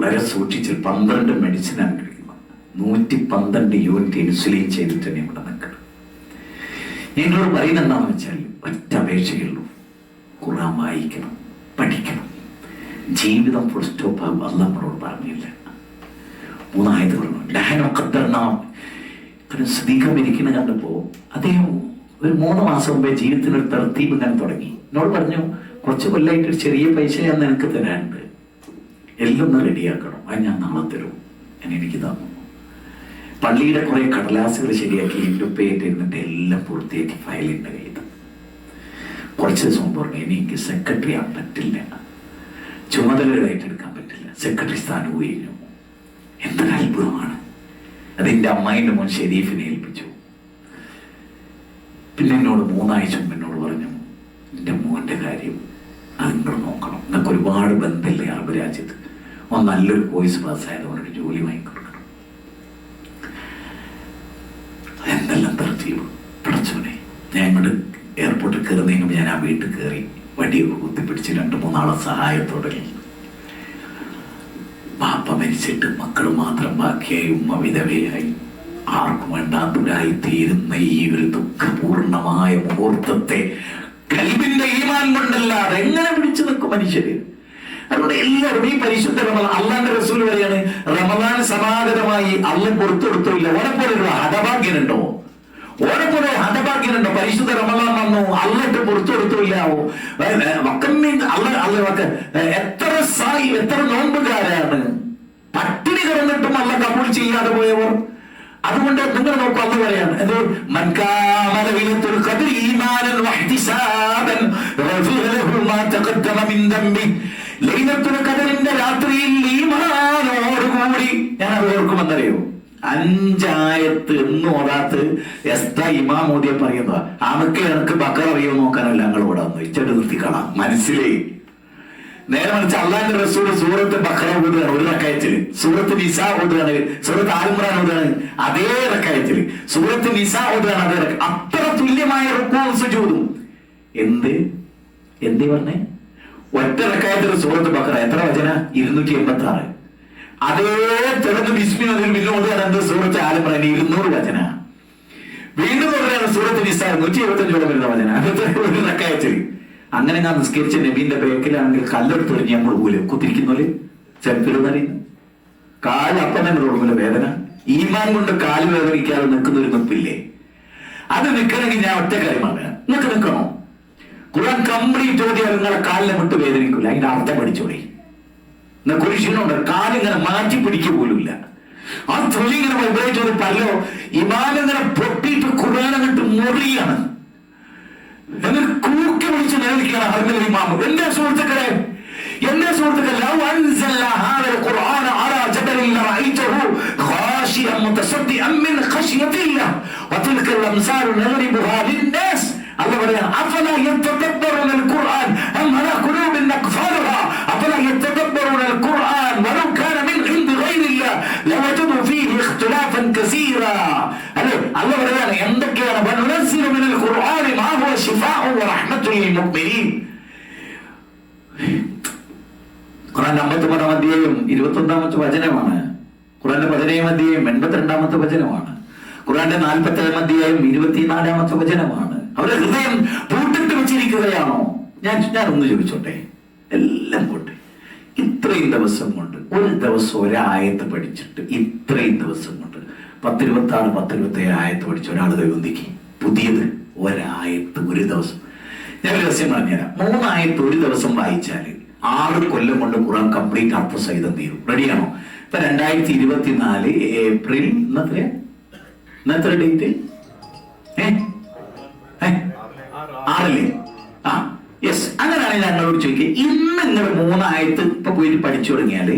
Speaker 1: വളരെ സൂക്ഷിച്ച് 12 മെഡിസിനാണ് കഴിക്കുന്നത്. 112 യൂണിറ്റ് ഇൻസുലിൻ ചെയ്തിട്ട് തന്നെ ഇവിടെ നിൽക്കണം. നിങ്ങളോട് പറയുന്നത് എന്താണെന്ന് വെച്ചാൽ ഒറ്റ അപേക്ഷയുള്ളൂ, ഖുർആൻ വായിക്കണം, പഠിക്കണം. ജീവിതം ഫുൾ സ്റ്റോപ്പ് ആകും. അല്ല നമ്മളോട് പറഞ്ഞില്ല. 3 ആയത്ത് പറഞ്ഞു. സ്ഥിരീകരിക്കുന്ന കണ്ടപ്പോ അദ്ദേഹം ഒരു 3 മാസം മുമ്പേ ജീവിതത്തിനൊരു തർത്തീബ് ഇങ്ങനെ തുടങ്ങി. എന്നോട് പറഞ്ഞു, കുറച്ച് കൊല്ലമായിട്ട് ഒരു ചെറിയ പൈസ ഞാൻ നിനക്ക് തരാനുണ്ട്, എല്ലാം ഒന്ന് റെഡിയാക്കണം, അത് ഞാൻ നാളെ തരും. എനിക്ക് തന്നു. പള്ളിയുടെ കുറെ കടലാസുകൾ ശരിയാക്കി ഇരുന്നിട്ട് എല്ലാം പൂർത്തിയാക്കി ഫയലിന്റെ കയ്യിൽ. കുറച്ച് ദിവസം പറഞ്ഞു, എനിക്ക് സെക്രട്ടറി ആകാൻ പറ്റില്ല, ചുമതലകൾ ഏറ്റെടുക്കാൻ പറ്റില്ല, സെക്രട്ടറി സ്ഥാനം കഴിഞ്ഞു. എന്തൊരു അത്ഭുതമാണ്. അതെന്റെ അമ്മായിന്റെ മോൻ ഷെരീഫിനെ ഏൽപ്പിച്ചു. പിന്നെ എന്നോട് 3 ആഴ്ച മുമ്പ് എന്നോട് പറഞ്ഞു, എൻ്റെ മോന്റെ കാര്യം അത് നിങ്ങൾ നോക്കണം, നിങ്ങൾക്ക് ഒരുപാട് ബന്ധമില്ലേ അറബ് രാജ്യത്ത്, നല്ലൊരു കോഴ്സ് പാസ്സായത് അവനൊരു ജോലി വാങ്ങിക്കൊടുക്കണം. എന്തെല്ലാം തർത്തീവ് പഠിച്ചോനെ. ഞാൻ ഇങ്ങോട്ട് എയർപോർട്ടിൽ കയറുന്നതിന് മുമ്പ് ഞാൻ ആ വീട്ടിൽ കയറി വടിയൊക്കെ കുത്തിപ്പിടിച്ച് 2-3 ആളെ സഹായത്തോടെ. പാപ്പ മരിച്ചിട്ട് മക്കൾ മാത്രം ബാക്കിയായി, ഉമ്മ വിധവയായി, ആർക്കും വേണ്ടാത്തവരായി തീരുന്ന ഈ ഒരു ദുഃഖപൂർണമായ മുഹൂർത്തത്തെ കൽബിന്റെ ഈമാൻ കൊണ്ടല്ലാതെ എങ്ങനെ പിടിച്ചു നിൽക്കും മനുഷ്യര്? അതുകൊണ്ട് എല്ലാവരും ഈ പരിശുദ്ധ റമദാൻ, അള്ളാന്റെ റസൂൽ പറയാണ്, റമദാൻ സമാഗതമായി അള്ള പുറത്തെടുത്തില്ല. ഓനെപ്പോലുള്ള ഹതഭാഗ്യനുണ്ടോ? ഓനെപ്പോലെ ഹതഭാഗ്യനുണ്ടോ? പരിശുദ്ധ റമദാൻ വന്നു, അള്ളിട്ട് പുറത്തെടുത്തില്ലാവോ? എത്ര നോമ്പുകാരാണ് പട്ടിണി കിടന്നിട്ടും അള്ള കബൂൾ ചെയ്യാതെ പോയവർ. അതുകൊണ്ട് നിങ്ങൾ നോക്കൂ, അന്ന് പറയാണ് എന്ത്, ലൈലത്തുൽ ഖദറിന്റെ രാത്രിയിൽ ഈമാനോടുകൂടി, ഞാൻ അത് ഓർക്കുമെന്നറിയോ, 5 ആയത്ത് എന്ന് ഓടാത്ത് എസ്താ ഇമാം ഓതിയെ പറയുന്നതാ. അനക്ക് എനിക്ക് ബക്കറ അറിയോ നോക്കാനല്ല ഞങ്ങൾ ഇവിടെ വന്നു, ഇച്ചോട്ട് നിർത്തിക്കളാം. മനസ്സിലായി? നേരെ മറിച്ച് അള്ളാന്റെ റസൂൽ സൂറത്ത് ബഖറ ഓതുകയാണ് ഒരു റക്അത്തിൽ, സൂറത്ത് നിസാ ഓതുകയാണ്, സൂറത്ത് ആൽ ഇംറാൻ ഓതുകയാണ് അതേ റക്അത്തിൽ, സൂറത്ത് നിസാ ഓതുകയാണ് അതേ റക്അത്ത്. അത്ര തുല്യമായ റുകൂഉം സുജൂദും. എന്തേ പറഞ്ഞേ? ഒറ്റ റക്അത്തിൽ സൂറത്ത് ബഖറ എത്ര വചന? 286. അതേ തെളിഞ്ഞ് ബിസ്മിൽ പിന്നെ ഓതുകയാണ് സൂറത്ത് ആൽ ഇംറാൻ 200 വചന. വീണ്ടും ഓതുകയാണ് സൂറത്ത് നിസാ 175 വരുന്ന വചന. അതൊക്കെ ഒരു റക്അത്തിൽ. അങ്ങനെ ഞാൻ നിസ്കരിച്ച നബീന്റെ ബേക്കിലാണെങ്കിൽ കല്ലെടുത്ത് എറിഞ്ഞ് നമ്മൾ പോലും കുത്തിരിക്കുന്നോല് ചെറുപ്പിലെന്നറിയുന്നു. കാല് അപ്പം തന്നെ തുടങ്ങുമല്ലോ വേദന. ഈമാൻ കൊണ്ട് കാല് വേദനിക്കാതെ നിൽക്കുന്ന ഒരു നിപ്പില്ലേ, അത് നിൽക്കണമെങ്കിൽ ഞാൻ ഒറ്റ കാര്യമാണ്, നിങ്ങൾക്ക് നിൽക്കണോ? ഖുർആൻ കംപ്ലീറ്റ് ഓതിയാൽ നിങ്ങളെ കാലിനെ വിട്ട് വേദനിക്കില്ല. അതിന്റെ അർത്ഥം പഠിച്ചോളി. നിങ്ങൾക്ക് ഒരു ക്ഷീണമുണ്ട്, കാലിങ്ങനെ മാറ്റി പിടിക്കുക പോലുമില്ല. ആ തൊലി ഇങ്ങനെ വൈബ്രേറ്റ് ചെയ്ത് പല്ലോ ഇമാനിങ്ങനെ പൊട്ടിയിട്ട് ഖുർആനങ്ങട്ട് മുറിയാണ്, എന്നിട്ട് കൂക്കി വിളിച്ച് നേരിക്കുകയാണ് ഹർമൽ ഇമാം. എന്റെ സുഹൃത്തുക്കളെ, ലൗ അൻസൽനാ ഹാദൽ ഖുർആന അലാ ജബലിൻ ലറഅയ്തഹു ഖാശിഅൻ മുതസദ്ദിഅൻ മിൻ ഖശ്യത്തില്ലാഹ് വതിൽകൽ അംസാലു നദ്രിബുഹാ ലിന്നാസ്. അല്ലാഹു പറയുന്നു, അഫലാ യതദബ്ബറൂനൽ ഖുർആൻ അം അലാ ഖുലൂബിൻ അഖ്ഫാലുഹാ അഫലാ യതദബ്ബറൂനൽ ഖുർആൻ വലൗ കാന മിൻ ഇൻദി ഗൈരില്ലാഹ് ലവജദു ഫീഹി ഇഖ്തിലാഫൻ കസീറാ. അല്ലേ, അല്ലാഹു പറയുന്നു എന്തൊക്കെയാണ് വനുനസ്സിലു മിനൽ ഖുർആനി മാ ഹുവ ശിഫാഉ വറഹ്മത്തുൽ ലിൽ മുഅ്മിനീൻ. ഖുർആൻ 51 അധ്യായം 21 വചനമാണ്. ഖുർആന്റെ 17 അധ്യായം 82 വചനമാണ്. ഖുർആന്റെ 47 അധ്യായം 24 വചനമാണ്. അവരുടെ ഹൃദയം പൂട്ടിട്ട് വെച്ചിരിക്കുകയാണോ? ഞാൻ ഒന്ന് ചോദിച്ചോട്ടെ, എല്ലാം പോട്ടെ. ഇത്രയും ദിവസം കൊണ്ട് ഒരു ദിവസം ഒരായത്ത് പഠിച്ചിട്ട്, ഇത്രയും ദിവസം കൊണ്ട് 10-26, 10-27 ആയത്ത് പഠിച്ച ഒരാൾ കൈവന്തിക്ക് പുതിയത് ഒരായത്ത് ഒരു ദിവസം. ഞാൻ ഒരു രഹസ്യം പറഞ്ഞുതരാം. 3 ആയത്ത് ഒരു ദിവസം വായിച്ചാൽ 6 കൊല്ലം കൊണ്ട് ഖുർആൻ കംപ്ലീറ്റ് അർത്ഥസഹിതം തീരും. റെഡിയാണോ? ഇപ്പൊ 2024 ഏപ്രിൽ ഇന്നത്തെ ഡേറ്റ് 6 ആ യെസ്. അങ്ങനെയാണെങ്കിൽ ഞങ്ങളോട് ചോദിക്കുക, ഇന്ന് നിങ്ങൾ 3 ആയത്ത് ഇപ്പൊ പോയിട്ട് പഠിച്ചു തുടങ്ങിയാല്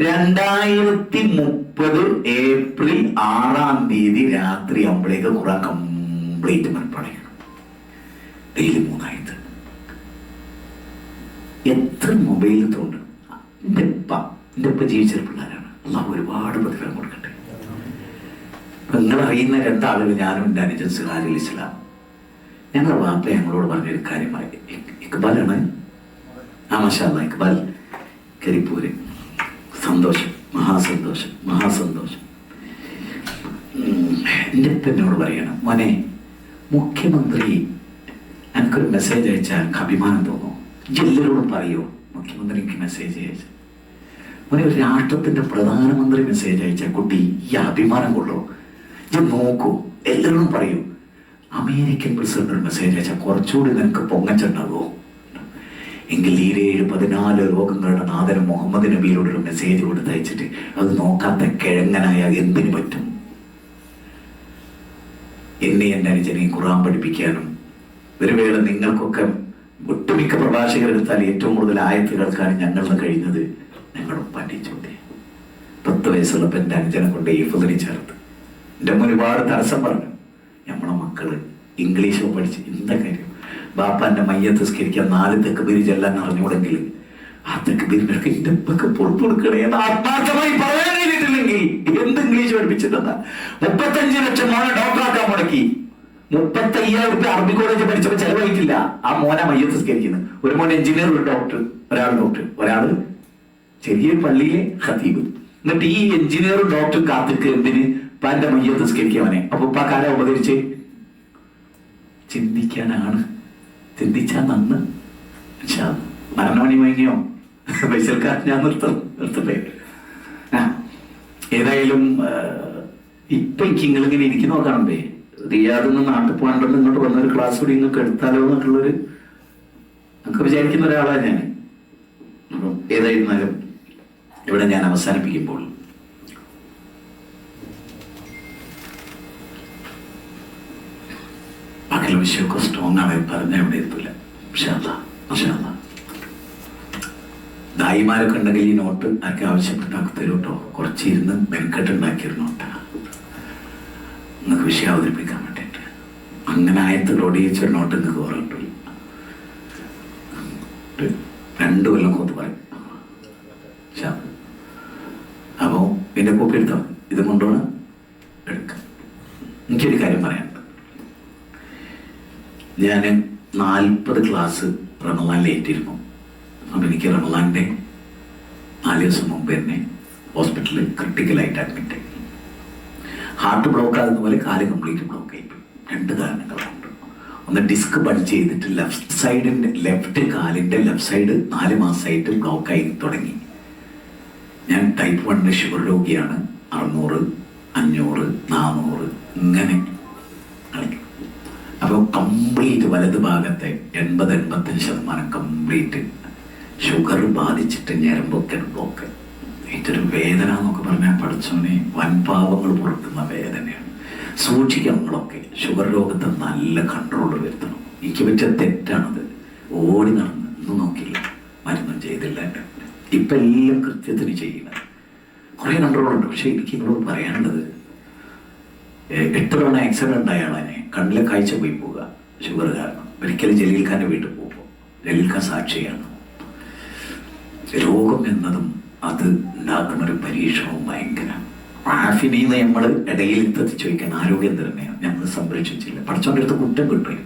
Speaker 1: 2030 ഏപ്രിൽ 6 രാത്രി ആകുമ്പോഴേക്ക് ഖുർആൻ കംപ്ലീറ്റ് മനഃപ്പാടണം. ഡെയിലി 3 ആയത്ത്. എത്ര മൊബൈലിൽ തോണ്ട്. എൻ്റെ ഉപ്പ ജീവിച്ച പിള്ളേരാണ്. അള്ളാഹു ഒരുപാട് പ്രതിഫലം കൊടുക്കട്ടെ. നിങ്ങൾ അറിയുന്ന 2 ആളുകൾ, ഞാനും എൻ്റെ അനുജൻ സിറാജുൽ ഇസ്ലാം. ഞങ്ങളുടെ വാപ്പ ഞങ്ങളോട് പറഞ്ഞൊരു കാര്യമായി, ഇക്ബാലാണ് മാഷാ അല്ലാഹ്, ഇക്ബാൽ കരിപ്പൂര്. സന്തോഷം, മഹാസന്തോഷം. എൻ്റെ ഉപ്പ എന്നോട് പറയണം, മോനെ മുഖ്യമന്ത്രി എനിക്കൊരു മെസ്സേജ് അയച്ചാൽ എനിക്ക് അഭിമാനം തോന്നും. എല്ലാവരോടും പറയൂ മുഖ്യമന്ത്രി എനിക്ക് മെസ്സേജ് അയച്ചു. ഒരു രാഷ്ട്രത്തിന്റെ പ്രധാനമന്ത്രി മെസ്സേജ് അയച്ച കുട്ടി ഈ അഭിമാനം കൊള്ളൂ. ഞാൻ നോക്കൂ, എല്ലാവരും പറയൂ അമേരിക്കൻ പ്രസിഡന്റ് ഒരു മെസ്സേജ് അയച്ചാൽ കുറച്ചുകൂടി നിനക്ക് പൊങ്ങച്ചുണ്ടാകുമോ? എങ്കിൽ ഈ 14 ലോകങ്ങളുടെ നാഥൻ മുഹമ്മദ് നബിയിലൂടെ ഒരു മെസ്സേജ് കൊടുത്തയച്ചിട്ട് അത് നോക്കാത്ത കിഴങ്ങനായ എന്തിനു പറ്റും? എന്നെ എൻ്റെ അനുജനെ ഖുർആൻ പഠിപ്പിക്കാനും ഒരു വേള നിങ്ങൾക്കൊക്കെ ഒട്ടുമിക്ക പ്രഭാഷകരെടുത്താൽ ഏറ്റവും കൂടുതൽ ആയത്ത് കേൾക്കാനും ഞങ്ങൾക്ക് കഴിഞ്ഞത് ഞങ്ങളുടെ പഠിച്ചോട്ടെ. 10 വയസ്സുള്ളപ്പോൾ എൻ്റെ അനുജനെ കൊണ്ട് ഈഫുദിനെ ചേർത്ത് എൻ്റെ അമ്മ ഒരുപാട് തടസ്സം പറഞ്ഞു. നമ്മളെ മക്കള് ഇംഗ്ലീഷോ പഠിച്ച് എന്താ കാര്യം? ബാപ്പാന്റെ മയ്യത്ത് സ്കരിക്കാൻ 4 തെക്കുബീര് ചെല്ലാൻ അറിഞ്ഞുകൂടെങ്കിൽ ആ തെക്കുബീരിനൊക്കെ എൻ്റെ ഉപ്പൊക്കെ പുറത്തു കൊടുക്കണേ എന്ന് ആത്മാർത്ഥമായി പറയാൻ കഴിഞ്ഞിട്ടില്ലെങ്കിൽ എന്ത് ഇംഗ്ലീഷ് പഠിപ്പിച്ചിട്ടുണ്ടാ? 35 ലക്ഷം മോനെ ഡോക്ടറാക്കാൻ മുടക്കി. 35,000 രൂപ അറബി കോളേജ് പഠിച്ചപ്പോൾ ചെലവായിട്ടില്ല. ആ മോനെ മയ്യത്ത് സ്കരിക്കുന്നത്. ഒരു മോൻ എഞ്ചിനീയർ, ഒരു ഡോക്ടർ, ഒരാള് ചെറിയ പള്ളിയിലെ ഖതീബ്. എന്നിട്ട് ഈ എഞ്ചിനീയറും ഡോക്ടറും കാത്തിക്ക് എന്തിന്? ഉപ്പാന്റെ മയ്യത്ത് സ്കരിക്കാവനെ. അപ്പൊ ഉപ്പ കാല ഉപകരിച്ച് ചിന്തിക്കാനാണ്. ചിന്തിച്ചാ നന്ന്. മരണമണി വാങ്ങിയോ പൈസൽക്കാർ ഞാൻ നിർത്തട്ടെ. ഏതായാലും ഇപ്പൊ എനിക്ക് നിങ്ങളിങ്ങനെ ഇരിക്കുന്ന നോക്കണേ. റിയാദിൽ നിന്ന് നാട്ടിൽ പോകാണ്ടെന്ന് ഇങ്ങോട്ട് വന്നൊരു ക്ലാസ് കൂടി നിങ്ങൾക്ക് എടുത്താലോ എന്നൊക്കെയുള്ളൊരു നമുക്ക് വിചാരിക്കുന്ന ഒരാളാണ് ഞാൻ. അപ്പം ഏതായിരുന്നാലും ഇവിടെ ഞാൻ അവസാനിപ്പിക്കുമ്പോൾ ബാക്കിയുള്ള വിഷയമൊക്കെ സ്ട്രോങ് ആണ്. പറഞ്ഞാൽ ഇവിടെ എത്തില്ല. ദായിമാരൊക്കെ ഉണ്ടെങ്കിൽ ഈ നോട്ട് ആർക്ക് ആവശ്യപ്പെട്ടാക്കി തരും കേട്ടോ. കുറച്ചിരുന്ന് മെനക്കെട്ടുണ്ടാക്കിയൊരു നോട്ടാണ് നിങ്ങൾക്ക് വിഷയം അവതരിപ്പിക്കാൻ വേണ്ടിയിട്ട്. അങ്ങനെ ആയത്തിലോട് ചോദിച്ചൊരു നോട്ട് നിങ്ങൾക്ക് ഓർമ്മയിട്ടില്ല. 2 കൊല്ലം കൊത്ത് പറയും. അപ്പോ എന്റെ കോപ്പി എടുത്തോ, ഇത് കൊണ്ടുപോകണം എടുക്കാം. എനിക്കൊരു കാര്യം പറയാനുണ്ട്. ഞാൻ 40 ക്ലാസ് റമദാനിൽ ഏറ്റിരുന്നു. അപ്പം എനിക്ക് റമദാൻ്റെ 4 ദിവസം മുമ്പ് തന്നെ ഹോസ്പിറ്റലിൽ ക്രിട്ടിക്കലായിട്ട് അഡ്മിറ്റ് ആയി. ഹാർട്ട് ബ്ലോക്ക് ആകുന്ന പോലെ കാല് കംപ്ലീറ്റ് ബ്ലോക്ക് ആയി. 2 കാരണങ്ങളുണ്ട്. ഒന്ന് ഡിസ്ക് ബൾജ് ചെയ്തിട്ട് ലെഫ്റ്റ് കാലിൻ്റെ ലെഫ്റ്റ് സൈഡ് 4 മാസമായിട്ട് ബ്ലോക്കായി തുടങ്ങി. ഞാൻ ടൈപ്പ് 1 ഷുഗർ രോഗിയാണ്. 600, 500, 400 ഇങ്ങനെ കളിക്കും. അപ്പോൾ കംപ്ലീറ്റ് വലത് ഭാഗത്തെ 80-85% കംപ്ലീറ്റ് ഷുഗർ ബാധിച്ചിട്ട് ഞരമ്പൊക്കെ ബ്ലോക്ക്. ഇതൊരു വേദന എന്നൊക്കെ പറഞ്ഞാൽ പഠിച്ചോനെ വൻപാവങ്ങൾ പൊറുക്കുന്ന വേദനയാണ്. സൂക്ഷിക്കണം നിങ്ങളൊക്കെ. ഷുഗർ രോഗത്തെ നല്ല കൺട്രോൾ വരുത്തണം. എനിക്ക് പറ്റിയ തെറ്റാണത്. ഓടി നടന്ന് ഒന്നും നോക്കില്ല, മരുന്നും ചെയ്തില്ല. ഇപ്പം എല്ലാം കൃത്യത്തിന് ചെയ്യണം. കുറേ കൺട്രോളുണ്ട്. പക്ഷെ എനിക്ക് നിങ്ങളോട് പറയാനുള്ളത് 8 തവണ ആക്സിഡന്റ് ആയ ആളെ കണ്ണിലെ കാഴ്ച പോയി പോവുക ഷുഗർ കാരണം. ഒരിക്കലും ജലീൽ ഖാന്റെ വീട്ടിൽ പോകുമ്പോൾ ജലീൽ ഖാൻ സാക്ഷിയാണ്. രോഗം എന്നതും അത് ഉണ്ടാക്കുന്നൊരു പരീക്ഷണവും ഭയങ്കര. ആഫിനീന്ന് നമ്മൾ ഇടയിൽ എത്തി ചോദിക്കണം ആരോഗ്യം തന്നെയാണ് നമ്മൾ സംരക്ഷിച്ചില്ല. പഠിച്ചോൻ്റെ അടുത്ത് കുറ്റം കിട്ടും.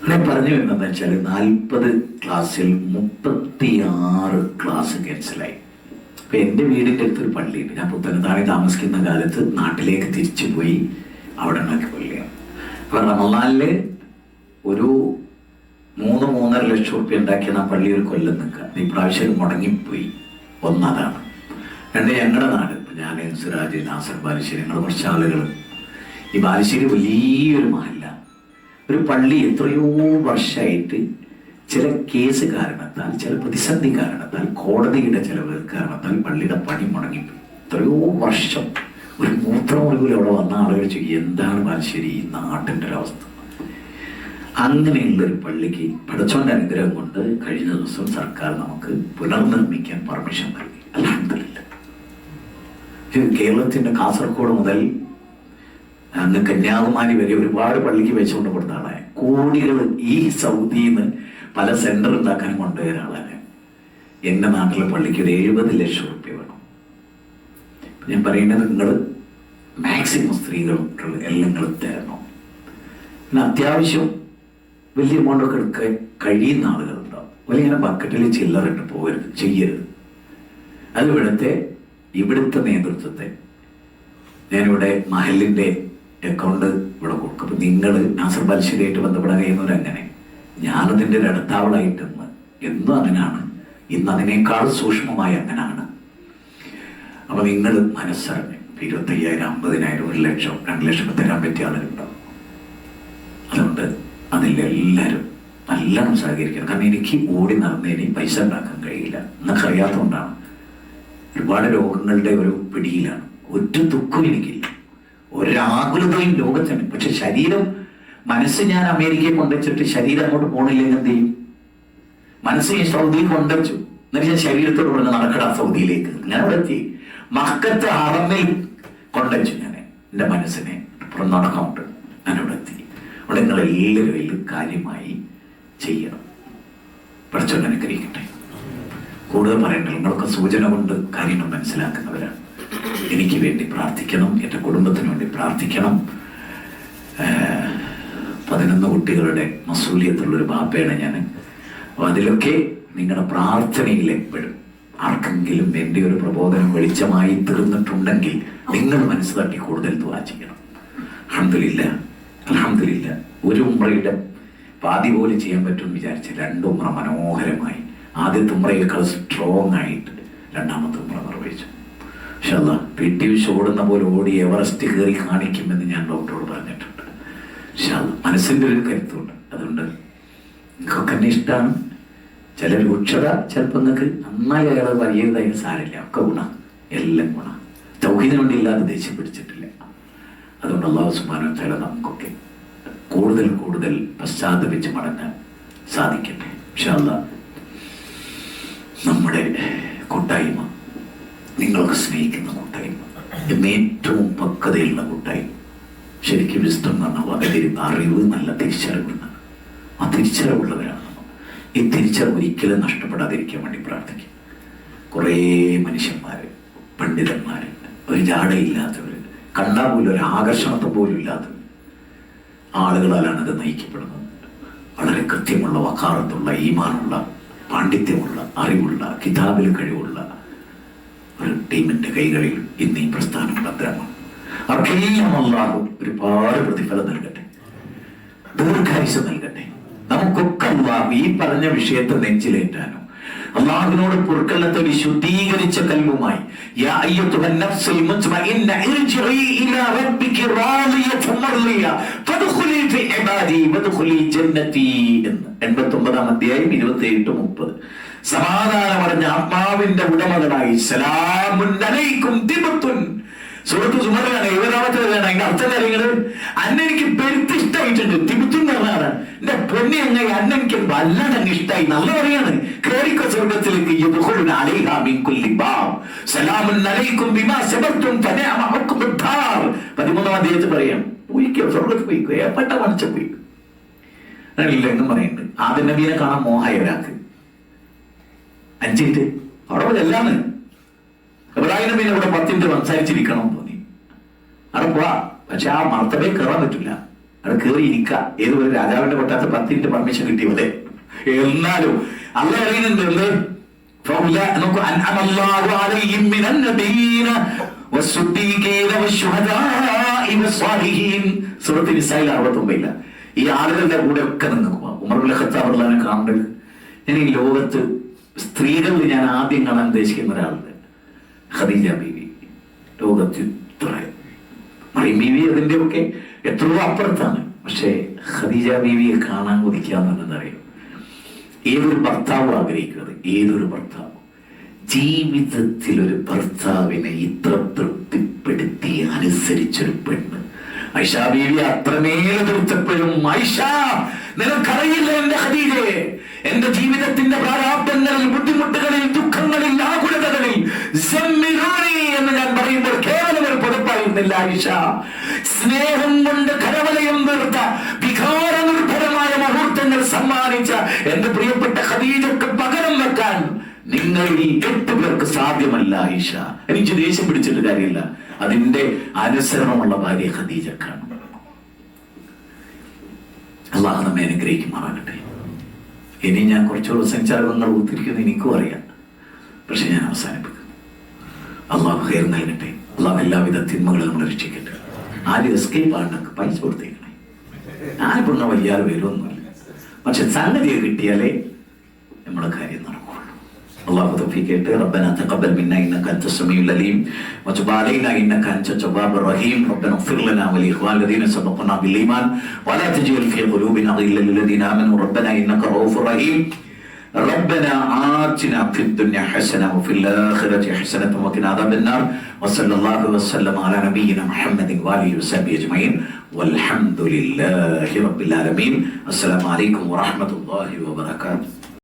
Speaker 1: അങ്ങനെ പറഞ്ഞു വരുന്നത് വെച്ചാൽ 40 ക്ലാസ്സിൽ 36 ക്ലാസ് ക്യാൻസലായി. ഇപ്പം എൻ്റെ വീടിൻ്റെ അടുത്തൊരു പള്ളിയുണ്ട്. ഞാൻ പുത്തനത്താണി താമസിക്കുന്ന കാലത്ത് നാട്ടിലേക്ക് തിരിച്ചു പോയി അവിടെ ഉണ്ടാക്കി പള്ളിയാണ്. അപ്പം റമദാനില് ഒരു 3-3.5 ലക്ഷം റുപ്യ ഉണ്ടാക്കിയാണ് ആ പള്ളി ഒരു കൊല്ലം നിൽക്കുക. ഇപ്രാവശ്യം മുടങ്ങിപ്പോയി. ഒന്നതാണ്. 2 ഞങ്ങളുടെ നാട്. ഞാൻ സിറാജ്, നാസർ, ബാലുശ്ശേരി, ഞങ്ങൾ കുറച്ച് ആളുകൾ. ഈ ബാലുശ്ശേരി വലിയൊരു മഹല്ല. ഒരു പള്ളി എത്രയോ വർഷമായിട്ട് ചില കേസ് കാരണത്താൽ, ചില പ്രതിസന്ധി കാരണത്താൽ, കോടതിയുടെ ചിലവ് കാരണത്താൽ പള്ളിയുടെ പണി മുടങ്ങിപ്പോയി. എത്രയോ വർഷം. ഒരു മൂത്രമുറിവിൽ അവിടെ വന്ന ആളുകൾ ചോദിക്കും എന്താണ് ബാലുശ്ശേരി ഈ നാട്ടിൻ്റെ ഒരവസ്ഥ. അങ്ങനെയുള്ളൊരു പള്ളിക്ക് പടച്ചോന്റെ അനുഗ്രഹം കൊണ്ട് കഴിഞ്ഞ ദിവസം സർക്കാർ നമുക്ക് പുനർനിർമ്മിക്കാൻ പെർമിഷൻ നൽകി. അൽഹംദുലില്ലാഹ്. കേരളത്തിന്റെ കാസർഗോഡ് മുതൽ അങ്ങ് കന്യാകുമാരി വരെ ഒരുപാട് പള്ളിക്ക് വെച്ചുകൊണ്ട് കൊടുത്ത ആളാണ്. കോടികൾ ഈ സൗദിയിൽ നിന്ന് പല സെന്റർ ഉണ്ടാക്കാൻ കൊണ്ടുപോയ ഒരാളാണ്. എൻ്റെ നാട്ടിലെ പള്ളിക്ക് ഒരു 70 ലക്ഷം റുപ്യ വേണം. ഞാൻ പറയുന്നത് നിങ്ങൾ മാക്സിമം സ്ത്രീകൾ എല്ലാം നിങ്ങൾ തരണം. പിന്നെ അത്യാവശ്യം വലിയ എമൗണ്ടൊക്കെ എടുക്കാൻ കഴിയുന്ന ആളുകളുണ്ടാവും. അല്ലെങ്കിൽ ഇങ്ങനെ ബക്കറ്റിൽ ചില്ലറിട്ട് പോകരുത്, ചെയ്യരുത്. അത് ഇവിടുത്തെ നേതൃത്വത്തെ ഞാനിവിടെ മഹലിൻ്റെ അക്കൗണ്ട് ഇവിടെ കൊടുക്കും. നിങ്ങൾ നാസർ ബാലുശ്ശേരിയായിട്ട് ബന്ധപ്പെടാൻ കഴിയുന്നവരങ്ങനെ, ഞാനതിൻ്റെ ഒരു അടുത്താവളായിട്ടെന്ന് എന്നും അങ്ങനെയാണ്, ഇന്ന് അതിനേക്കാൾ സൂക്ഷ്മമായി അങ്ങനെയാണ്. അപ്പൊ നിങ്ങൾ മനസ്സറിഞ്ഞ് 25,000, 50,000, 1,00,000, 2,00,000 തരാൻ പറ്റിയ ആളുകളുണ്ടാവും. അതുകൊണ്ട് അതിലെല്ലാവരും നല്ലോണം സഹകരിക്കണം. കാരണം എനിക്ക് ഓടി നടന്നതിന് പൈസ ഉണ്ടാക്കാൻ കഴിയില്ല എന്നൊക്കെ അറിയാത്തതുകൊണ്ടാണ്. ഒരുപാട് രോഗങ്ങളുടെ ഒരു പിടിയിലാണ്. ഒരു ദുഃഖവും എനിക്കില്ല, ഒരാകുലതയും ലോകത്തിന്. പക്ഷെ ശരീരം, മനസ്സ് ഞാൻ അമേരിക്കയിൽ കൊണ്ടുവച്ചിട്ട് ശരീരം അങ്ങോട്ട് പോകണില്ലെങ്കിൽ എന്ത് ചെയ്യും? മനസ്സ് ഞാൻ സൗദിയിൽ കൊണ്ടുവച്ചു, എന്നിട്ട് ഞാൻ ശരീരത്തോട് പറഞ്ഞ് നടക്കടാ സൗദിയിലേക്ക്. ഞാൻ അവിടെ എത്തി. മക്കത്ത് ഹറമിൽ കൊണ്ടുവച്ചു ഞാൻ എൻ്റെ മനസ്സിനെ, പുറം നടക്കമുണ്ട്. ഞാനവിടെ എത്തി. അവിടെ നിങ്ങൾ എല്ലാവരും കാര്യമായി ചെയ്യണം. പഠിച്ചോൻ അനുഗ്രഹിക്കട്ടെ. കൂടുതൽ പറയണ്ട, നിങ്ങളൊക്കെ സൂചന കൊണ്ട് കാര്യങ്ങൾ മനസ്സിലാക്കുന്നവരാണ്. എനിക്ക് വേണ്ടി പ്രാർത്ഥിക്കണം, എൻ്റെ കുടുംബത്തിന് വേണ്ടി പ്രാർത്ഥിക്കണം. 11 കുട്ടികളുടെ മസൂലിയത്തുള്ളൊരു ബാപ്പയാണ് ഞാൻ. അപ്പോൾ അതിലൊക്കെ നിങ്ങളുടെ പ്രാർത്ഥനയിൽ എപ്പോഴും ആർക്കെങ്കിലും എൻ്റെ ഒരു പ്രബോധനം വെളിച്ചമായി തീർന്നിട്ടുണ്ടെങ്കിൽ നിങ്ങൾ മനസ്സ് തട്ടി കൂടുതൽ ദുആ ചെയ്യണം. അൽഹംദുലില്ലാ, അൽഹംദുലില്ലാ. ഒരു ഉംറയുടെ പാതി പോലും ചെയ്യാൻ പറ്റുമെന്ന് വിചാരിച്ച 2 ഉംറ മനോഹരമായി. ആദ്യത്തെ ഉംറയേക്കാൾ സ്ട്രോങ് ആയിട്ട് 2ാമത്തെ ഉംറ നിർവഹിച്ചു. പക്ഷേ അല്ലാഹ് PT ഉഷ ഓടുന്ന പോലെ ഓടി എവറസ്റ്റ് കയറി കാണിക്കുമെന്ന് ഞാൻ ഡോക്ടറോട് പറഞ്ഞിട്ടുണ്ട്. പക്ഷേ അല്ലാഹ് മനസ്സിൻ്റെ ഒരു കരുത്തുണ്ട്. അതുകൊണ്ട് നിങ്ങൾക്കൊക്കെ എന്നെ ഇഷ്ടമാണ്. ചില രൂക്ഷത ചിലപ്പോൾ നിങ്ങൾക്ക് നന്നായി അയാൾ വലിയതായിട്ട് സാരില്ല, ഒക്കെ ഗുണം, എല്ലാം ഗുണം. തൗഹീദിന് വേണ്ടി ഇല്ലാതെ ദേഷ്യം പിടിച്ചിട്ടില്ല. അതുകൊണ്ട് അല്ലാഹു സുബ്ഹാനഹു വ തആല നമുക്കൊക്കെ കൂടുതൽ കൂടുതൽ പശ്ചാത്തപിച്ച് മടങ്ങാൻ സാധിക്കട്ടെ. ഇൻഷാ അല്ലാഹ് നമ്മുടെ കൂട്ടായ്മ, നിങ്ങളൊക്കെ സ്നേഹിക്കുന്ന കൂട്ടായ്മ, എന്ന് ഏറ്റവും പക്വതയുള്ള കൂട്ടായ്മ. ശരിക്കും വിസ്ഡം എന്ന് പറഞ്ഞാൽ വകതിരിവ്, അറിവ്, നല്ല തിരിച്ചറിവുണ്ട്. ആ തിരിച്ചറിവുള്ളവരാണ്. ഈ തിരിച്ചറിവ് ഒരിക്കലും നഷ്ടപ്പെടാതിരിക്കാൻ വേണ്ടി പ്രാർത്ഥിക്കും. കുറേ മനുഷ്യന്മാർ, പണ്ഡിതന്മാർ, ഒരു ജാടയില്ലാത്തവർ, കണ്ടാൽ പോലും ഒരു ആകർഷണത്തെ പോലും ഇല്ലാത്തവർ ആളുകളാലാണ് ഇത് നയിക്കപ്പെടുന്നത്. വളരെ കൃത്യമുള്ള വക്കാറത്തുള്ള, ഈമാനുള്ള, പാണ്ഡിത്യമുള്ള, അറിവുള്ള, കിതാബിൽ കഴിവുള്ള ഒരു ടീമിന്റെ കൈകളിൽ ഇന്ന് ഈ പ്രസ്ഥാനം ഭദ്രമാണ്. അവർക്കെല്ലാം അല്ലാഹു ഒരുപാട് പ്രതിഫലം നൽകട്ടെ, ദീർഘായുസ്സ് നൽകട്ടെ. നമുക്കൊക്കെ അല്ലാഹു ഈ പറഞ്ഞ വിഷയത്തെ നെഞ്ചിലേറ്റാനും അല്ലാഹുവിനോട് പൊറുക്കലിനെ വിശുദ്ധീകരിച്ച കൽവുമായി യാ അയ്യുഹൻ നഫ്സുൽ മുത്മഇന്ന ഇർജിഇ ഇലാ റബ്ബികി റാദിയതൻ മർദിയ ഫദ്ഖുലി ഫി ഇബാദി വദ്ഖുലി ജന്നതി എന്ന് 89-ാം അധ്യായം 27-30. സമാധാനമടഞ്ഞ ആത്മാവിന്റെ ഉടമകളായി സലാമുൻ അലൈക്കും ദിബത്തുൻ. സൂറത്ത് സുമറിലാണ് 70-ാമത്തേതാണ്. അതിന്റെ അർത്ഥം കാര്യങ്ങള് അന്നെനിക്ക് പെരുത്തിഷ്ടായിട്ടുണ്ട്. തിബുത്തുൻ എന്ന് പറഞ്ഞാണ് എന്റെ പൊന്നി അങ്ങ് അന്നെനിക്ക് വല്ലാതെ അങ്ങ് ഇഷ്ടമായി. നല്ല പറയാണ്, കേറിക്കോ സ്വർഗത്തിലേക്ക്. യദ്ഖുലുന അലൈഹാ മിൻ കുല്ലി ബാബ് സലാമുൻ അലൈക്കും ബിമാ സബർതും ഫനിഅമ ഉഖ്ബുദ് ദാർ. 13-ാം അധ്യായത്തിൽ പറയാം, പോയിക്കോ സ്വർഗത്തിൽ പോയിക്കോ, ഏപ്പെട്ട മണിച്ച പോയിക്കോ. അങ്ങനെയില്ല എന്നും പറയുന്നുണ്ട്. ആദ്യ നബിയെ കാണാൻ മോഹായ ഒരാൾക്ക് 5 മിനിറ്റ് അവിടെ എല്ലാന്ന് ഇബ്രാഹിം നബീനെ ഇവിടെ 10 മിനിറ്റ് സംസാരിച്ചിരിക്കണം തോന്നി. അവിടെ പോവാ, പക്ഷെ ആ മർത്തബയിൽ കയറാൻ പറ്റില്ല. അവിടെ കയറി ഇരിക്കുക. ഏതൊരു രാജാവിന്റെ കൊട്ടാത്ത 10 മിനിറ്റ് പെർമിഷൻ കിട്ടിയതേ. എന്നാലും അല്ല അറിയുന്നുണ്ട് എന്ത് സൂറത്ത് നിസായിൽ 69. ഈ ആളുകളുടെ കൂടെ ഒക്കെ നിന്ന് ഉമർ ഇബ്നുൽ ഖത്താബ് റളിയല്ലാഹു അൻഹു കാണുന്നത്. ഞാൻ ഈ ലോകത്ത് സ്ത്രീകളിൽ ഞാൻ ആദ്യം കാണാൻ ഉദ്ദേശിക്കുന്ന ഒരാളുണ്ട്, ഖദീജ ബീവി. ലോകത്ത് മറിയം ബീവി അതിന്റെ ഒക്കെ എത്രയോ അപ്പുറത്താണ്. പക്ഷെ ഖദീജ ബീവിയെ കാണാൻ കൊതിക്കാന്നുള്ളതറിയും ഏതൊരു ഭർത്താവ് ആഗ്രഹിക്കുന്നത്. ഏതൊരു ഭർത്താവ് ജീവിതത്തിൽ ഒരു ഭർത്താവിനെ ഇത്ര തൃപ്തിപ്പെടുത്തി അനുസരിച്ചൊരു പെണ്ണ്. ഐഷ ബീവി അത്രമേൽ എതിർത്തപ്പോഴും ഐഷ നിനക്കറിയില്ല എന്റെ ഖദീജയെ, എന്റെ ജീവിതത്തിന്റെ പ്രാരാബ്ദങ്ങളിൽ, ബുദ്ധിമുട്ടുകളിൽ, ദുഃഖങ്ങളിൽ, ആകുലതകളിൽ എന്ന് ഞാൻ പറയുമ്പോൾ കേവലം ഒരു പുറപ്പായിരുന്നില്ല ഐഷ. സ്നേഹം കൊണ്ട് കരവലയം തീർത്ത വികാരനിർഭരമായ മുഹൂർത്തങ്ങൾ സമ്മാനിച്ച എന്റെ പ്രിയപ്പെട്ട ഖദീജക്ക് പകരം വെക്കാൻ നിങ്ങളിൽ 8 പേർക്ക് സാധ്യമല്ല ഐഷ. എനിക്ക് ദേഷ്യം പിടിച്ചിട്ട് കാര്യമില്ല. അതിന്റെ അനുസരണമുള്ള ഭാര്യ ഖദീജക്കാണ്. അള്ളാഹു നമ്മെ അനുഗ്രഹിക്കുമാറാകട്ടെ. ഇനി ഞാൻ കുറച്ചുകൂടെ സഞ്ചാരങ്ങൾ ഒത്തിരിക്കുന്നത് എനിക്കും അറിയാം. പക്ഷെ ഞാൻ അവസാനിപ്പിക്കുന്നു. അള്ളാഹു ഖൈർ നൽകട്ടെ. അള്ളാഹു എല്ലാവിധ തിന്മകളും നമ്മൾ രക്ഷിക്കട്ടെ. ആരും എസ്കേപ്പ് ആണ്ടൊക്കെ പൈസ കൊടുത്തേക്കണേ. ഞാനിപ്പോ ഒന്നും വയ്യാതെ വരുമൊന്നുമില്ല. പക്ഷെ സംഗതിയെ കിട്ടിയാലേ നമ്മളെ കാര്യം നടക്കുള്ളൂ. അല്ലാഹു തൗഫീഖ് ചെയ്യട്ടെ. റബ്ബനാ തഖബ്ബൽ മിന്നാ ഇന്നക അൻത സമീഉൽ അലീം വതുബ് അലൈനാ ഇന്നക അൻത തവ്വാബുർ റഹീം. റബ്ബനാ ഇഗ്ഫിർ ലനാ വലിഇഖ്വാനിന الذين سبقونا بالإيمان ولا تجعل في قلوبنا غلا للذين آمنوا ربنا إنك رؤوف رحيم. ربنا آتنا في الدنيا حسنة وفي الآخرة حسنة وقنا عذاب النار. وصلى الله وسلم على نبينا محمد وآله وصحبه أجمعين والحمد لله رب العالمين. السلام عليكم ورحمة الله وبركاته.